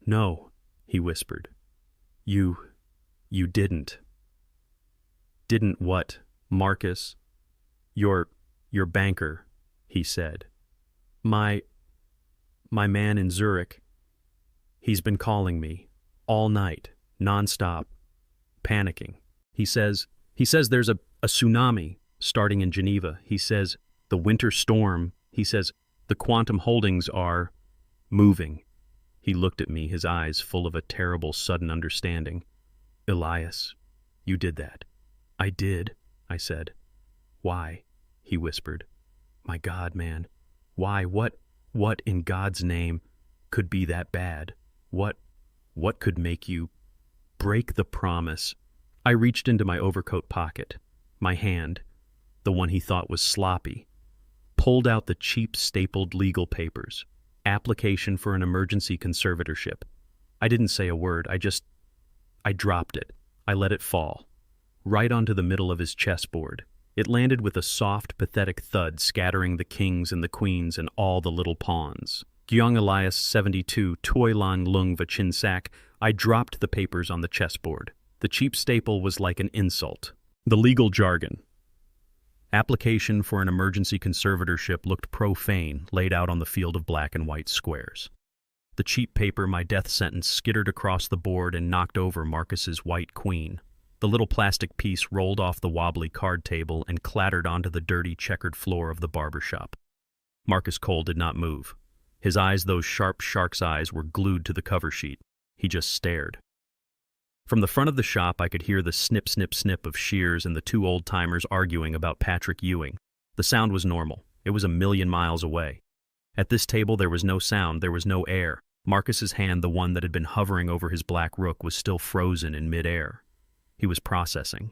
"No," he whispered. You didn't." "Didn't what, Marcus?" Your banker," he said. My man in Zurich. He's been calling me all night, nonstop, panicking. He says there's a tsunami starting in Geneva. He says the winter storm. He says the quantum holdings are moving." He looked at me, his eyes full of a terrible sudden understanding. "Elias, you did that." "I did," I said. "Why?" he whispered. "My God, man. Why? What in God's name could be that bad? What could make you break the promise?" I reached into my overcoat pocket. My hand, the one he thought was sloppy, pulled out the cheap stapled legal papers. Application for an emergency conservatorship. I didn't say a word. I dropped it. I let it fall, right onto the middle of his chessboard. It landed with a soft, pathetic thud, scattering the kings and the queens and all the little pawns. Gyong Elias 72, Toi Lan Lung Vachin Sak. I dropped the papers on the chessboard. The cheap staple was like an insult. The legal jargon. Application for an emergency conservatorship looked profane, laid out on the field of black and white squares. The cheap paper, my death sentence, skittered across the board and knocked over Marcus's white queen. The little plastic piece rolled off the wobbly card table and clattered onto the dirty, checkered floor of the barber shop. Marcus Cole did not move. His eyes, those sharp shark's eyes, were glued to the cover sheet. He just stared. From the front of the shop, I could hear the snip, snip, snip of shears and the two old-timers arguing about Patrick Ewing. The sound was normal. It was a million miles away. At this table, there was no sound, there was no air. Marcus's hand, the one that had been hovering over his black rook, was still frozen in midair. He was processing.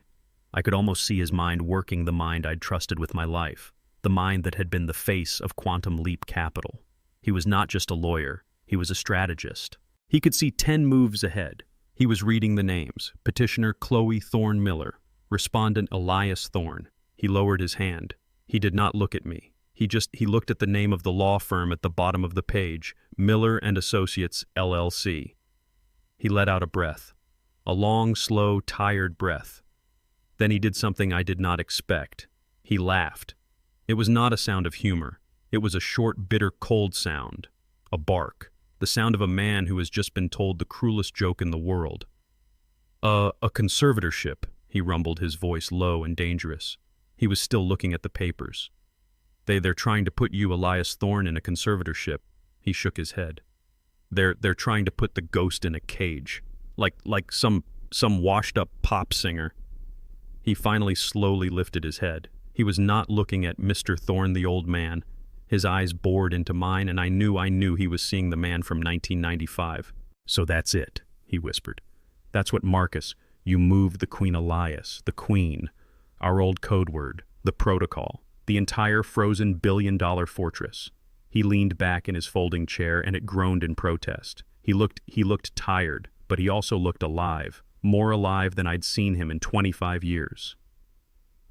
I could almost see his mind working, the mind I'd trusted with my life, the mind that had been the face of Quantum Leap Capital. He was not just a lawyer, he was a strategist. He could see 10 moves ahead. He was reading the names. Petitioner Chloe Thorne Miller. Respondent Elias Thorne. He lowered his hand. He did not look at me. He looked at the name of the law firm at the bottom of the page, Miller and Associates, LLC. He let out a breath. A long, slow, tired breath. Then he did something I did not expect. He laughed. It was not a sound of humor. It was a short, bitter, cold sound. A bark. The sound of a man who has just been told the cruelest joke in the world. A conservatorship, he rumbled, his voice low and dangerous. He was still looking at the papers. They're trying to put you, Elias Thorne, in a conservatorship. He shook his head. They're trying to put the ghost in a cage, like some washed-up pop singer. He finally slowly lifted his head. He was not looking at Mr. Thorne, the old man. His eyes bored into mine, and I knew he was seeing the man from 1995. "So that's it," he whispered. "That's what Marcus, you moved the Queen Elias, the Queen, our old code word, the protocol, the entire frozen billion-dollar fortress." He leaned back in his folding chair, and it groaned in protest. He looked tired, but he also looked alive, more alive than I'd seen him in 25 years.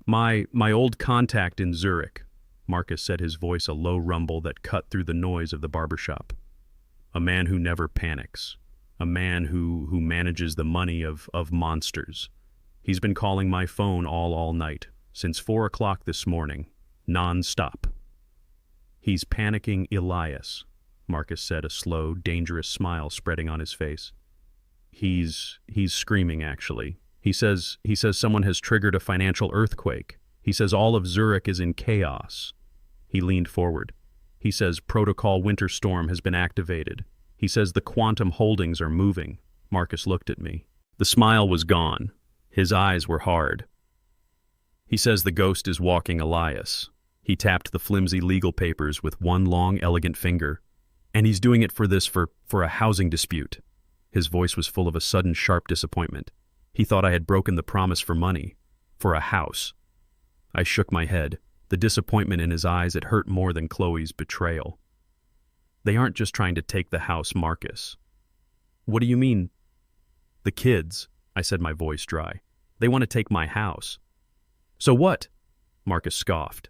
My old contact in Zurich," Marcus said, his voice a low rumble that cut through the noise of the barbershop. "A man who never panics. A man who manages the money of monsters. He's been calling my phone all night, since 4 o'clock this morning, non-stop." "He's panicking Elias," Marcus said, a slow, dangerous smile spreading on his face. He's screaming, actually. He says someone has triggered a financial earthquake. He says all of Zurich is in chaos." He leaned forward. "He says Protocol Winter Storm has been activated. He says the quantum holdings are moving." Marcus looked at me. The smile was gone. His eyes were hard. "He says the ghost is walking Elias." He tapped the flimsy legal papers with one long, elegant finger. "And he's doing it for a housing dispute." His voice was full of a sudden sharp disappointment. He thought I had broken the promise for money, for a house. I shook my head. The disappointment in his eyes had hurt more than Chloe's betrayal. They aren't just trying to take the house, Marcus. What do you mean? The kids, I said, my voice dry. They want to take my house. So what? Marcus scoffed.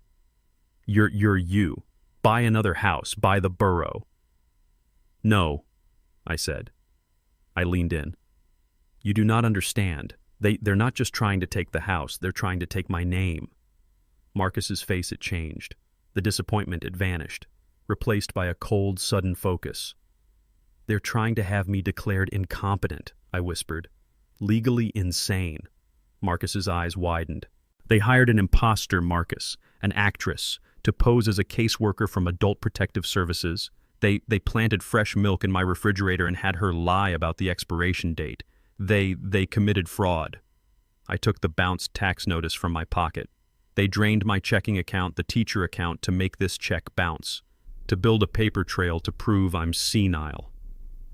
You're you. Buy another house. Buy the borough. No, I said. I leaned in. You do not understand. They're not just trying to take the house. They're trying to take my name. Marcus's face had changed. The disappointment had vanished, replaced by a cold, sudden focus. They're trying to have me declared incompetent, I whispered. Legally insane. Marcus's eyes widened. They hired an imposter, Marcus, an actress, to pose as a caseworker from Adult Protective Services. They planted fresh milk in my refrigerator and had her lie about the expiration date. They committed fraud. I took the bounced tax notice from my pocket. They drained my checking account, the teacher account, to make this check bounce, to build a paper trail to prove I'm senile.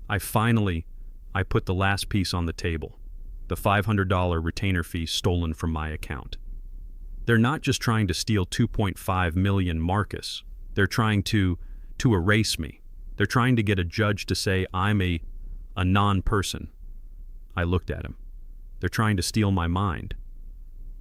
I put the last piece on the table, the $500 retainer fee stolen from my account. They're not just trying to steal $2.5 million, Marcus. They're trying to erase me. They're trying to get a judge to say I'm a non-person. I looked at him. They're trying to steal my mind.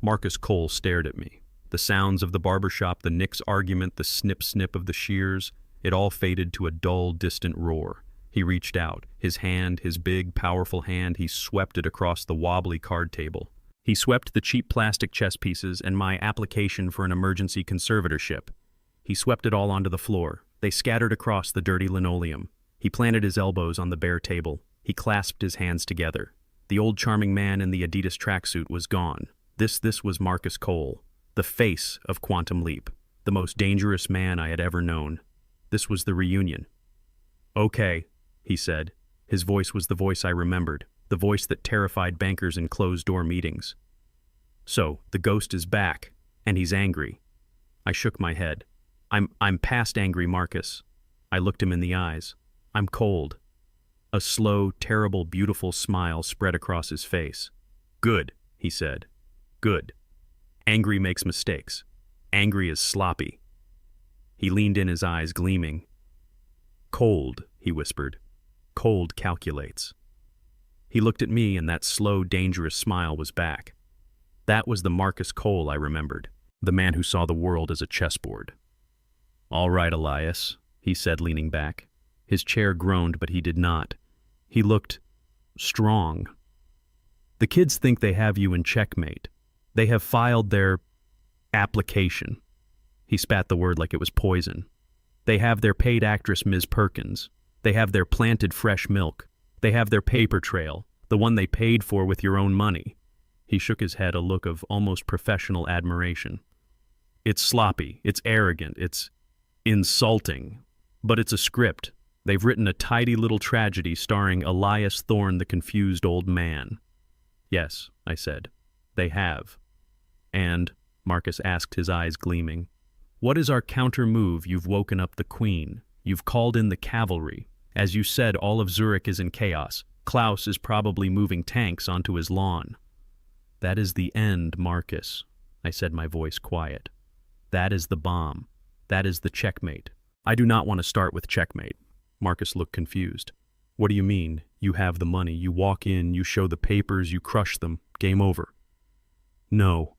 Marcus Cole stared at me. The sounds of the barbershop, the Knicks argument, the snip-snip of the shears, it all faded to a dull, distant roar. He reached out. His hand, his big, powerful hand, he swept it across the wobbly card table. He swept the cheap plastic chess pieces and my application for an emergency conservatorship. He swept it all onto the floor. They scattered across the dirty linoleum. He planted his elbows on the bare table. He clasped his hands together. The old charming man in the Adidas tracksuit was gone. This was Marcus Cole, the face of Quantum Leap, the most dangerous man I had ever known. This was the reunion. Okay, he said. His voice was the voice I remembered, the voice that terrified bankers in closed-door meetings. So, the ghost is back, and he's angry. I shook my head. I'm past angry, Marcus. I looked him in the eyes. I'm cold. A slow, terrible, beautiful smile spread across his face. Good, he said. Good. Angry makes mistakes. Angry is sloppy. He leaned in, his eyes gleaming. Cold, he whispered. Cold calculates. He looked at me, and that slow, dangerous smile was back. That was the Marcus Cole I remembered, the man who saw the world as a chessboard. All right, Elias, he said, leaning back. His chair groaned, but he did not. He looked strong. The kids think they have you in checkmate. They have filed their application. He spat the word like it was poison. They have their paid actress, Ms. Perkins. They have their planted fresh milk. They have their paper trail, the one they paid for with your own money. He shook his head, a look of almost professional admiration. It's sloppy, it's arrogant, it's insulting, but it's a script. They've written a tidy little tragedy starring Elias Thorne, the confused old man. Yes, I said, they have. And, Marcus asked, his eyes gleaming, what is our counter move? You've woken up the queen. You've called in the cavalry. As you said, all of Zurich is in chaos. Klaus is probably moving tanks onto his lawn. That is the end, Marcus, I said, my voice quiet. That is the bomb. That is the checkmate. I do not want to start with checkmate. Marcus looked confused. What do you mean? You have the money. You walk in, you show the papers, you crush them. Game over. No.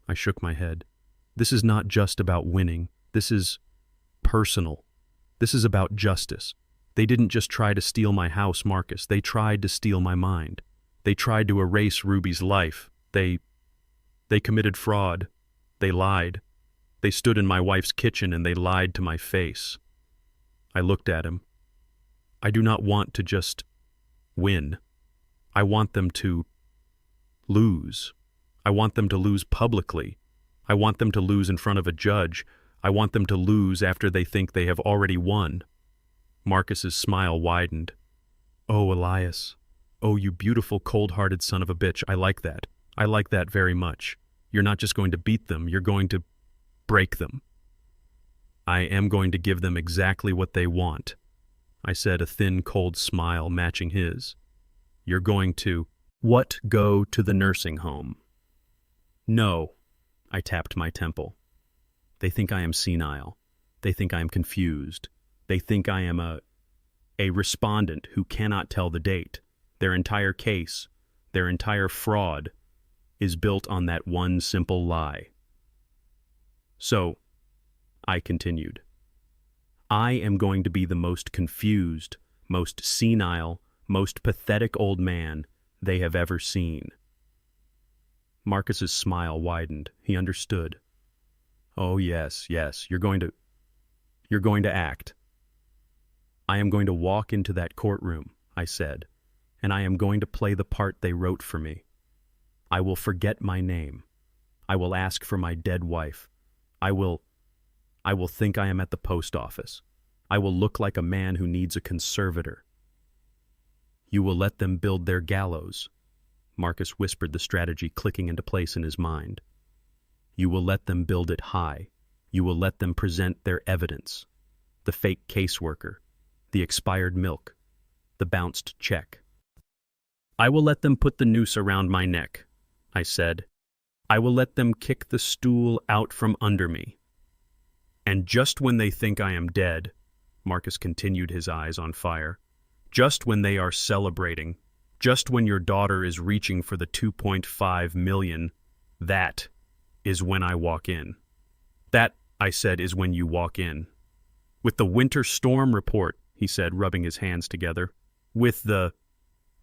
I shook my head. This is not just about winning. This is personal. This is about justice. They didn't just try to steal my house, Marcus. They tried to steal my mind. They tried to erase Ruby's life. They committed fraud. They lied. They stood in my wife's kitchen and they lied to my face. I looked at him. I do not want to just win. I want them to lose. I want them to lose publicly. I want them to lose in front of a judge. I want them to lose after they think they have already won. Marcus's smile widened. Oh, Elias. Oh, you beautiful, cold-hearted son of a bitch. I like that. I like that very much. You're not just going to beat them. You're going to break them. I am going to give them exactly what they want, I said, a thin, cold smile matching his. You're going to, what, go to the nursing home? No, I tapped my temple. They think I am senile. They think I am confused. They think I am a respondent who cannot tell the date. Their entire case, their entire fraud, is built on that one simple lie. So, I continued, I am going to be the most confused, most senile, most pathetic old man they have ever seen. Marcus's smile widened. He understood. Oh, yes, you're going to act. I am going to walk into that courtroom, I said, and I am going to play the part they wrote for me. I will forget my name. I will ask for my dead wife. I will think I am at the post office. I will look like a man who needs a conservator. You will let them build their gallows. Marcus whispered the strategy clicking into place in his mind. You will let them build it high. You will let them present their evidence. The fake caseworker, the expired milk, the bounced check. I will let them put the noose around my neck, I said. I will let them kick the stool out from under me. And just when they think I am dead, Marcus continued, his eyes on fire, just when they are celebrating, just when your daughter is reaching for the 2.5 million, that is when I walk in. That, I said, is when you walk in. With the winter storm report, he said, rubbing his hands together. With the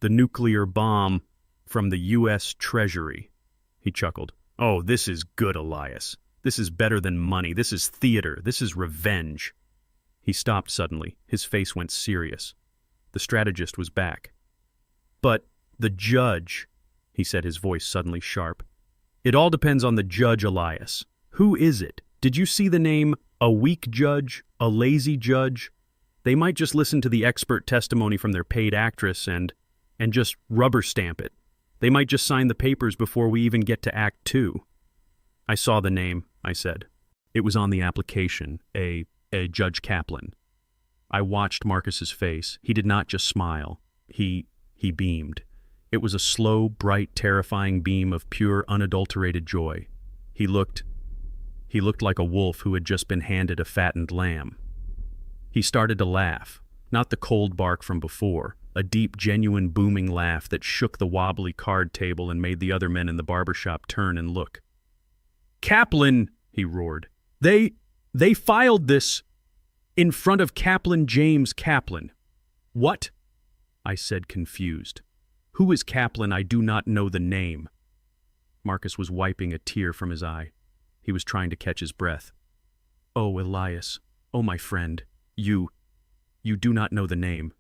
nuclear bomb from the U.S. Treasury. He chuckled. Oh, this is good, Elias. This is better than money. This is theater. This is revenge. He stopped suddenly. His face went serious. The strategist was back. But the judge, he said, his voice suddenly sharp. It all depends on the judge, Elias. Who is it? Did you see the name? A weak judge? A lazy judge? They might just listen to the expert testimony from their paid actress and just rubber stamp it. They might just sign the papers before we even get to Act 2. I saw the name, I said. It was on the application, a Judge Kaplan. I watched Marcus's face. He did not just smile. He beamed. It was a slow, bright, terrifying beam of pure, unadulterated joy. He looked like a wolf who had just been handed a fattened lamb. He started to laugh, not the cold bark from before, a deep, genuine, booming laugh that shook the wobbly card table and made the other men in the barbershop turn and look. Kaplan, he roared. They filed this in front of Kaplan James Kaplan. What? I said, confused. Who is Kaplan? I do not know the name. Marcus was wiping a tear from his eye. He was trying to catch his breath. Oh, Elias. Oh, my friend. You do not know the name.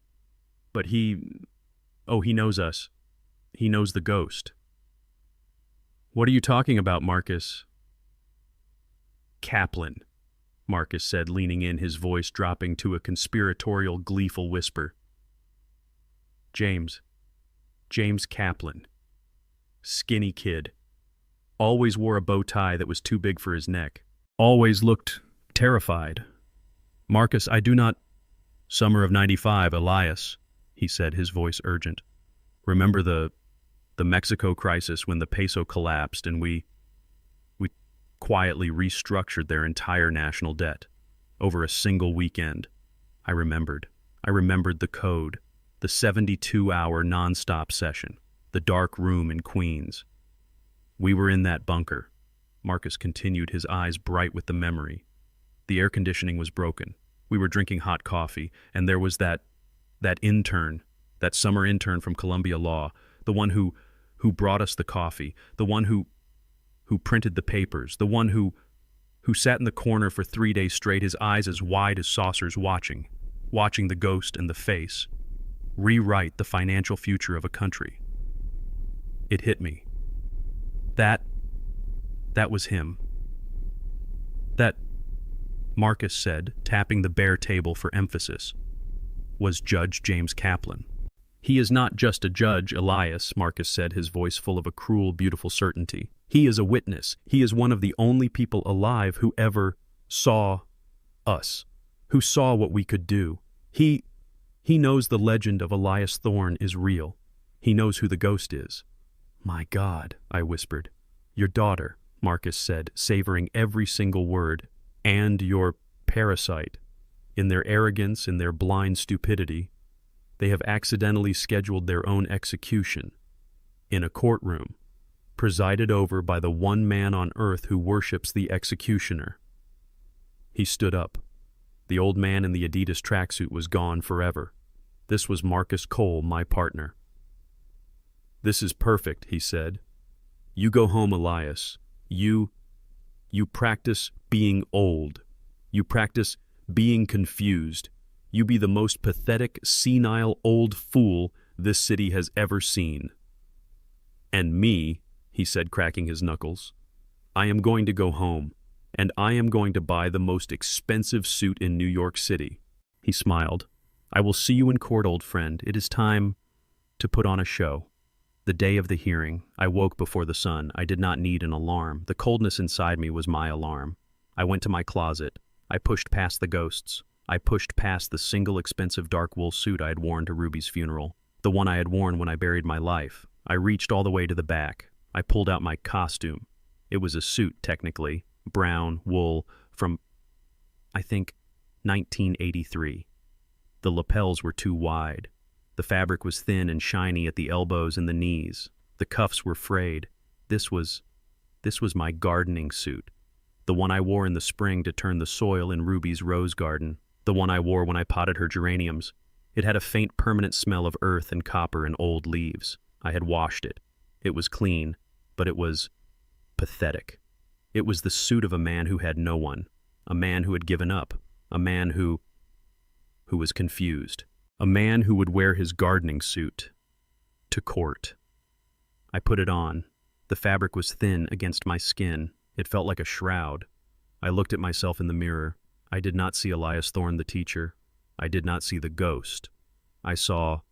But he knows us. He knows the ghost. What are you talking about, Marcus? Kaplan, Marcus said, leaning in, his voice dropping to a conspiratorial, gleeful whisper. James Kaplan. Skinny kid. Always wore a bow tie that was too big for his neck. Always looked terrified. Marcus, I do not... Summer of '95, Elias, he said, his voice urgent. Remember the Mexico crisis when the peso collapsed and we quietly restructured their entire national debt over a single weekend. I remembered the code, the 72-hour nonstop session, the dark room in Queens. We were in that bunker. Marcus continued, his eyes bright with the memory. The air conditioning was broken. We were drinking hot coffee, and there was that intern, that summer intern from Columbia Law, the one who brought us the coffee, the one who printed the papers, the one who sat in the corner for 3 days straight, his eyes as wide as saucers, watching the ghost and the face rewrite the financial future of a country. It hit me. That was him. That, Marcus said, tapping the bare table for emphasis, was Judge James Kaplan. He is not just a judge, Elias, Marcus said, his voice full of a cruel, beautiful certainty. He is a witness. He is one of the only people alive who ever saw us, who saw what we could do. He knows the legend of Elias Thorne is real. He knows who the ghost is." "My God," I whispered. "Your daughter," Marcus said, savoring every single word, "and your parasite. In their arrogance, in their blind stupidity, they have accidentally scheduled their own execution in a courtroom, presided over by the one man on earth who worships the executioner." He stood up. The old man in the Adidas tracksuit was gone forever. This was Marcus Cole, my partner. "This is perfect," he said. "You go home, Elias. You practice being old. You practice being confused. You be the most pathetic, senile old fool this city has ever seen. And me," he said, cracking his knuckles, "I am going to go home, and I am going to buy the most expensive suit in New York City." He smiled. "I will see you in court, old friend. It is time to put on a show." The day of the hearing, I woke before the sun. I did not need an alarm. The coldness inside me was my alarm. I went to my closet. I pushed past the ghosts. I pushed past the single expensive dark wool suit I had worn to Ruby's funeral, the one I had worn when I buried my life. I reached all the way to the back. I pulled out my costume. It was a suit, technically, brown wool from, I think, 1983. The lapels were too wide. The fabric was thin and shiny at the elbows and the knees. The cuffs were frayed. This was my gardening suit. The one I wore in the spring to turn the soil in Ruby's rose garden. The one I wore when I potted her geraniums. It had a faint permanent smell of earth and copper and old leaves. I had washed it. It was clean, but it was pathetic. It was the suit of a man who had no one. A man who had given up. A man who was confused. A man who would wear his gardening suit to court. I put it on. The fabric was thin against my skin. It felt like a shroud. I looked at myself in the mirror. I did not see Elias Thorne, the teacher. I did not see the ghost. I saw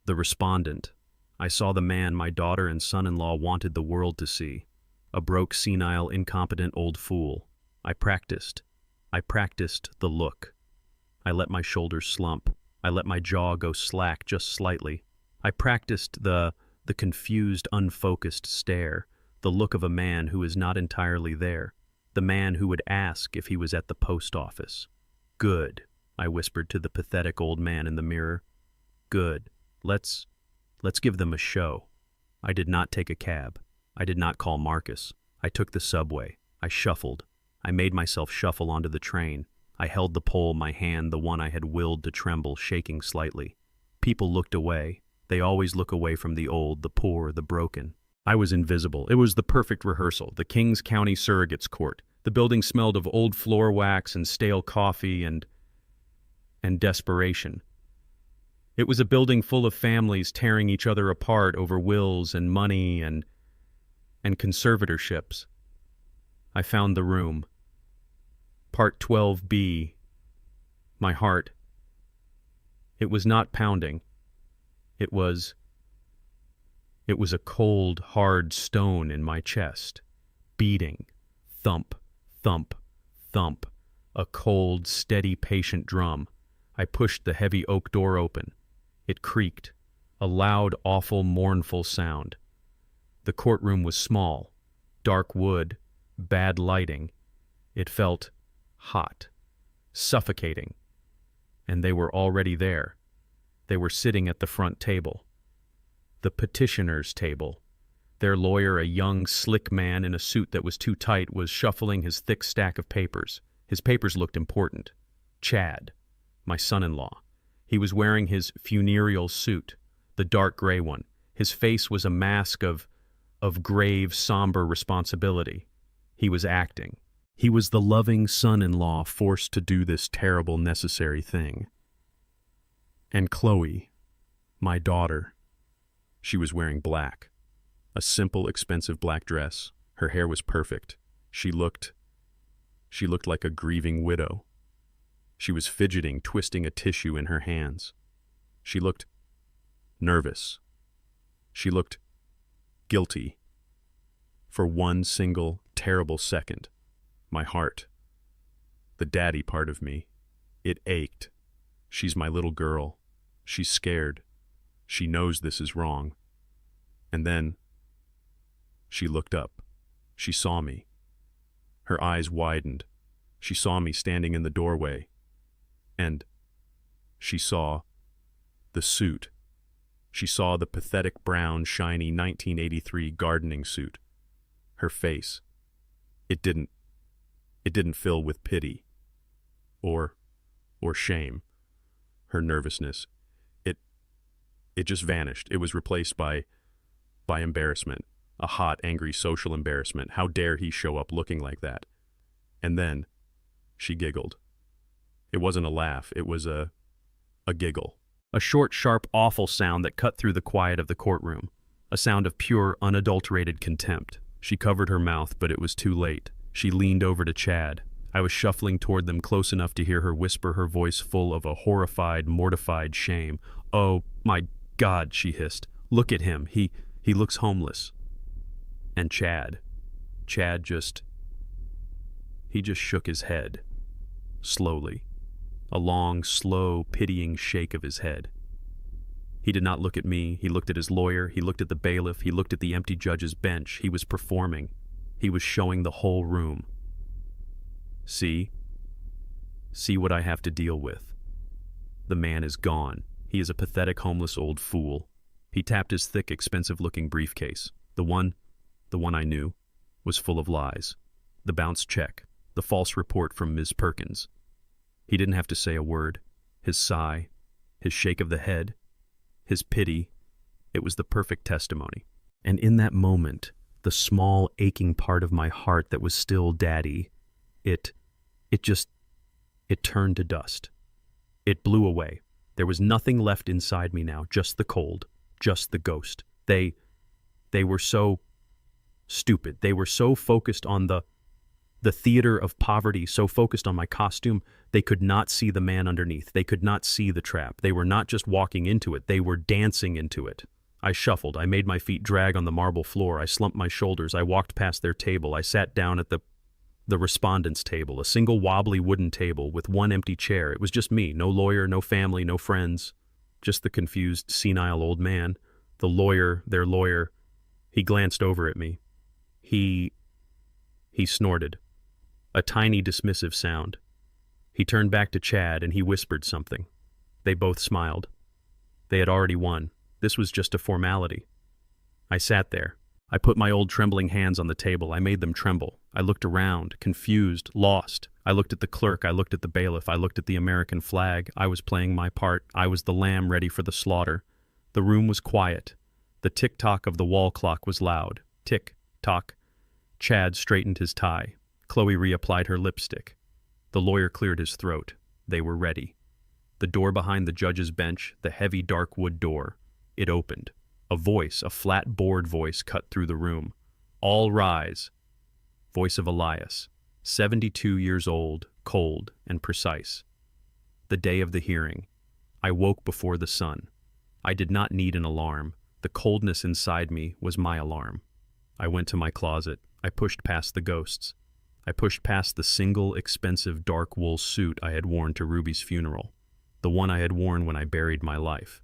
the respondent. I saw the man my daughter and son-in-law wanted the world to see. A broke, senile, incompetent old fool. I practiced the look. I let my shoulders slump. I let my jaw go slack just slightly. I practiced the confused, unfocused stare, the look of a man who is not entirely there, the man who would ask if he was at the post office. "Good," I whispered to the pathetic old man in the mirror. "Good. Let's give them a show." I did not take a cab. I did not call Marcus. I took the subway. I shuffled. I made myself shuffle onto the train. I held the pole, my hand, the one I had willed to tremble, shaking slightly. People looked away. They always look away from the old, the poor, the broken. I was invisible. It was the perfect rehearsal, the Kings County Surrogates Court. The building smelled of old floor wax and stale coffee and desperation. It was a building full of families tearing each other apart over wills and money and conservatorships. I found the room. Part 12B. My heart. It was not pounding. It was a cold, hard stone in my chest. Beating. Thump, thump, thump. A cold, steady, patient drum. I pushed the heavy oak door open. It creaked. A loud, awful, mournful sound. The courtroom was small. Dark wood. Bad lighting. It felt hot, suffocating, and they were already there. They were sitting at the front table. The petitioner's table. Their lawyer, a young, slick man in a suit that was too tight, was shuffling his thick stack of papers. His papers looked important. Chad, my son-in-law. He was wearing his funereal suit, the dark gray one. His face was a mask of grave, somber responsibility. He was acting. He was the loving son-in-law forced to do this terrible, necessary thing. And Chloe, my daughter, she was wearing black. A simple, expensive black dress. Her hair was perfect. She looked like a grieving widow. She was fidgeting, twisting a tissue in her hands. She looked nervous. She looked guilty. For one single, terrible second, my heart, the daddy part of me, it ached. She's my little girl. She's scared. She knows this is wrong. And then she looked up. She saw me. Her eyes widened. She saw me standing in the doorway. And she saw the suit. She saw the pathetic brown, shiny 1983 gardening suit. Her face. It didn't fill with pity or shame. Her nervousness. It just vanished. It was replaced by embarrassment. A hot, angry social embarrassment. How dare he show up looking like that? And then she giggled. It wasn't a laugh. It was a giggle. A short, sharp, awful sound that cut through the quiet of the courtroom. A sound of pure, unadulterated contempt. She covered her mouth, but it was too late. She leaned over to Chad. I was shuffling toward them close enough to hear her whisper, her voice full of a horrified, mortified shame. "Oh, my God," she hissed. "Look at him. He looks homeless." And Chad just shook his head. Slowly. A long, slow, pitying shake of his head. He did not look at me. He looked at his lawyer. He looked at the bailiff. He looked at the empty judge's bench. He was performing. He was showing the whole room. See what I have to deal with. The man is gone. He is a pathetic, homeless old fool. He tapped his thick, expensive-looking briefcase. The one I knew, was full of lies. The bounced check, the false report from Ms. Perkins. He didn't have to say a word. His sigh, his shake of the head, his pity, it was the perfect testimony. And in that moment, the small, aching part of my heart that was still Daddy, it turned to dust. It blew away. There was nothing left inside me now, just the cold, just the ghost. They were so stupid. They were so focused on the theater of poverty, so focused on my costume, they could not see the man underneath. They could not see the trap. They were not just walking into it, they were dancing into it. I shuffled. I made my feet drag on the marble floor. I slumped my shoulders. I walked past their table. I sat down at the respondent's table, a single wobbly wooden table with one empty chair. It was just me, no lawyer, no family, no friends, just the confused, senile old man. The lawyer, their lawyer, he glanced over at me. He snorted. A tiny, dismissive sound. He turned back to Chad and he whispered something. They both smiled. They had already won. This was just a formality. I sat there. I put my old trembling hands on the table. I made them tremble. I looked around, confused, lost. I looked at the clerk. I looked at the bailiff. I looked at the American flag. I was playing my part. I was the lamb ready for the slaughter. The room was quiet. The tick-tock of the wall clock was loud. Tick-tock. Chad straightened his tie. Chloe reapplied her lipstick. The lawyer cleared his throat. They were ready. The door behind the judge's bench, the heavy dark wood door, it opened. A voice, a flat board voice, cut through the room. All rise. Voice of Elias, 72 years old, cold and precise. The day of the hearing. I woke before the sun. I did not need an alarm. The coldness inside me was my alarm. I went to my closet. I pushed past the ghosts. I pushed past the single, expensive dark wool suit I had worn to Ruby's funeral, the one I had worn when I buried my life.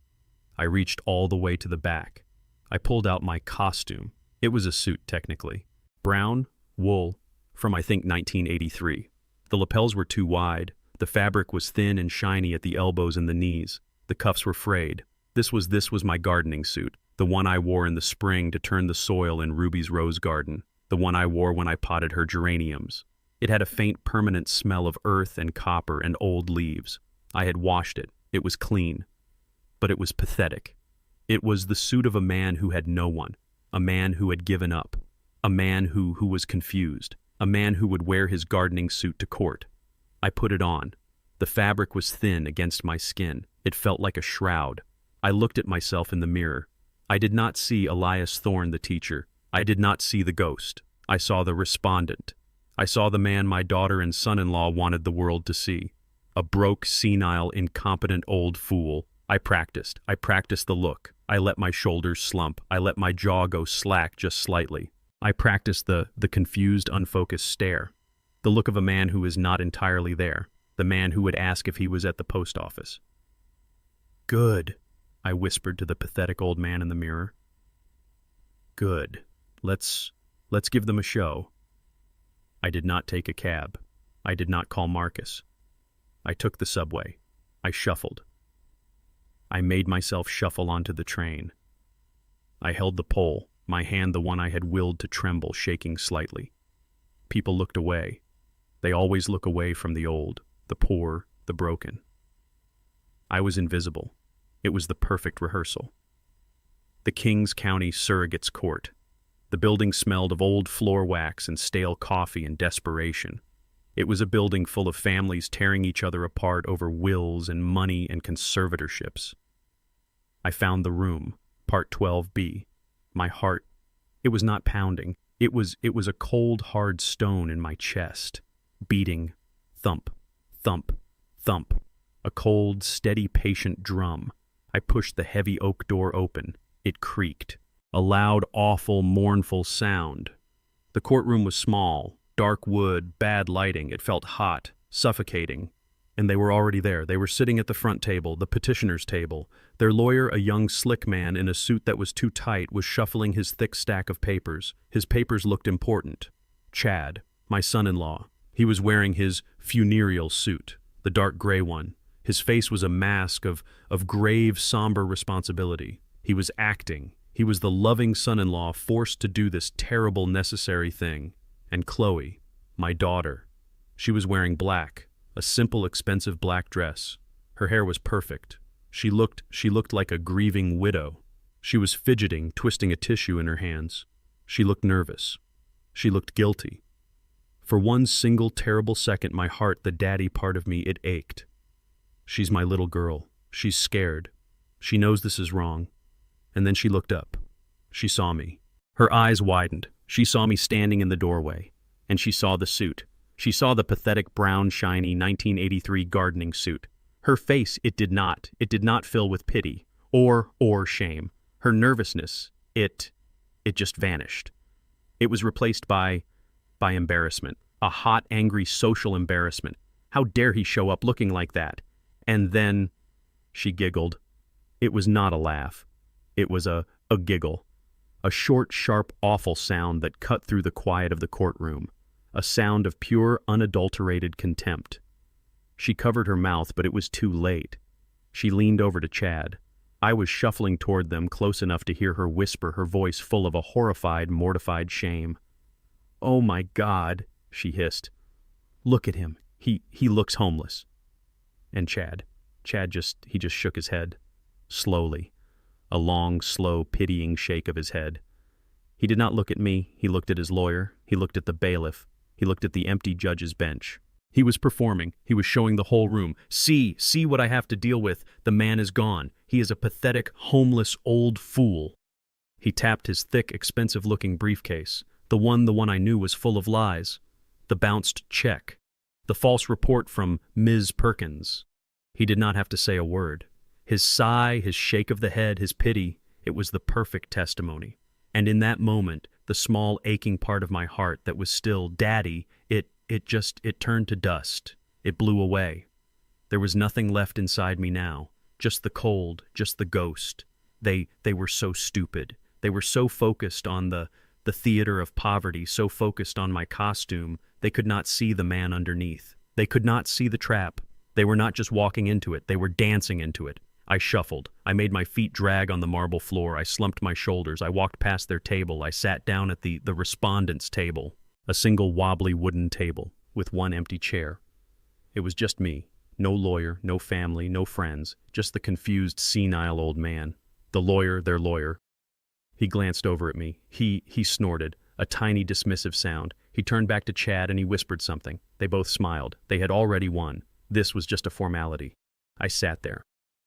I reached all the way to the back. I pulled out my costume. It was a suit, technically. Brown, wool, from I think 1983. The lapels were too wide. The fabric was thin and shiny at the elbows and the knees. The cuffs were frayed. This was my gardening suit, the one I wore in the spring to turn the soil in Ruby's rose garden, the one I wore when I potted her geraniums. It had a faint, permanent smell of earth and copper and old leaves. I had washed it. It was clean. But it was pathetic. It was the suit of a man who had no one, a man who had given up, a man who was confused, a man who would wear his gardening suit to court. I put it on. The fabric was thin against my skin. It felt like a shroud. I looked at myself in the mirror. I did not see Elias Thorne, the teacher. I did not see the ghost. I saw the respondent. I saw the man my daughter and son-in-law wanted the world to see. A broke, senile, incompetent old fool. I practiced the look. I let my shoulders slump. I let my jaw go slack just slightly. I practiced the confused, unfocused stare. The look of a man who is not entirely there. The man who would ask if he was at the post office. Good. I whispered to the pathetic old man in the mirror. Good. Let's give them a show. I did not take a cab. I did not call Marcus. I took the subway. I shuffled. I made myself shuffle onto the train. I held the pole, my hand the one I had willed to tremble, shaking slightly. People looked away. They always look away from the old, the poor, the broken. I was invisible. It was the perfect rehearsal. The Kings County Surrogates Court. The building smelled of old floor wax and stale coffee and desperation. It was a building full of families tearing each other apart over wills and money and conservatorships. I found the room, part 12B. My heart, it was not pounding. It was a cold, hard stone in my chest, beating, thump, thump, thump, a cold, steady, patient drum. I pushed the heavy oak door open. It creaked, a loud, awful, mournful sound. The courtroom was small, dark wood, bad lighting. It felt hot, suffocating. And they were already there. They were sitting at the front table, the petitioner's table. Their lawyer, a young, slick man in a suit that was too tight, was shuffling his thick stack of papers. His papers looked important. Chad, my son-in-law. He was wearing his funereal suit, the dark gray one. His face was a mask of grave, somber responsibility. He was acting. He was the loving son-in-law forced to do this terrible, necessary thing. And Chloe, my daughter, she was wearing black, a simple, expensive black dress. Her hair was perfect. She looked like a grieving widow. She was fidgeting, twisting a tissue in her hands. She looked nervous. She looked guilty. For one single terrible second, my heart, the daddy part of me, it ached. She's my little girl. She's scared. She knows this is wrong. And then she looked up. She saw me. Her eyes widened. She saw me standing in the doorway. And she saw the suit. She saw the pathetic brown, shiny 1983 gardening suit. Her face, it did not fill with pity or shame. Her nervousness, it just vanished. It was replaced by embarrassment, a hot, angry social embarrassment. How dare he show up looking like that? And then she giggled. It was not a laugh. It was a giggle. A short, sharp, awful sound that cut through the quiet of the courtroom. A sound of pure, unadulterated contempt. She covered her mouth, but it was too late. She leaned over to Chad. I was shuffling toward them, close enough to hear her whisper, her voice full of a horrified, mortified shame. "Oh my God," she hissed. "Look at him. He looks homeless." And Chad just shook his head. Slowly. A long, slow, pitying shake of his head. He did not look at me. He looked at his lawyer. He looked at the bailiff. He looked at the empty judge's bench. He was performing. He was showing the whole room. See what I have to deal with. The man is gone. He is a pathetic, homeless, old fool. He tapped his thick, expensive-looking briefcase. The one I knew was full of lies. The bounced check. The false report from Ms. Perkins. He did not have to say a word. His sigh, his shake of the head, his pity, it was the perfect testimony. And in that moment, the small aching part of my heart that was still Daddy, it turned to dust. It blew away. There was nothing left inside me now. Just the cold, just the ghost. They were so stupid. They were so focused on the theater of poverty, so focused on my costume, they could not see the man underneath. They could not see the trap. They were not just walking into it, they were dancing into it. I shuffled. I made my feet drag on the marble floor. I slumped my shoulders. I walked past their table. I sat down at the respondent's table, a single wobbly wooden table with one empty chair. It was just me. No lawyer, no family, no friends, just the confused, senile old man. The lawyer, their lawyer. He glanced over at me. He snorted, a tiny dismissive sound. He turned back to Chad and he whispered something. They both smiled. They had already won. This was just a formality. I sat there.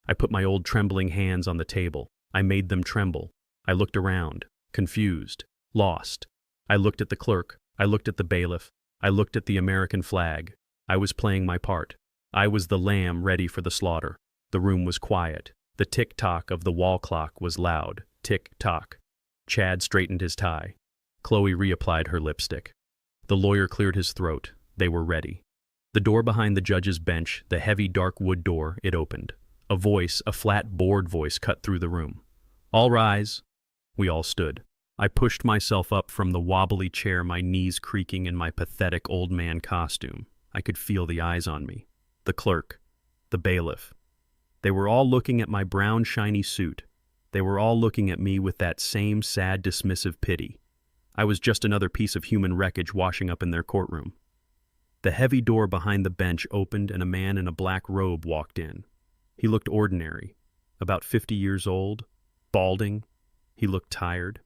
I put my old trembling hands on the table. I made them tremble. I looked around, confused, lost. I looked at the clerk. I looked at the bailiff. I looked at the American flag. I was playing my part. I was the lamb ready for the slaughter. The room was quiet. The tick-tock of the wall clock was loud. Tick-tock. Chad straightened his tie. Chloe reapplied her lipstick. The lawyer cleared his throat. They were ready. The door behind the judge's bench, the heavy dark wood door, it opened. A flat, bored voice cut through the room. "All rise." We all stood. I pushed myself up from the wobbly chair, my knees creaking in my pathetic old man costume. I could feel the eyes on me. The clerk, the bailiff. They were all looking at my brown, shiny suit. They were all looking at me with that same sad, dismissive pity. I was just another piece of human wreckage washing up in their courtroom. The heavy door behind the bench opened and a man in a black robe walked in. He looked ordinary, about 50 years old, balding. He looked tired.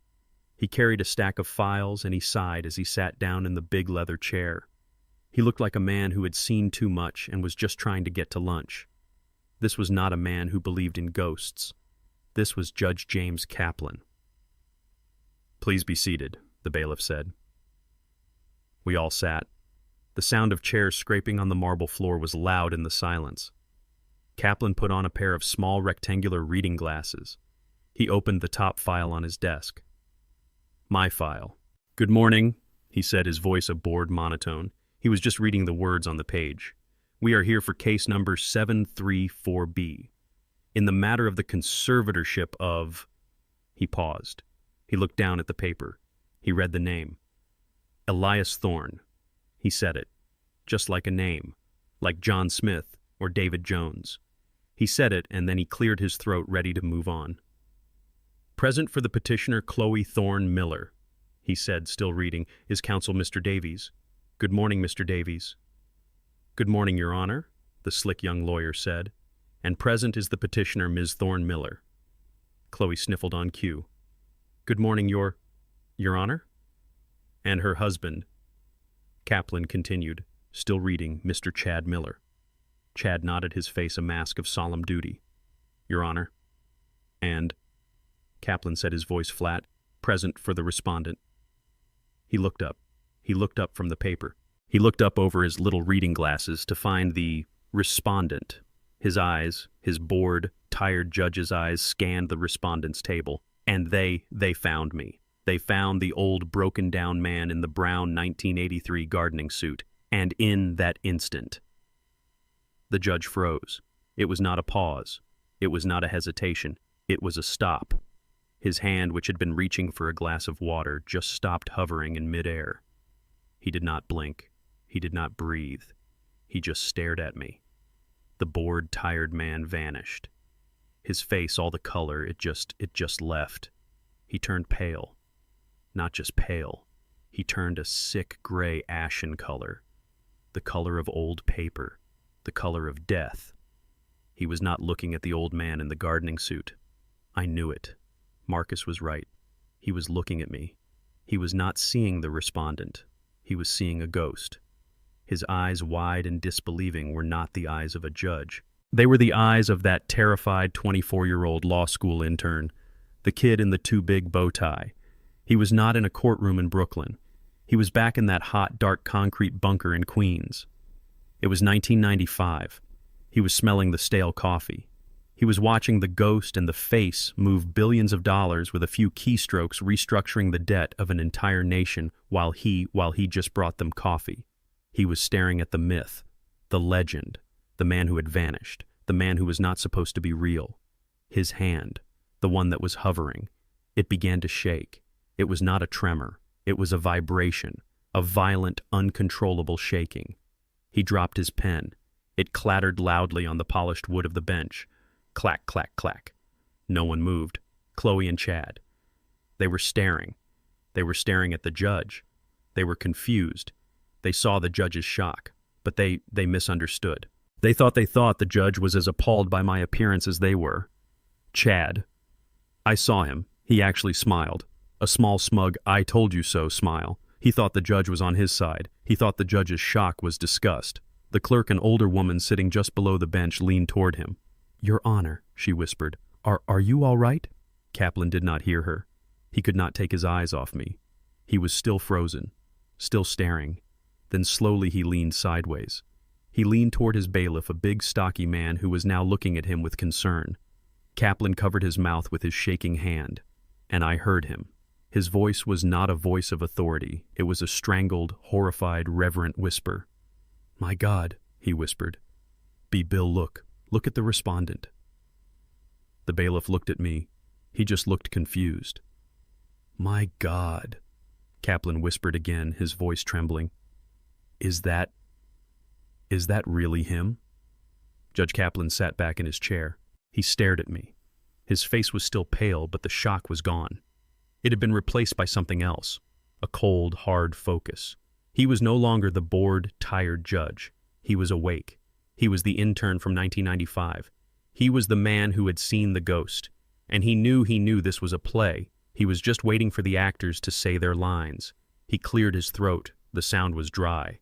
He carried a stack of files and he sighed as he sat down in the big leather chair. He looked like a man who had seen too much and was just trying to get to lunch. This was not a man who believed in ghosts. This was Judge James Kaplan. "Please be seated," the bailiff said. We all sat. The sound of chairs scraping on the marble floor was loud in the silence. Kaplan put on a pair of small rectangular reading glasses. He opened the top file on his desk. My file. "Good morning," he said, his voice a bored monotone. He was just reading the words on the page. "We are here for case number 734B. In the matter of the conservatorship of..." He paused. He looked down at the paper. He read the name. Elias Thorne. He said it. Just like a name. Like John Smith or David Jones. He said it and then he cleared his throat, ready to move on. "Present for the petitioner Chloe Thorne Miller," he said, still reading, "is counsel Mr. Davies. Good morning, Mr. Davies." "Good morning, Your Honor," the slick young lawyer said. "And present is the petitioner, Ms. Thorne Miller." Chloe sniffled on cue. "Good morning, Your Honor?" "And her husband," Kaplan continued, still reading, "Mr. Chad Miller." Chad nodded, his face a mask of solemn duty. "Your Honor." "And," Kaplan said, his voice flat, "present for the respondent." He looked up. He looked up from the paper. He looked up over his little reading glasses to find the respondent. His eyes, his bored, tired judge's eyes, scanned the respondent's table. And they found me. They found the old, broken-down man in the brown 1983 gardening suit. And in that instant, the judge froze. It was not a pause. It was not a hesitation. It was a stop. His hand, which had been reaching for a glass of water, just stopped hovering in midair. He did not blink. He did not breathe. He just stared at me. The bored, tired man vanished. His face, all the color, it just left. He turned pale. Not just pale. He turned a sick gray ashen color. The color of old paper. The color of death. He was not looking at the old man in the gardening suit. I knew it. Marcus was right. He was looking at me. He was not seeing the respondent. He was seeing a ghost. His eyes, wide and disbelieving, were not the eyes of a judge. They were the eyes of that terrified 24-year-old law school intern, the kid in the too big bow tie. He was not in a courtroom in Brooklyn. He was back in that hot, dark concrete bunker in Queens. It was 1995. He was smelling the stale coffee. He was watching the ghost and the face move billions of dollars with a few keystrokes, restructuring the debt of an entire nation while he just brought them coffee. He was staring at the myth, the legend, the man who had vanished, the man who was not supposed to be real. His hand, the one that was hovering, it began to shake. It was not a tremor. It was a vibration, a violent, uncontrollable shaking. He dropped his pen. It clattered loudly on the polished wood of the bench. Clack, clack, clack. No one moved. Chloe and Chad. They were staring. They were staring at the judge. They were confused. They saw the judge's shock, but they misunderstood. They thought the judge was as appalled by my appearance as they were. Chad. I saw him. He actually smiled. A small, smug, "I told you so" smile. He thought the judge was on his side. He thought the judge's shock was disgust. The clerk, an older woman sitting just below the bench, leaned toward him. "Your Honor," she whispered. Are you all right?" Kaplan did not hear her. He could not take his eyes off me. He was still frozen, still staring. Then slowly he leaned sideways. He leaned toward his bailiff, a big, stocky man who was now looking at him with concern. Kaplan covered his mouth with his shaking hand, and I heard him. His voice was not a voice of authority. It was a strangled, horrified, reverent whisper. "My God," he whispered. "Bill, look at the respondent. The bailiff looked at me. He just looked confused. "My God," Kaplan whispered again, his voice trembling. Is that really him?" Judge Kaplan sat back in his chair. He stared at me. His face was still pale, but the shock was gone. It had been replaced by something else, a cold, hard focus. He was no longer the bored, tired judge. He was awake. He was the intern from 1995. He was the man who had seen the ghost. And he knew this was a play. He was just waiting for the actors to say their lines. He cleared his throat. The sound was dry.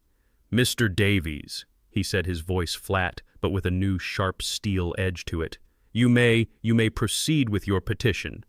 "Mr. Davies," he said, his voice flat, but with a new sharp steel edge to it. You may proceed with your petition."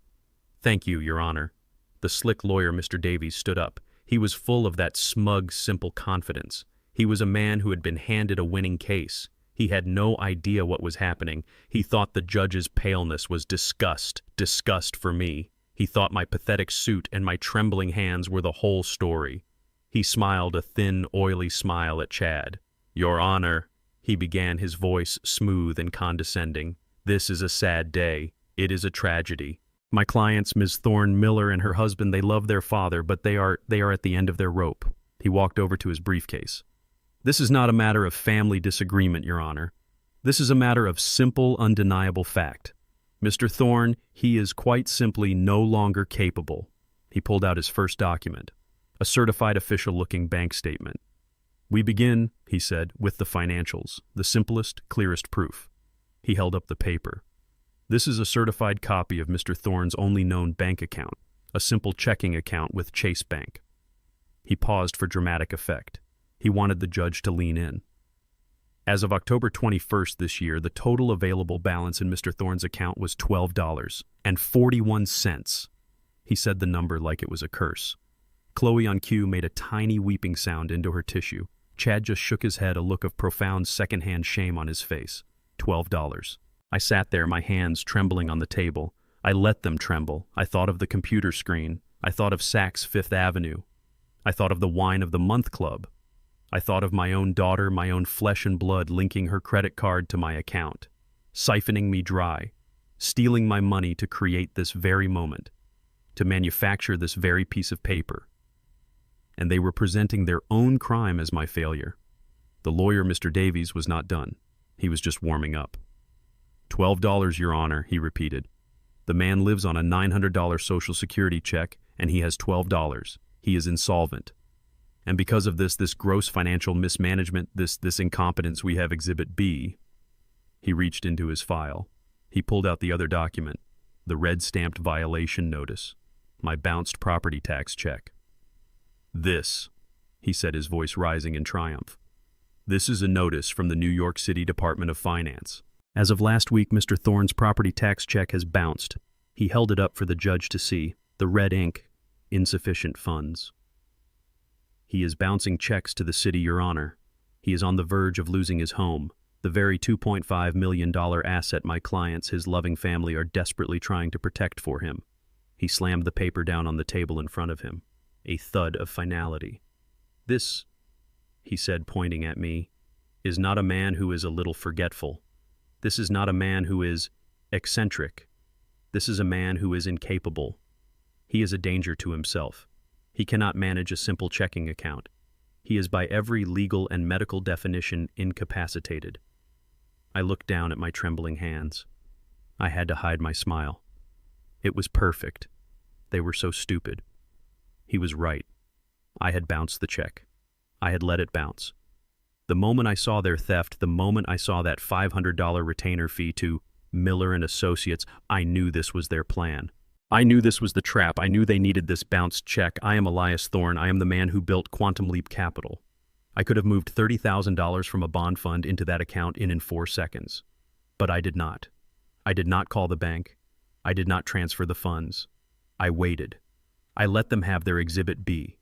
"Thank you, Your Honor." The slick lawyer, Mr. Davies, stood up. He was full of that smug, simple confidence. He was a man who had been handed a winning case. He had no idea what was happening. He thought the judge's paleness was disgust for me. He thought my pathetic suit and my trembling hands were the whole story. He smiled a thin, oily smile at Chad. "Your Honor," he began, his voice smooth and condescending, "this is a sad day. It is a tragedy. My clients, Ms. Thorne Miller and her husband, they love their father, but they are at the end of their rope." He walked over to his briefcase. "This is not a matter of family disagreement, Your Honor. This is a matter of simple, undeniable fact. Mr. Thorne, he is quite simply no longer capable." He pulled out his first document, a certified official-looking bank statement. "We begin," he said, "with the financials, the simplest, clearest proof." He held up the paper. "This is a certified copy of Mr. Thorne's only known bank account, a simple checking account with Chase Bank." He paused for dramatic effect. He wanted the judge to lean in. As of October 21st this year, the total available balance in Mr. Thorne's account was $12.41. He said the number like it was a curse. Chloe on cue made a tiny weeping sound into her tissue. Chad just shook his head, a look of profound secondhand shame on his face. $12. I sat there, my hands trembling on the table. I let them tremble. I thought of the computer screen. I thought of Saks Fifth Avenue. I thought of the Wine of the Month Club. I thought of my own daughter, my own flesh and blood, linking her credit card to my account, siphoning me dry, stealing my money to create this very moment, to manufacture this very piece of paper. And they were presenting their own crime as my failure. The lawyer, Mr. Davies, was not done. He was just warming up. $12, Your Honor, he repeated. The man lives on a $900 Social Security check, and he has $12. He is insolvent. And because of this gross financial mismanagement, this incompetence, we have Exhibit B. He reached into his file. He pulled out the other document, the red-stamped violation notice, my bounced property tax check. "This," he said, his voice rising in triumph. "This is a notice from the New York City Department of Finance. As of last week, Mr. Thorne's property tax check has bounced." He held it up for the judge to see. The red ink, insufficient funds. "He is bouncing checks to the city, Your Honor. He is on the verge of losing his home, the very $2.5 million asset my clients, his loving family, are desperately trying to protect for him." He slammed the paper down on the table in front of him, a thud of finality. "This," he said, pointing at me, "is not a man who is a little forgetful. This is not a man who is eccentric. This is a man who is incapable. He is a danger to himself. He cannot manage a simple checking account. He is by every legal and medical definition incapacitated." I looked down at my trembling hands. I had to hide my smile. It was perfect. They were so stupid. He was right. I had bounced the check. I had let it bounce. The moment I saw their theft, the moment I saw that $500 retainer fee to Miller and Associates, I knew this was their plan. I knew this was the trap. I knew they needed this bounced check. I am Elias Thorne. I am the man who built Quantum Leap Capital. I could have moved $30,000 from a bond fund into that account in 4 seconds. But I did not. I did not call the bank. I did not transfer the funds. I waited. I let them have their Exhibit B.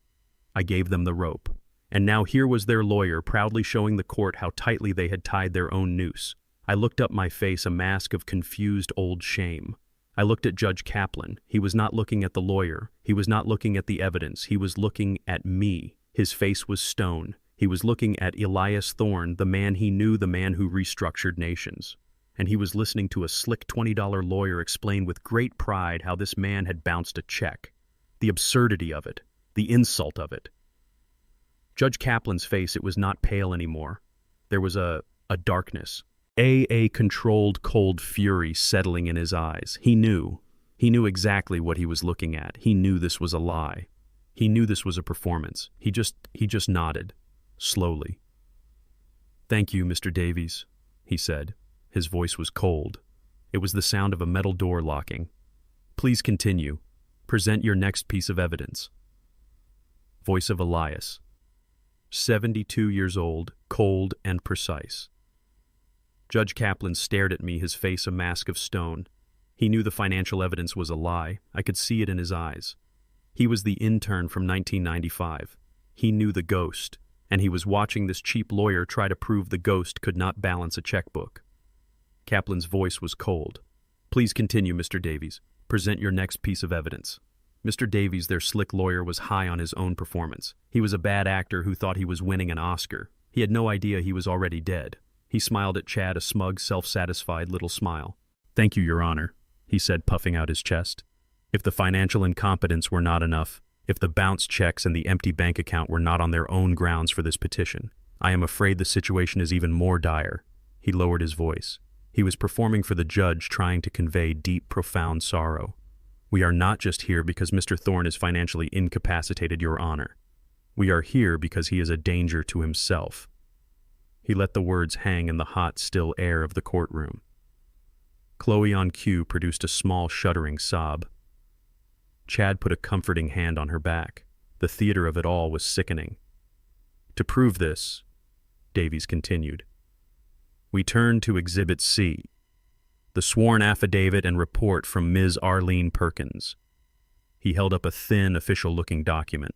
I gave them the rope. And now here was their lawyer proudly showing the court how tightly they had tied their own noose. I looked up my face, a mask of confused old shame. I looked at Judge Kaplan. He was not looking at the lawyer. He was not looking at the evidence. He was looking at me. His face was stone. He was looking at Elias Thorne, the man he knew, the man who restructured nations. and he was listening to a slick $20 lawyer explain with great pride how this man had bounced a check. The absurdity of it, the insult of it. Judge Kaplan's face, it was not pale anymore. There was a darkness, a controlled cold fury settling in his eyes. He knew exactly what he was looking at. He knew this was a lie. He knew this was a performance. He just nodded, slowly. "Thank you, Mr. Davies," he said. His voice was cold. It was the sound of a metal door locking. "Please continue. Present your next piece of evidence." Voice of Elias. 72 years old, cold and precise. Judge Kaplan stared at me, his face a mask of stone. He knew the financial evidence was a lie. I could see it in his eyes. He was the intern from 1995. He knew the ghost, and he was watching this cheap lawyer try to prove the ghost could not balance a checkbook. Kaplan's voice was cold. "Please continue, Mr. Davies. Present your next piece of evidence." Mr. Davies, their slick lawyer, was high on his own performance. He was a bad actor who thought he was winning an Oscar. He had no idea he was already dead. He smiled at Chad, a smug, self-satisfied little smile. "Thank you, Your Honor," he said, puffing out his chest. "If the financial incompetence were not enough, if the bounced checks and the empty bank account were not on their own grounds for this petition, I am afraid the situation is even more dire." He lowered his voice. He was performing for the judge, trying to convey deep, profound sorrow. "We are not just here because Mr. Thorne is financially incapacitated, Your Honor. We are here because he is a danger to himself." He let the words hang in the hot, still air of the courtroom. Chloe on cue produced a small, shuddering sob. Chad put a comforting hand on her back. The theater of it all was sickening. "To prove this," Davies continued, "we turn to Exhibit C, the sworn affidavit and report from Ms. Arlene Perkins." He held up a thin, official-looking document.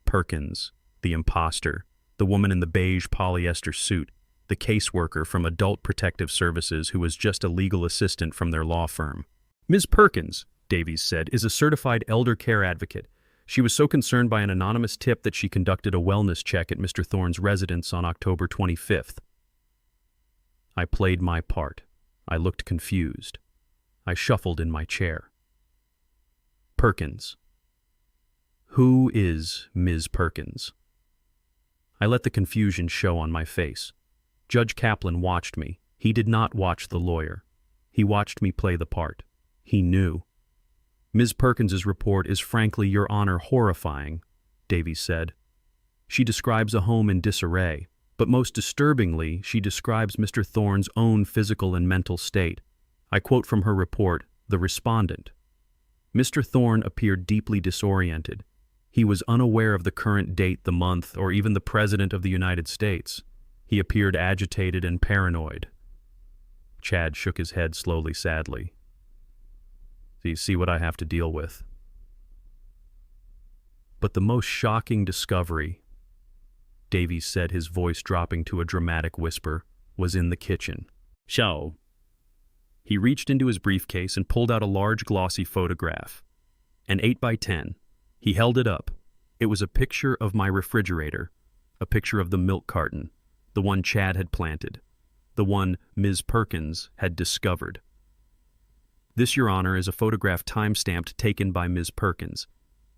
Perkins, the imposter, the woman in the beige polyester suit, the caseworker from Adult Protective Services who was just a legal assistant from their law firm. "Ms. Perkins," Davies said, "is a certified elder care advocate. She was so concerned by an anonymous tip that she conducted a wellness check at Mr. Thorne's residence on October 25th. I played my part. I looked confused. I shuffled in my chair. Perkins. Who is Ms. Perkins? I let the confusion show on my face. Judge Kaplan watched me. He did not watch the lawyer. He watched me play the part. He knew. "Ms. Perkins's report is frankly, Your Honor, horrifying," Davies said. "She describes a home in disarray, but most disturbingly, she describes Mr. Thorne's own physical and mental state. I quote from her report, the respondent. Mr. Thorne appeared deeply disoriented. He was unaware of the current date, the month, or even the President of the United States. He appeared agitated and paranoid." Chad shook his head slowly, sadly. "Do you see what I have to deal with?" "But the most shocking discovery," Davies said, his voice dropping to a dramatic whisper, "was in the kitchen." "So?" He reached into his briefcase and pulled out a large glossy photograph. An 8x10. He held it up. It was a picture of my refrigerator, a picture of the milk carton, the one Chad had planted, the one Ms. Perkins had discovered. "This, Your Honor, is a photograph time-stamped taken by Ms. Perkins.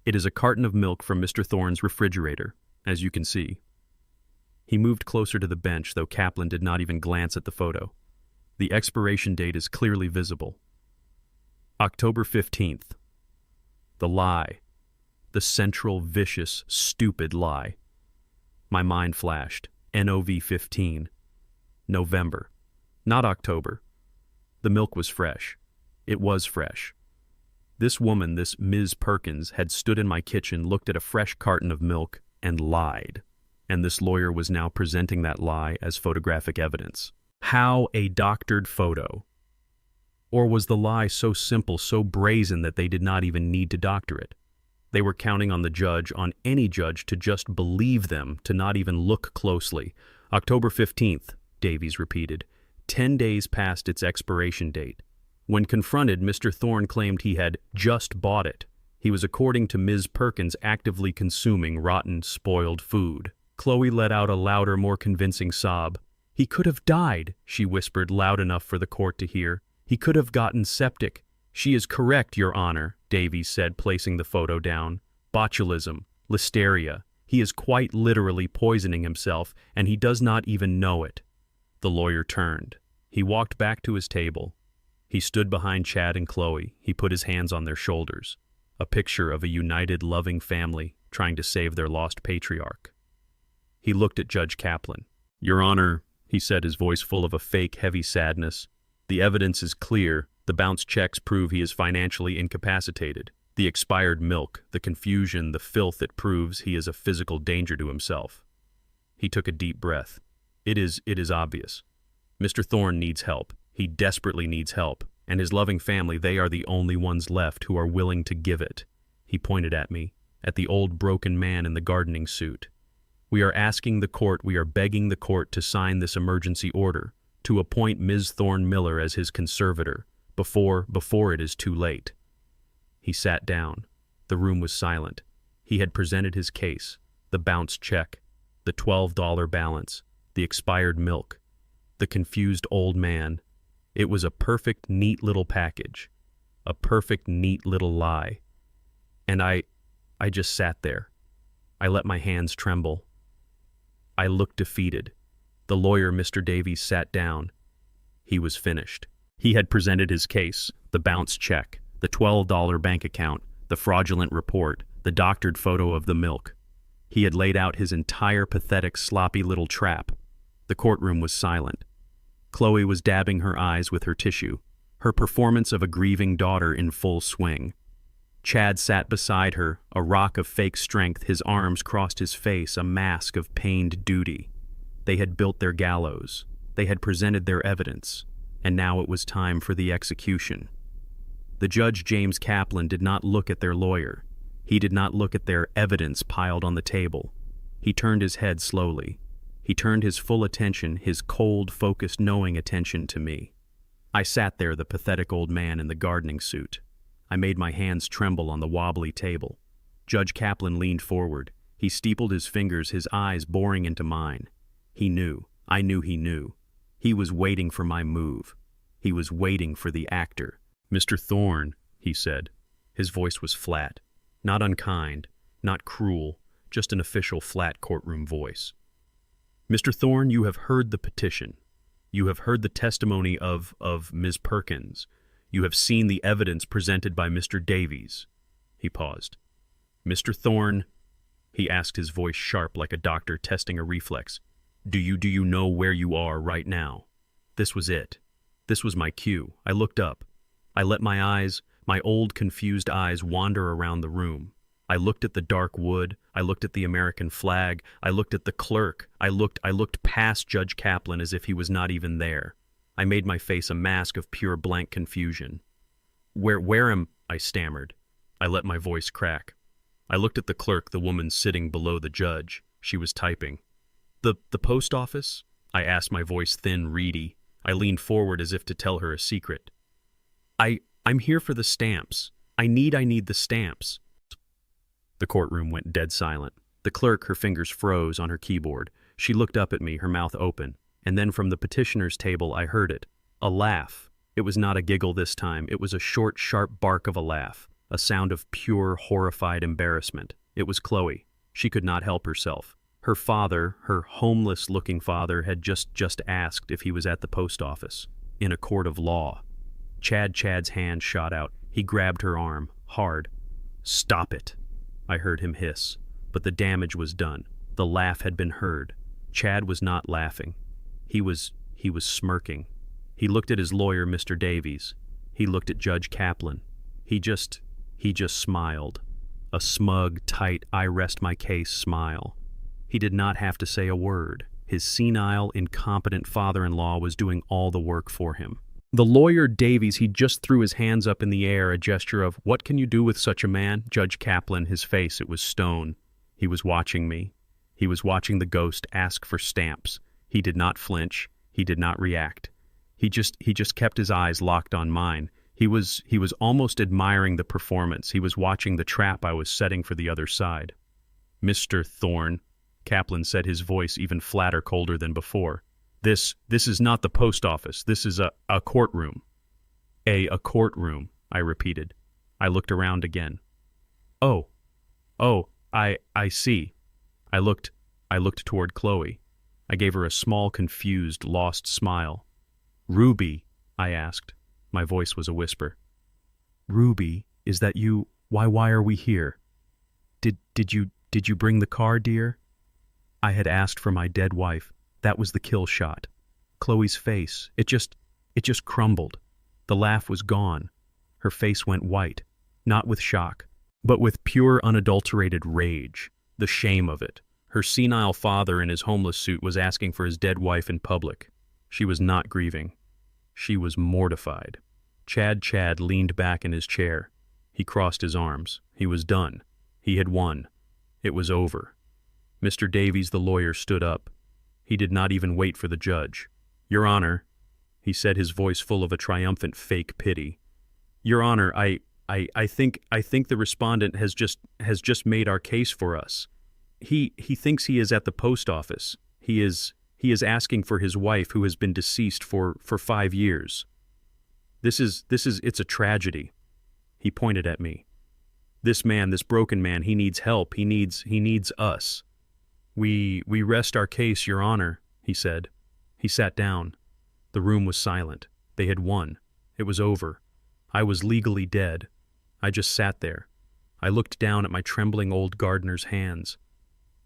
It is a carton of milk from Mr. Thorne's refrigerator, as you can see." He moved closer to the bench, though Kaplan did not even glance at the photo. The expiration date is clearly visible. October 15th. The lie. The central, vicious, stupid lie. My mind flashed. NOV 15. November. Not October. The milk was fresh. It was fresh. This woman, this Ms. Perkins, had stood in my kitchen, looked at a fresh carton of milk, and lied. And this lawyer was now presenting that lie as photographic evidence. How a doctored photo? Or was the lie so simple, so brazen that they did not even need to doctor it? They were counting on the judge, on any judge, to just believe them, to not even look closely. October 15th, Davies repeated. 10 days past its expiration date. When confronted, Mr. Thorne claimed he had just bought it. He was, according to Ms. Perkins, actively consuming rotten, spoiled food. Chloe let out a louder, more convincing sob. "He could have died," she whispered loud enough for the court to hear. "He could have gotten septic." "She is correct, Your Honor," Davies said, placing the photo down. "Botulism, listeria. He is quite literally poisoning himself, and he does not even know it." The lawyer turned. He walked back to his table. He stood behind Chad and Chloe. He put his hands on their shoulders. A picture of a united, loving family trying to save their lost patriarch. He looked at Judge Kaplan. "Your Honor," he said, his voice full of a fake, heavy sadness, "the evidence is clear. The bounced checks prove he is financially incapacitated. The expired milk, the confusion, the filth, it proves he is a physical danger to himself." He took a deep breath. It is obvious. Mr. Thorne needs help. He desperately needs help. And his loving family, they are the only ones left who are willing to give it. He pointed at me, at the old broken man in the gardening suit. "We are asking the court, we are begging the court to sign this emergency order, to appoint Ms. Thorne Miller as his conservator, before it is too late." He sat down. The room was silent. He had presented his case, the bounced check, the $12 balance, the expired milk, the confused old man. It was a perfect, neat little package, a perfect, neat little lie. And I just sat there. I let my hands tremble. I looked defeated. The lawyer, Mr. Davies, sat down. He was finished. He had presented his case, the bounced check, the $12 bank account, the fraudulent report, the doctored photo of the milk. He had laid out his entire pathetic, sloppy little trap. The courtroom was silent. Chloe was dabbing her eyes with her tissue, her performance of a grieving daughter in full swing. Chad sat beside her, a rock of fake strength, his arms crossed his face, a mask of pained duty. They had built their gallows. They had presented their evidence. And now it was time for the execution. The judge, James Kaplan, did not look at their lawyer. He did not look at their evidence piled on the table. He turned his head slowly. He turned his full attention, his cold, focused, knowing attention to me. I sat there, the pathetic old man in the gardening suit. I made my hands tremble on the wobbly table. Judge Kaplan leaned forward. He steepled his fingers, his eyes boring into mine. He knew. I knew he knew. He was waiting for my move. He was waiting for the actor. "Mr. Thorne," he said. His voice was flat. Not unkind, not cruel, just an official flat courtroom voice. "Mr. Thorne, you have heard the petition. You have heard the testimony of Ms. Perkins. You have seen the evidence presented by Mr. Davies." He paused. "Mr. Thorne," he asked, his voice sharp like a doctor testing a reflex, do you know where you are right now?" This was it. This was my cue. I looked up. I let my eyes, my old confused eyes, wander around the room. I looked at the dark wood. I looked at the American flag. I looked at the clerk. I looked past Judge Kaplan as if he was not even there. I made my face a mask of pure blank confusion. Where am I?" stammered. I let my voice crack. I looked at the clerk, the woman sitting below the judge. She was typing. The post office?" I asked, my voice thin, reedy. I leaned forward as if to tell her a secret. I'm here for the stamps. I need the stamps." The courtroom went dead silent. The clerk, her fingers froze on her keyboard. She looked up at me, her mouth open. And then from the petitioner's table I heard it. A laugh. It was not a giggle this time. It was a short, sharp bark of a laugh. A sound of pure, horrified embarrassment. It was Chloe. She could not help herself. Her father, her homeless-looking father, had just asked if he was at the post office, in a court of law. Chad's hand shot out. He grabbed her arm, hard. "Stop it," I heard him hiss. But the damage was done. The laugh had been heard. Chad was not laughing. He was smirking. He looked at his lawyer, Mr. Davies. He looked at Judge Kaplan. He just smiled. A smug, tight, I rest my case smile. He did not have to say a word. His senile, incompetent father-in-law was doing all the work for him. The lawyer, Davies, he just threw his hands up in the air, a gesture of, "What can you do with such a man?" Judge Kaplan, his face, it was stone. He was watching me. He was watching the ghost ask for stamps. He did not flinch. He did not react. He just kept his eyes locked on mine. He was almost admiring the performance. He was watching the trap I was setting for the other side. "Mr. Thorne," Kaplan said, his voice even flatter, colder than before. This is not the post office. This is a courtroom. A courtroom, I repeated. I looked around again. Oh, I see. I looked toward Chloe. I gave her a small, confused, lost smile. Ruby, I asked. My voice was a whisper. Ruby, is that you? Why are we here? Did you bring the car, dear? I had asked for my dead wife. That was the kill shot. Chloe's face, it just crumbled. The laugh was gone. Her face went white, not with shock, but with pure unadulterated rage, the shame of it. Her senile father in his homeless suit was asking for his dead wife in public. She was not grieving. She was mortified. Chad leaned back in his chair. He crossed his arms. He was done. He had won. It was over. Mr. Davies, the lawyer, stood up. He did not even wait for the judge. Your Honor, he said, his voice full of a triumphant fake pity. Your Honor, I think the respondent has just made our case for us. He thinks he is at the post office. He is asking for his wife who has been deceased for 5 years. It's a tragedy. He pointed at me. This man, this broken man, he needs help. He needs us. We rest our case, Your Honor, he said. He sat down. The room was silent. They had won. It was over. I was legally dead. I just sat there. I looked down at my trembling old gardener's hands.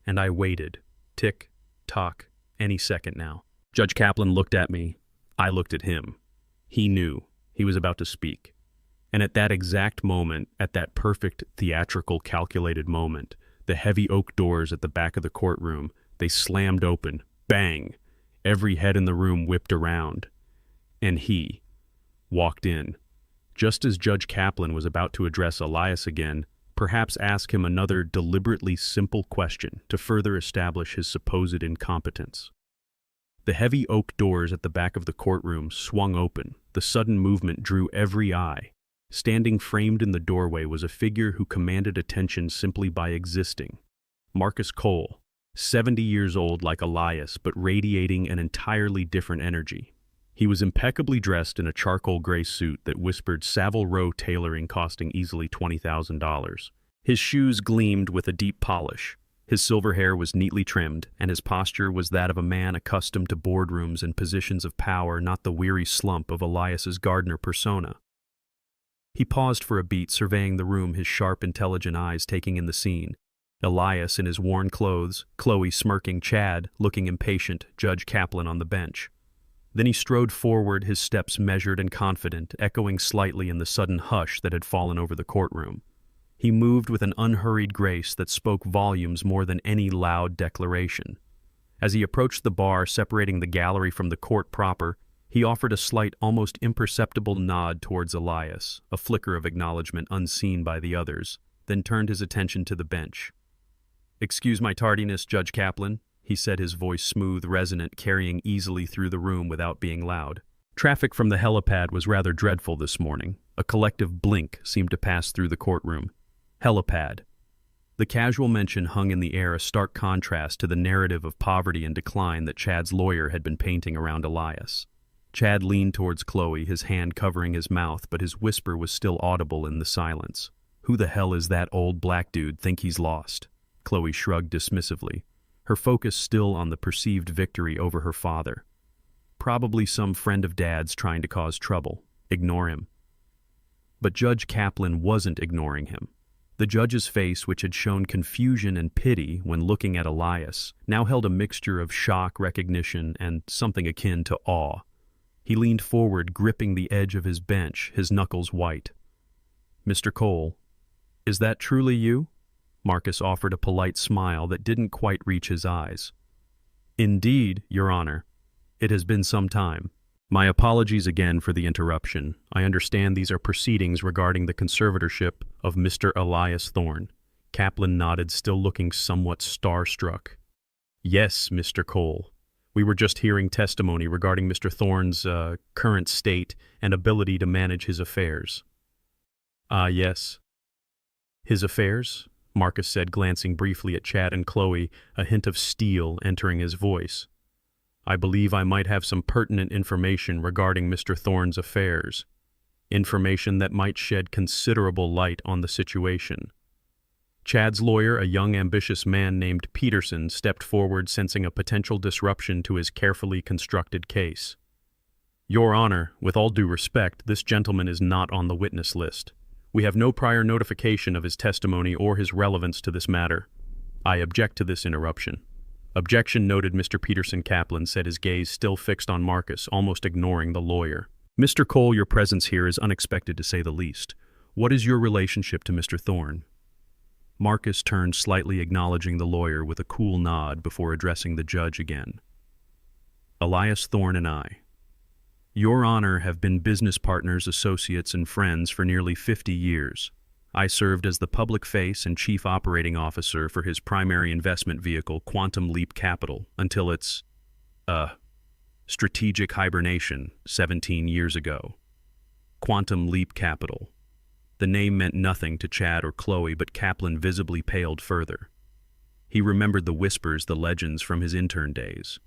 And I waited. Tick, tock, any second now. Judge Kaplan looked at me. I looked at him. He knew. He was about to speak. And at that exact moment, at that perfect, theatrical, calculated moment, the heavy oak doors at the back of the courtroom, they slammed open. Bang! Every head in the room whipped around. And he walked in. Just as Judge Kaplan was about to address Elias again, perhaps ask him another deliberately simple question to further establish his supposed incompetence. The heavy oak doors at the back of the courtroom swung open. The sudden movement drew every eye. Standing framed in the doorway was a figure who commanded attention simply by existing. Marcus Cole, 70 years old like Elias, but radiating an entirely different energy. He was impeccably dressed in a charcoal gray suit that whispered Savile Row tailoring costing easily $20,000. His shoes gleamed with a deep polish. His silver hair was neatly trimmed, and his posture was that of a man accustomed to boardrooms and positions of power, not the weary slump of Elias's gardener persona. He paused for a beat, surveying the room, his sharp, intelligent eyes taking in the scene. Elias in his worn clothes, Chloe smirking, Chad looking impatient, Judge Kaplan on the bench. Then he strode forward, his steps measured and confident, echoing slightly in the sudden hush that had fallen over the courtroom. He moved with an unhurried grace that spoke volumes more than any loud declaration. As he approached the bar separating the gallery from the court proper, he offered a slight, almost imperceptible nod towards Elias, a flicker of acknowledgement unseen by the others, then turned his attention to the bench. "Excuse my tardiness, Judge Kaplan," he said, his voice smooth, resonant, carrying easily through the room without being loud. Traffic from the helipad was rather dreadful this morning. A collective blink seemed to pass through the courtroom. Helipad. The casual mention hung in the air, a stark contrast to the narrative of poverty and decline that Chad's lawyer had been painting around Elias. Chad leaned towards Chloe, his hand covering his mouth, but his whisper was still audible in the silence. "Who the hell is that old black dude? Think he's lost?" Chloe shrugged dismissively, her focus still on the perceived victory over her father. "Probably some friend of Dad's trying to cause trouble. Ignore him." But Judge Kaplan wasn't ignoring him. The judge's face, which had shown confusion and pity when looking at Elias, now held a mixture of shock, recognition, and something akin to awe. He leaned forward, gripping the edge of his bench, his knuckles white. "Mr. Cole, is that truly you?" Marcus offered a polite smile that didn't quite reach his eyes. "Indeed, Your Honor. It has been some time. My apologies again for the interruption. I understand these are proceedings regarding the conservatorship of Mr. Elias Thorne." Kaplan nodded, still looking somewhat starstruck. "Yes, Mr. Cole. We were just hearing testimony regarding Mr. Thorne's current state and ability to manage his affairs." "Ah, yes." "His affairs?" Marcus said, glancing briefly at Chad and Chloe, a hint of steel entering his voice. I believe I might have some pertinent information regarding Mr. Thorne's affairs. Information that might shed considerable light on the situation. Chad's lawyer, a young ambitious man named Peterson, stepped forward, sensing a potential disruption to his carefully constructed case. Your Honor, with all due respect, this gentleman is not on the witness list. We have no prior notification of his testimony or his relevance to this matter. I object to this interruption. Objection noted. Mr. Peterson. Kaplan said, his gaze still fixed on Marcus, almost ignoring the lawyer. Mr. Cole, your presence here is unexpected to say the least. What is your relationship to Mr. Thorne? Marcus turned slightly, acknowledging the lawyer with a cool nod before addressing the judge again. Elias Thorne and I. Your Honor, have been business partners, associates, and friends for nearly 50 years. I served as the public face and chief operating officer for his primary investment vehicle, Quantum Leap Capital, until its, strategic hibernation 17 years ago. Quantum Leap Capital. The name meant nothing to Chad or Chloe, but Kaplan visibly paled further. He remembered the whispers, the legends from his intern days.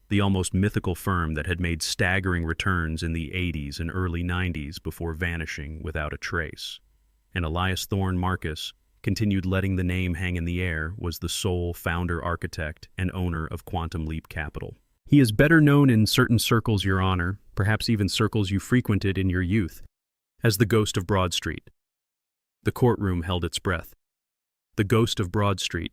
The almost mythical firm that had made staggering returns in the 80s and early 90s before vanishing without a trace. And Elias Thorne. Marcus continued letting the name hang in the air, was the sole founder, architect, and owner of Quantum Leap Capital. He is better known in certain circles, Your Honor, perhaps even circles you frequented in your youth, as the Ghost of Broad Street. The courtroom held its breath. The Ghost of Broad Street,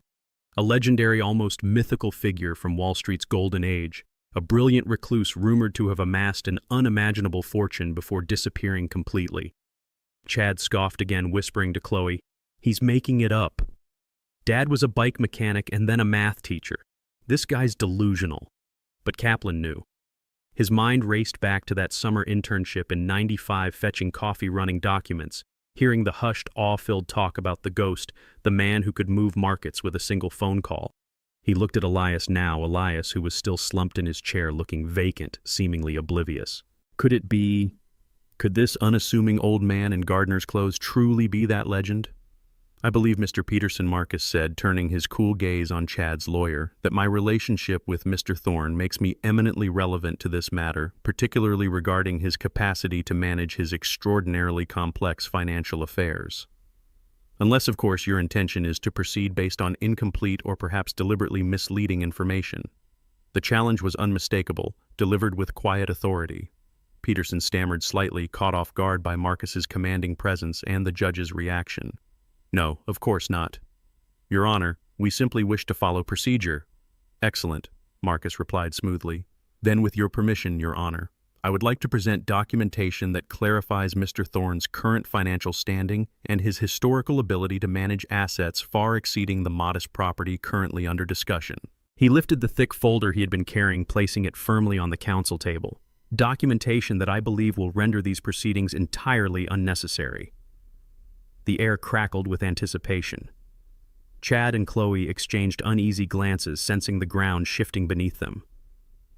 a legendary, almost mythical figure from Wall Street's golden age, a brilliant recluse rumored to have amassed an unimaginable fortune before disappearing completely. Chad scoffed again, whispering to Chloe, "He's making it up. Dad was a bike mechanic and then a math teacher. This guy's delusional." But Kaplan knew. His mind raced back to that summer internship in '95, fetching coffee, running documents, hearing the hushed, awe-filled talk about the ghost, the man who could move markets with a single phone call. He looked at Elias now, Elias who was still slumped in his chair, looking vacant, seemingly oblivious. Could this unassuming old man in gardener's clothes truly be that legend? I believe, Mr. Peterson, Marcus said, turning his cool gaze on Chad's lawyer, that my relationship with Mr. Thorne makes me eminently relevant to this matter, particularly regarding his capacity to manage his extraordinarily complex financial affairs. Unless, of course, your intention is to proceed based on incomplete or perhaps deliberately misleading information. The challenge was unmistakable, delivered with quiet authority. Peterson stammered slightly, caught off guard by Marcus's commanding presence and the judge's reaction. No, of course not. Your Honor, we simply wish to follow procedure. Excellent, Marcus replied smoothly. Then with your permission, Your Honor, I would like to present documentation that clarifies Mr. Thorne's current financial standing and his historical ability to manage assets far exceeding the modest property currently under discussion. He lifted the thick folder he had been carrying, placing it firmly on the counsel table. Documentation that I believe will render these proceedings entirely unnecessary. The air crackled with anticipation. Chad and Chloe exchanged uneasy glances, sensing the ground shifting beneath them.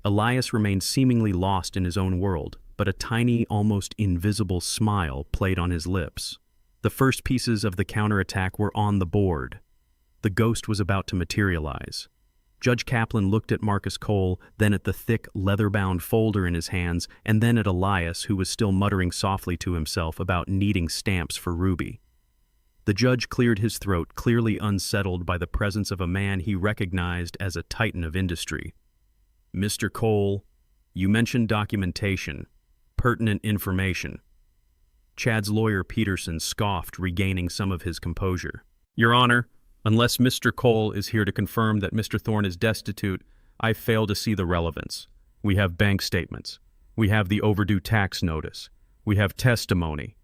Elias remained seemingly lost in his own world, but a tiny, almost invisible smile played on his lips. The first pieces of the counterattack were on the board. The ghost was about to materialize. Judge Kaplan looked at Marcus Cole, then at the thick, leather-bound folder in his hands, and then at Elias, who was still muttering softly to himself about needing stamps for Ruby. The judge cleared his throat, clearly unsettled by the presence of a man he recognized as a titan of industry. Mr. Cole, you mentioned documentation, pertinent information. Chad's lawyer Peterson scoffed, regaining some of his composure. Your Honor, unless Mr. Cole is here to confirm that Mr. Thorne is destitute, I fail to see the relevance. We have bank statements. We have the overdue tax notice. We have testimony.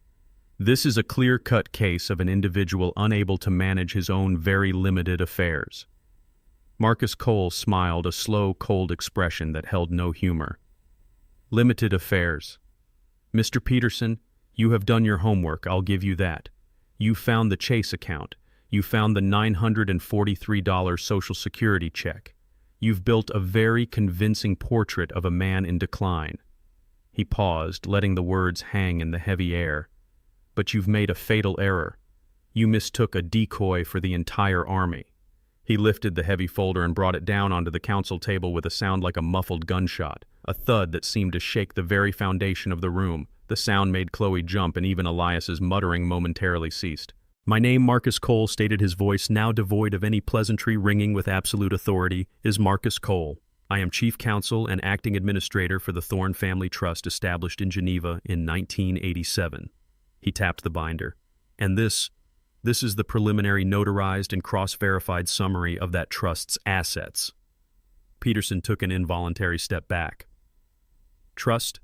This is a clear-cut case of an individual unable to manage his own very limited affairs. Marcus Cole smiled, a slow, cold expression that held no humor. Limited affairs. Mr. Peterson, you have done your homework, I'll give you that. You found the Chase account. You found the $943 Social Security check. You've built a very convincing portrait of a man in decline. He paused, letting the words hang in the heavy air. But you've made a fatal error. You mistook a decoy for the entire army. He lifted the heavy folder and brought it down onto the counsel table with a sound like a muffled gunshot, a thud that seemed to shake the very foundation of the room. The sound made Chloe jump, and even Elias's muttering momentarily ceased. "My name, Marcus Cole," stated his voice, now devoid of any pleasantry, ringing with absolute authority, "is Marcus Cole. I am chief counsel and acting administrator for the Thorne Family Trust established in Geneva in 1987. He tapped the binder. "And this is the preliminary notarized and cross-verified summary of that trust's assets." Peterson took an involuntary step back. "Trust?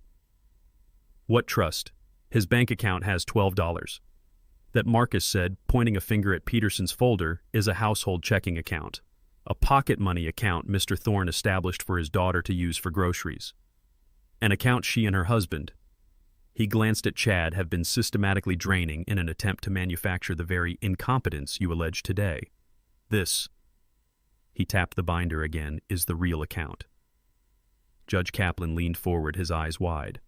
What trust? His bank account has $12. That," Marcus said, pointing a finger at Peterson's folder, "is a household checking account. A pocket money account Mr. Thorne established for his daughter to use for groceries. An account she and her husband," he glanced at Chad, "have been systematically draining in an attempt to manufacture the very incompetence you allege today. This," he tapped the binder again, "is the real account." Judge Kaplan leaned forward, his eyes wide.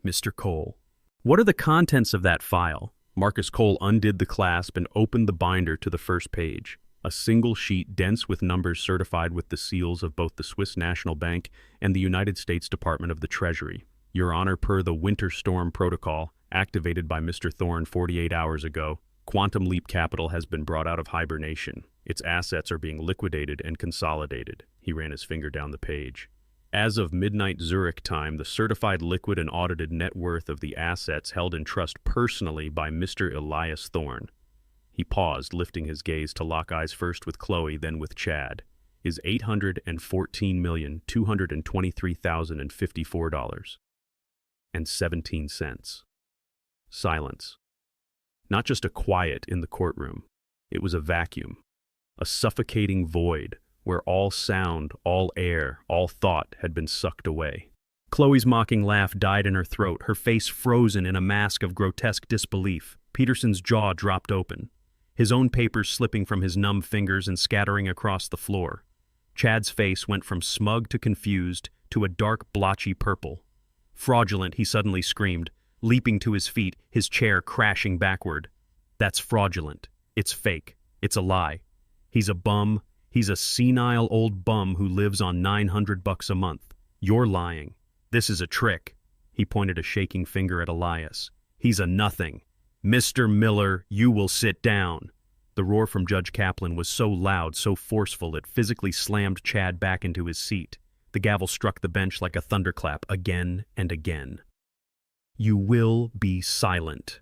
"Mr. Cole, what are the contents of that file?" Marcus Cole undid the clasp and opened the binder to the first page. A single sheet dense with numbers certified with the seals of both the Swiss National Bank and the United States Department of the Treasury. "Your Honor, per the Winter Storm Protocol, activated by Mr. Thorne 48 hours ago, Quantum Leap Capital has been brought out of hibernation. Its assets are being liquidated and consolidated." He ran his finger down the page. "As of midnight Zurich time, the certified liquid and audited net worth of the assets held in trust personally by Mr. Elias Thorne," he paused, lifting his gaze to lock eyes first with Chloe, then with Chad, "is $814,223,054.17. Silence. Not just a quiet in the courtroom. It was a vacuum, a suffocating void, where all sound, all air, all thought had been sucked away. Chloe's mocking laugh died in her throat, her face frozen in a mask of grotesque disbelief. Peterson's jaw dropped open, his own papers slipping from his numb fingers and scattering across the floor. Chad's face went from smug to confused to a dark, blotchy purple. "Fraudulent," he suddenly screamed, leaping to his feet, his chair crashing backward. "That's fraudulent. It's fake. It's a lie. He's a bum. He's a senile old bum who lives on $900 a month. You're lying. This is a trick." He pointed a shaking finger at Elias. "He's a nothing. Mr. Miller, you will sit down." The roar from Judge Kaplan was so loud, so forceful, it physically slammed Chad back into his seat. The gavel struck the bench like a thunderclap again and again. "You will be silent."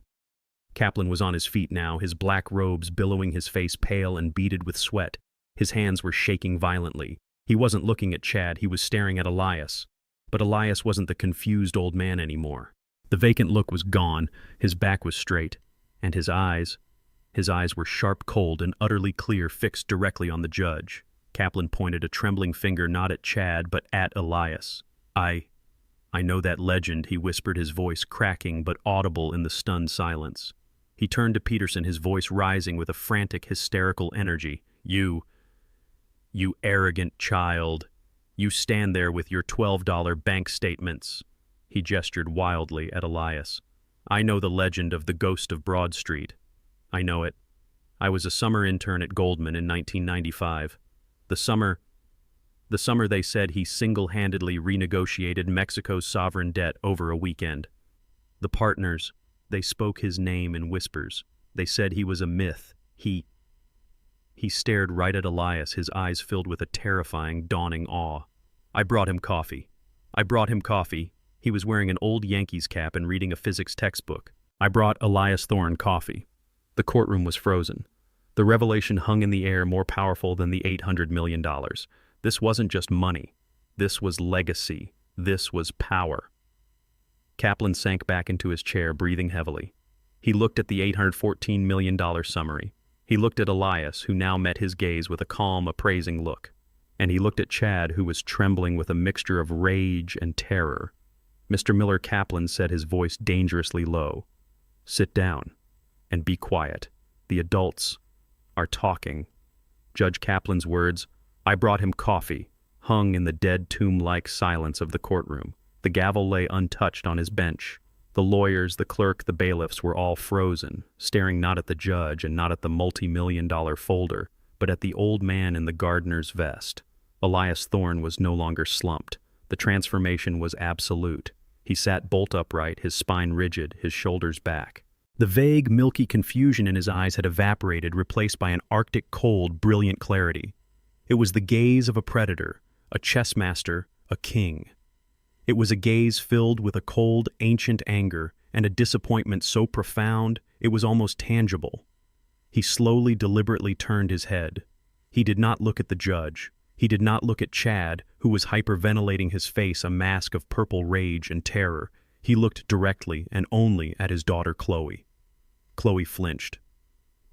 Kaplan was on his feet now, his black robes billowing, his face pale and beaded with sweat. His hands were shaking violently. He wasn't looking at Chad, he was staring at Elias. But Elias wasn't the confused old man anymore. The vacant look was gone, his back was straight, and his eyes were sharp, cold, and utterly clear, fixed directly on the judge. Kaplan pointed a trembling finger not at Chad, but at Elias. I know that legend," he whispered, his voice cracking but audible in the stunned silence. He turned to Peterson, his voice rising with a frantic, hysterical energy. You arrogant child. You stand there with your $12 bank statements." He gestured wildly at Elias. "I know the legend of the ghost of Broad Street. I know it. I was a summer intern at Goldman in 1995. The summer they said he single-handedly renegotiated Mexico's sovereign debt over a weekend. The partners, they spoke his name in whispers. They said he was a myth. He stared right at Elias, his eyes filled with a terrifying, dawning awe. I brought him coffee. He was wearing an old Yankees cap and reading a physics textbook. I brought Elias Thorne coffee. The courtroom was frozen. The revelation hung in the air, more powerful than the $800 million. This wasn't just money. This was legacy. This was power. Kaplan sank back into his chair, breathing heavily. He looked at the $814 million summary. He looked at Elias, who now met his gaze with a calm, appraising look. And he looked at Chad, who was trembling with a mixture of rage and terror. Mr. Miller, Kaplan said, his voice dangerously low. "Sit down and be quiet. The adults are talking." Judge Kaplan's words, "I brought him coffee," hung in the dead tomb-like silence of the courtroom. The gavel lay untouched on his bench. The lawyers, the clerk, the bailiffs were all frozen, staring not at the judge and not at the multi-million-dollar folder, but at the old man in the gardener's vest. Elias Thorne was no longer slumped. The transformation was absolute. He sat bolt upright, his spine rigid, his shoulders back. The vague, milky confusion in his eyes had evaporated, replaced by an arctic cold, brilliant clarity. It was the gaze of a predator, a chess master, a king. It was a gaze filled with a cold, ancient anger and a disappointment so profound it was almost tangible. He slowly, deliberately turned his head. He did not look at the judge. He did not look at Chad, who was hyperventilating his face, a mask of purple rage and terror. He looked directly and only at his daughter Chloe. Chloe flinched.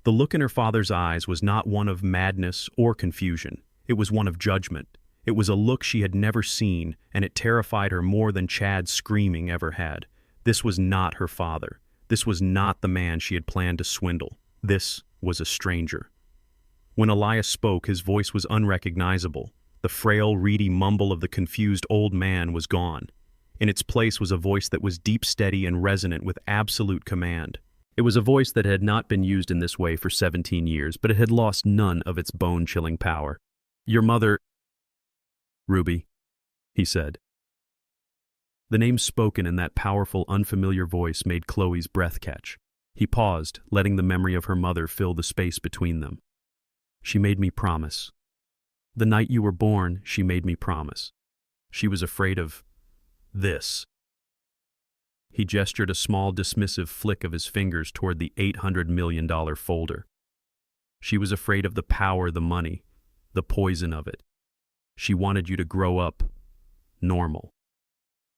The look in her father's eyes was not one of madness or confusion. It was one of judgment. It was a look she had never seen, and it terrified her more than Chad's screaming ever had. This was not her father. This was not the man she had planned to swindle. This was a stranger. When Elias spoke, his voice was unrecognizable. The frail, reedy mumble of the confused old man was gone. In its place was a voice that was deep, steady, and resonant with absolute command. It was a voice that had not been used in this way for 17 years, but it had lost none of its bone-chilling power. "Your mother, Ruby," he said. The name spoken in that powerful, unfamiliar voice made Chloe's breath catch. He paused, letting the memory of her mother fill the space between them. "She made me promise. The night you were born, she made me promise. She was afraid of this." He gestured a small, dismissive flick of his fingers toward the $800 million folder. "She was afraid of the power, the money, the poison of it. She wanted you to grow up normal.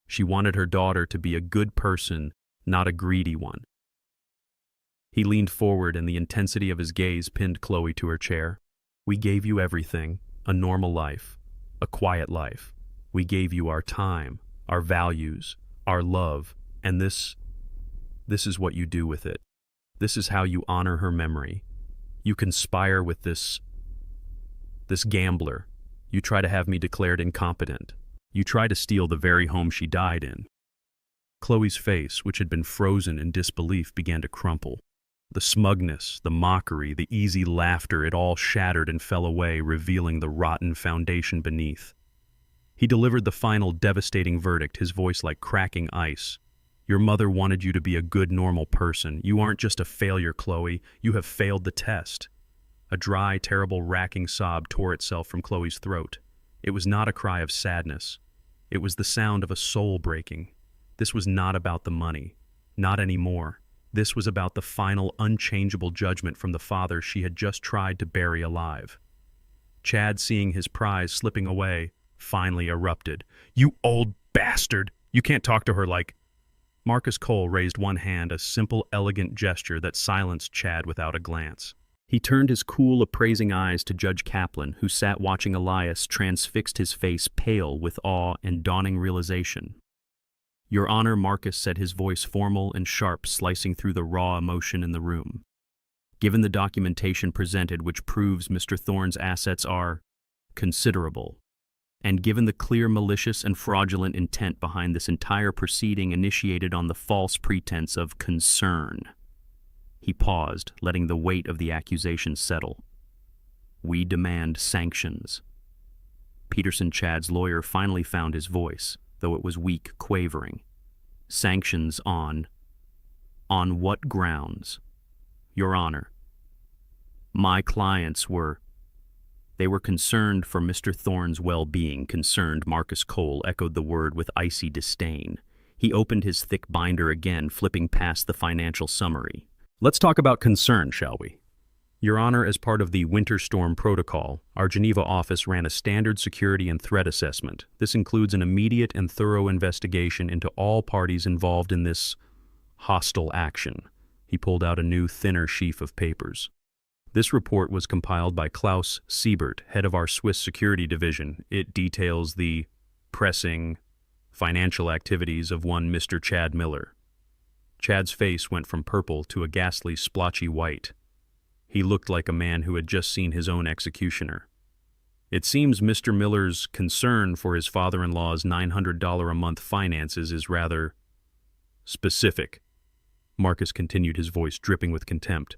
She wanted her daughter to be a good person, not a greedy one." He leaned forward, and the intensity of his gaze pinned Chloe to her chair. "We gave you everything, a normal life, a quiet life. We gave you our time, our values, our love, and this is what you do with it. This is how you honor her memory. You conspire with this gambler. You try to have me declared incompetent. You try to steal the very home she died in." Chloe's face, which had been frozen in disbelief, began to crumple. The smugness, the mockery, the easy laughter, it all shattered and fell away, revealing the rotten foundation beneath. He delivered the final, devastating verdict, his voice like cracking ice. "Your mother wanted you to be a good, normal person. You aren't just a failure, Chloe. You have failed the test." A dry, terrible, racking sob tore itself from Chloe's throat. It was not a cry of sadness. It was the sound of a soul breaking. This was not about the money. Not anymore. This was about the final, unchangeable judgment from the father she had just tried to bury alive. Chad, seeing his prize slipping away, finally erupted. "You old bastard! You can't talk to her like—" Marcus Cole raised one hand, a simple, elegant gesture that silenced Chad without a glance. He turned his cool, appraising eyes to Judge Kaplan, who sat watching Elias, transfixed, his face pale with awe and dawning realization. "Your Honor," Marcus said, his voice formal and sharp, slicing through the raw emotion in the room. "Given the documentation presented, which proves Mr. Thorne's assets are considerable, and given the clear malicious and fraudulent intent behind this entire proceeding initiated on the false pretense of concern." He paused, letting the weight of the accusation settle. "We demand sanctions." Peterson, Chad's lawyer, finally found his voice, though it was weak, quavering. "Sanctions on what grounds? Your Honor, my clients were concerned for Mr. Thorne's well-being." "Concerned," Marcus Cole echoed the word with icy disdain. He opened his thick binder again, flipping past the financial summary. "Let's talk about concern, shall we? Your Honor, as part of the Winter Storm Protocol, our Geneva office ran a standard security and threat assessment. This includes an immediate and thorough investigation into all parties involved in this hostile action." He pulled out a new, thinner sheaf of papers. "This report was compiled by Klaus Siebert, head of our Swiss security division. It details the pressing financial activities of one Mr. Chad Miller." Chad's face went from purple to a ghastly, splotchy white. He looked like a man who had just seen his own executioner. "It seems Mr. Miller's concern for his father-in-law's $900 a month finances is rather specific." Marcus continued, his voice dripping with contempt.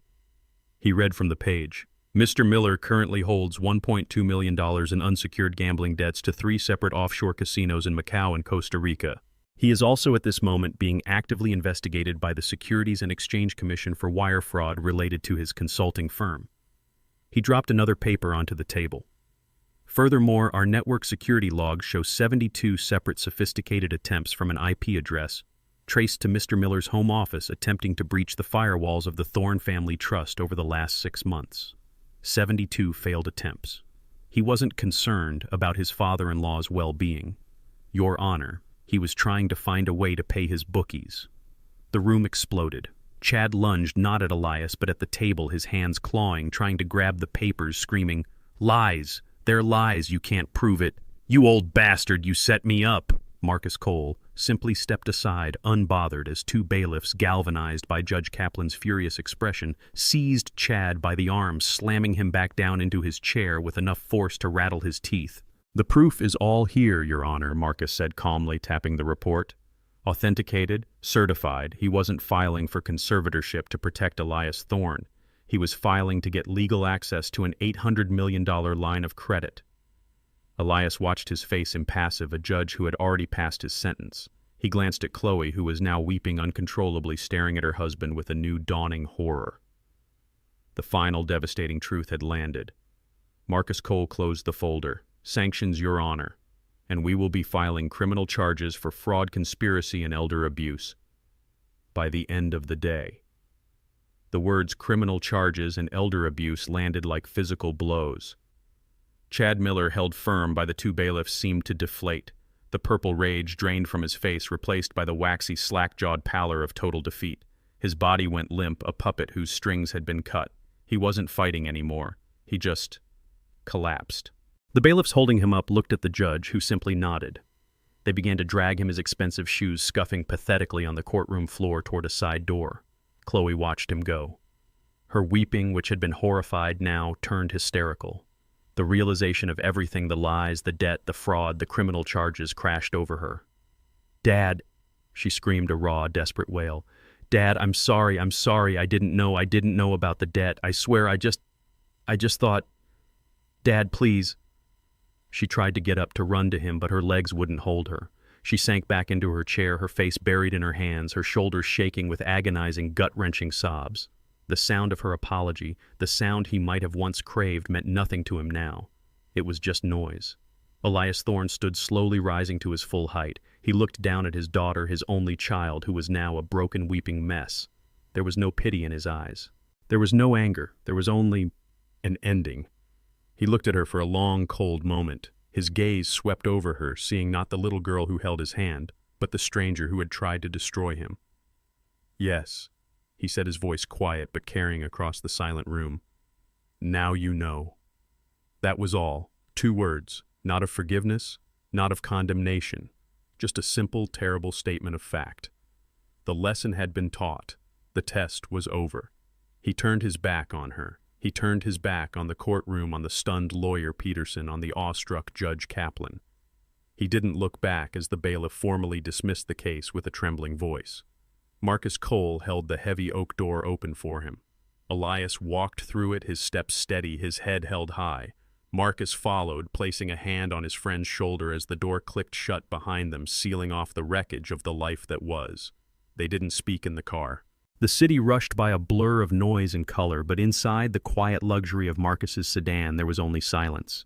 He read from the page. Mr. Miller currently holds $1.2 million in unsecured gambling debts to 3 separate offshore casinos in Macau and Costa Rica. He is also at this moment being actively investigated by the Securities and Exchange Commission for wire fraud related to his consulting firm. He dropped another paper onto the table. Furthermore, our network security logs show 72 separate sophisticated attempts from an IP address traced to Mr. Miller's home office attempting to breach the firewalls of the Thorne family trust over the last 6 months. 72 failed attempts. He wasn't concerned about his father-in-law's well-being. Your Honor, he was trying to find a way to pay his bookies. The room exploded. Chad lunged not at Elias but at the table, his hands clawing, trying to grab the papers, screaming, "Lies! They're lies, you can't prove it. You old bastard, you set me up!" Marcus Cole simply stepped aside, unbothered, as 2 bailiffs, galvanized by Judge Kaplan's furious expression, seized Chad by the arms, slamming him back down into his chair with enough force to rattle his teeth. "The proof is all here, Your Honor," Marcus said calmly, tapping the report. Authenticated, certified. He wasn't filing for conservatorship to protect Elias Thorne. He was filing to get legal access to an $800 million line of credit. Elias watched his face impassive, a judge who had already passed his sentence. He glanced at Chloe, who was now weeping uncontrollably, staring at her husband with a new dawning horror. The final devastating truth had landed. Marcus Cole closed the folder. "Sanctions, Your Honor, and we will be filing criminal charges for fraud, conspiracy, and elder abuse by the end of the day." The words criminal charges and elder abuse landed like physical blows. Chad Miller, held firm by the 2 bailiffs, seemed to deflate. The purple rage drained from his face, replaced by the waxy, slack-jawed pallor of total defeat. His body went limp, a puppet whose strings had been cut. He wasn't fighting anymore. He just collapsed. The bailiffs holding him up looked at the judge, who simply nodded. They began to drag him, his expensive shoes scuffing pathetically on the courtroom floor, toward a side door. Chloe watched him go. Her weeping, which had been horrified, now turned hysterical. The realization of everything, the lies, the debt, the fraud, the criminal charges, crashed over her. "Dad," she screamed, a raw, desperate wail. "Dad, I'm sorry, I didn't know about the debt. I swear, I just thought, Dad, please." She tried to get up to run to him, but her legs wouldn't hold her. She sank back into her chair, her face buried in her hands, her shoulders shaking with agonizing, gut-wrenching sobs. The sound of her apology, the sound he might have once craved, meant nothing to him now. It was just noise. Elias Thorne stood slowly rising to his full height. He looked down at his daughter, his only child, who was now a broken, weeping mess. There was no pity in his eyes. There was no anger. There was only an ending. He looked at her for a long, cold moment. His gaze swept over her, seeing not the little girl who held his hand, but the stranger who had tried to destroy him. "Yes," he said, his voice quiet but carrying across the silent room. "Now you know." That was all. 2 words, not of forgiveness, not of condemnation, just a simple, terrible statement of fact. The lesson had been taught. The test was over. He turned his back on her. He turned his back on the courtroom, on the stunned lawyer Peterson, on the awestruck Judge Kaplan. He didn't look back as the bailiff formally dismissed the case with a trembling voice. Marcus Cole held the heavy oak door open for him. Elias walked through it, his steps steady, his head held high. Marcus followed, placing a hand on his friend's shoulder as the door clicked shut behind them, sealing off the wreckage of the life that was. They didn't speak in the car. The city rushed by a blur of noise and color, but inside the quiet luxury of Marcus's sedan there was only silence.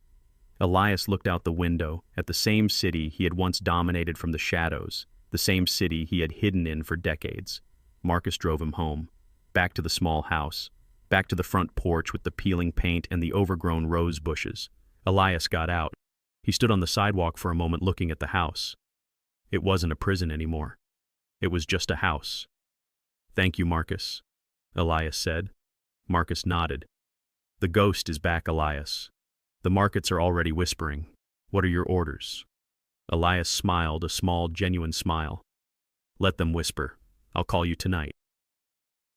Elias looked out the window at the same city he had once dominated from the shadows, the same city he had hidden in for decades. Marcus drove him home, back to the small house, back to the front porch with the peeling paint and the overgrown rose bushes. Elias got out. He stood on the sidewalk for a moment looking at the house. It wasn't a prison anymore. It was just a house. "Thank you, Marcus," Elias said. Marcus nodded. "The ghost is back, Elias. The markets are already whispering. What are your orders?" Elias smiled, a small, genuine smile. "Let them whisper. I'll call you tonight."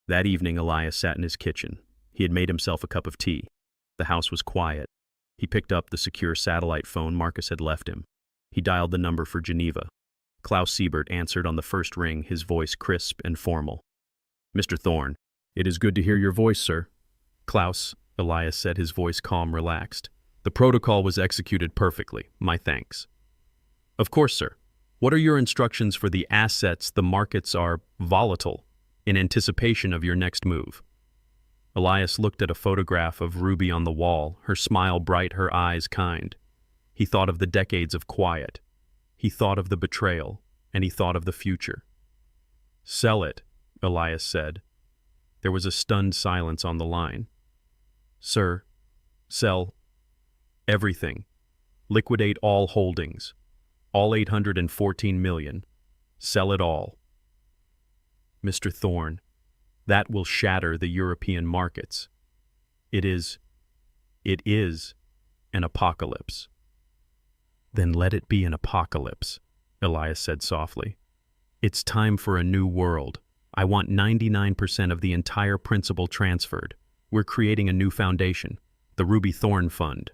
That evening, Elias sat in his kitchen. He had made himself a cup of tea. The house was quiet. He picked up the secure satellite phone Marcus had left him. He dialed the number for Geneva. Klaus Siebert answered on the first ring, his voice crisp and formal. "Mr. Thorne, it is good to hear your voice, sir." "Klaus, Elias said, his voice calm, relaxed. The protocol was executed perfectly. My thanks. Of course, sir. What are your instructions for the assets? The markets are volatile in anticipation of your next move. Elias looked at a photograph of Ruby on the wall, her smile bright, her eyes kind. He thought of the decades of quiet. He thought of the betrayal, and he thought of the future. Sell it, Elias said. There was a stunned silence on the line. Sir, sell everything. Liquidate all holdings. All 814 million. Sell it all. Mr. Thorne, that will shatter the European markets. It is an apocalypse. Then let it be an apocalypse, Elias said softly. It's time for a new world. I want 99% of the entire principal transferred. We're creating a new foundation, the Ruby Thorne Fund.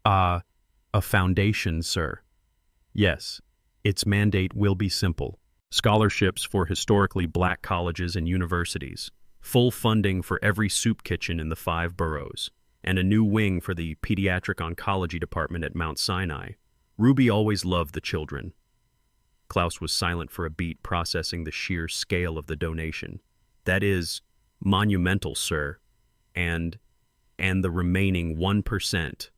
A foundation, sir. Yes, its mandate will be simple. Scholarships for historically black colleges and universities, full funding for every soup kitchen in the 5 boroughs, and a new wing for the pediatric oncology department at Mount Sinai. Ruby always loved the children. Klaus was silent for a beat, processing the sheer scale of the donation. That is monumental, sir. And the remaining 1%.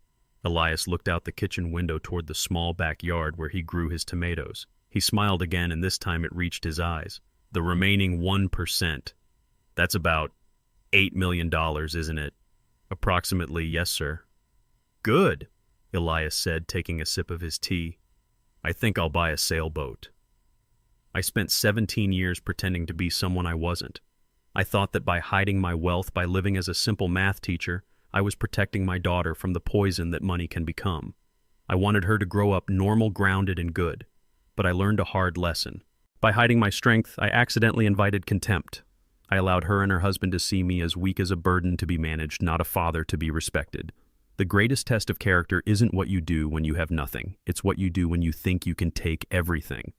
Elias looked out the kitchen window toward the small backyard where he grew his tomatoes. He smiled again, and this time it reached his eyes. The remaining 1%. That's about $8 million, isn't it? Approximately, yes, sir. Good, Elias said, taking a sip of his tea. I think I'll buy a sailboat. I spent 17 years pretending to be someone I wasn't. I thought that by hiding my wealth, by living as a simple math teacher, I was protecting my daughter from the poison that money can become. I wanted her to grow up normal, grounded, and good. But I learned a hard lesson. By hiding my strength, I accidentally invited contempt. I allowed her and her husband to see me as weak as a burden to be managed, not a father to be respected. The greatest test of character isn't what you do when you have nothing. It's what you do when you think you can take everything.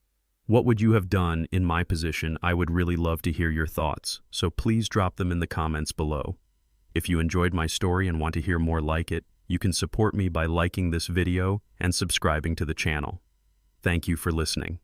What would you have done in my position? I would really love to hear your thoughts, so please drop them in the comments below. If you enjoyed my story and want to hear more like it, you can support me by liking this video and subscribing to the channel. Thank you for listening.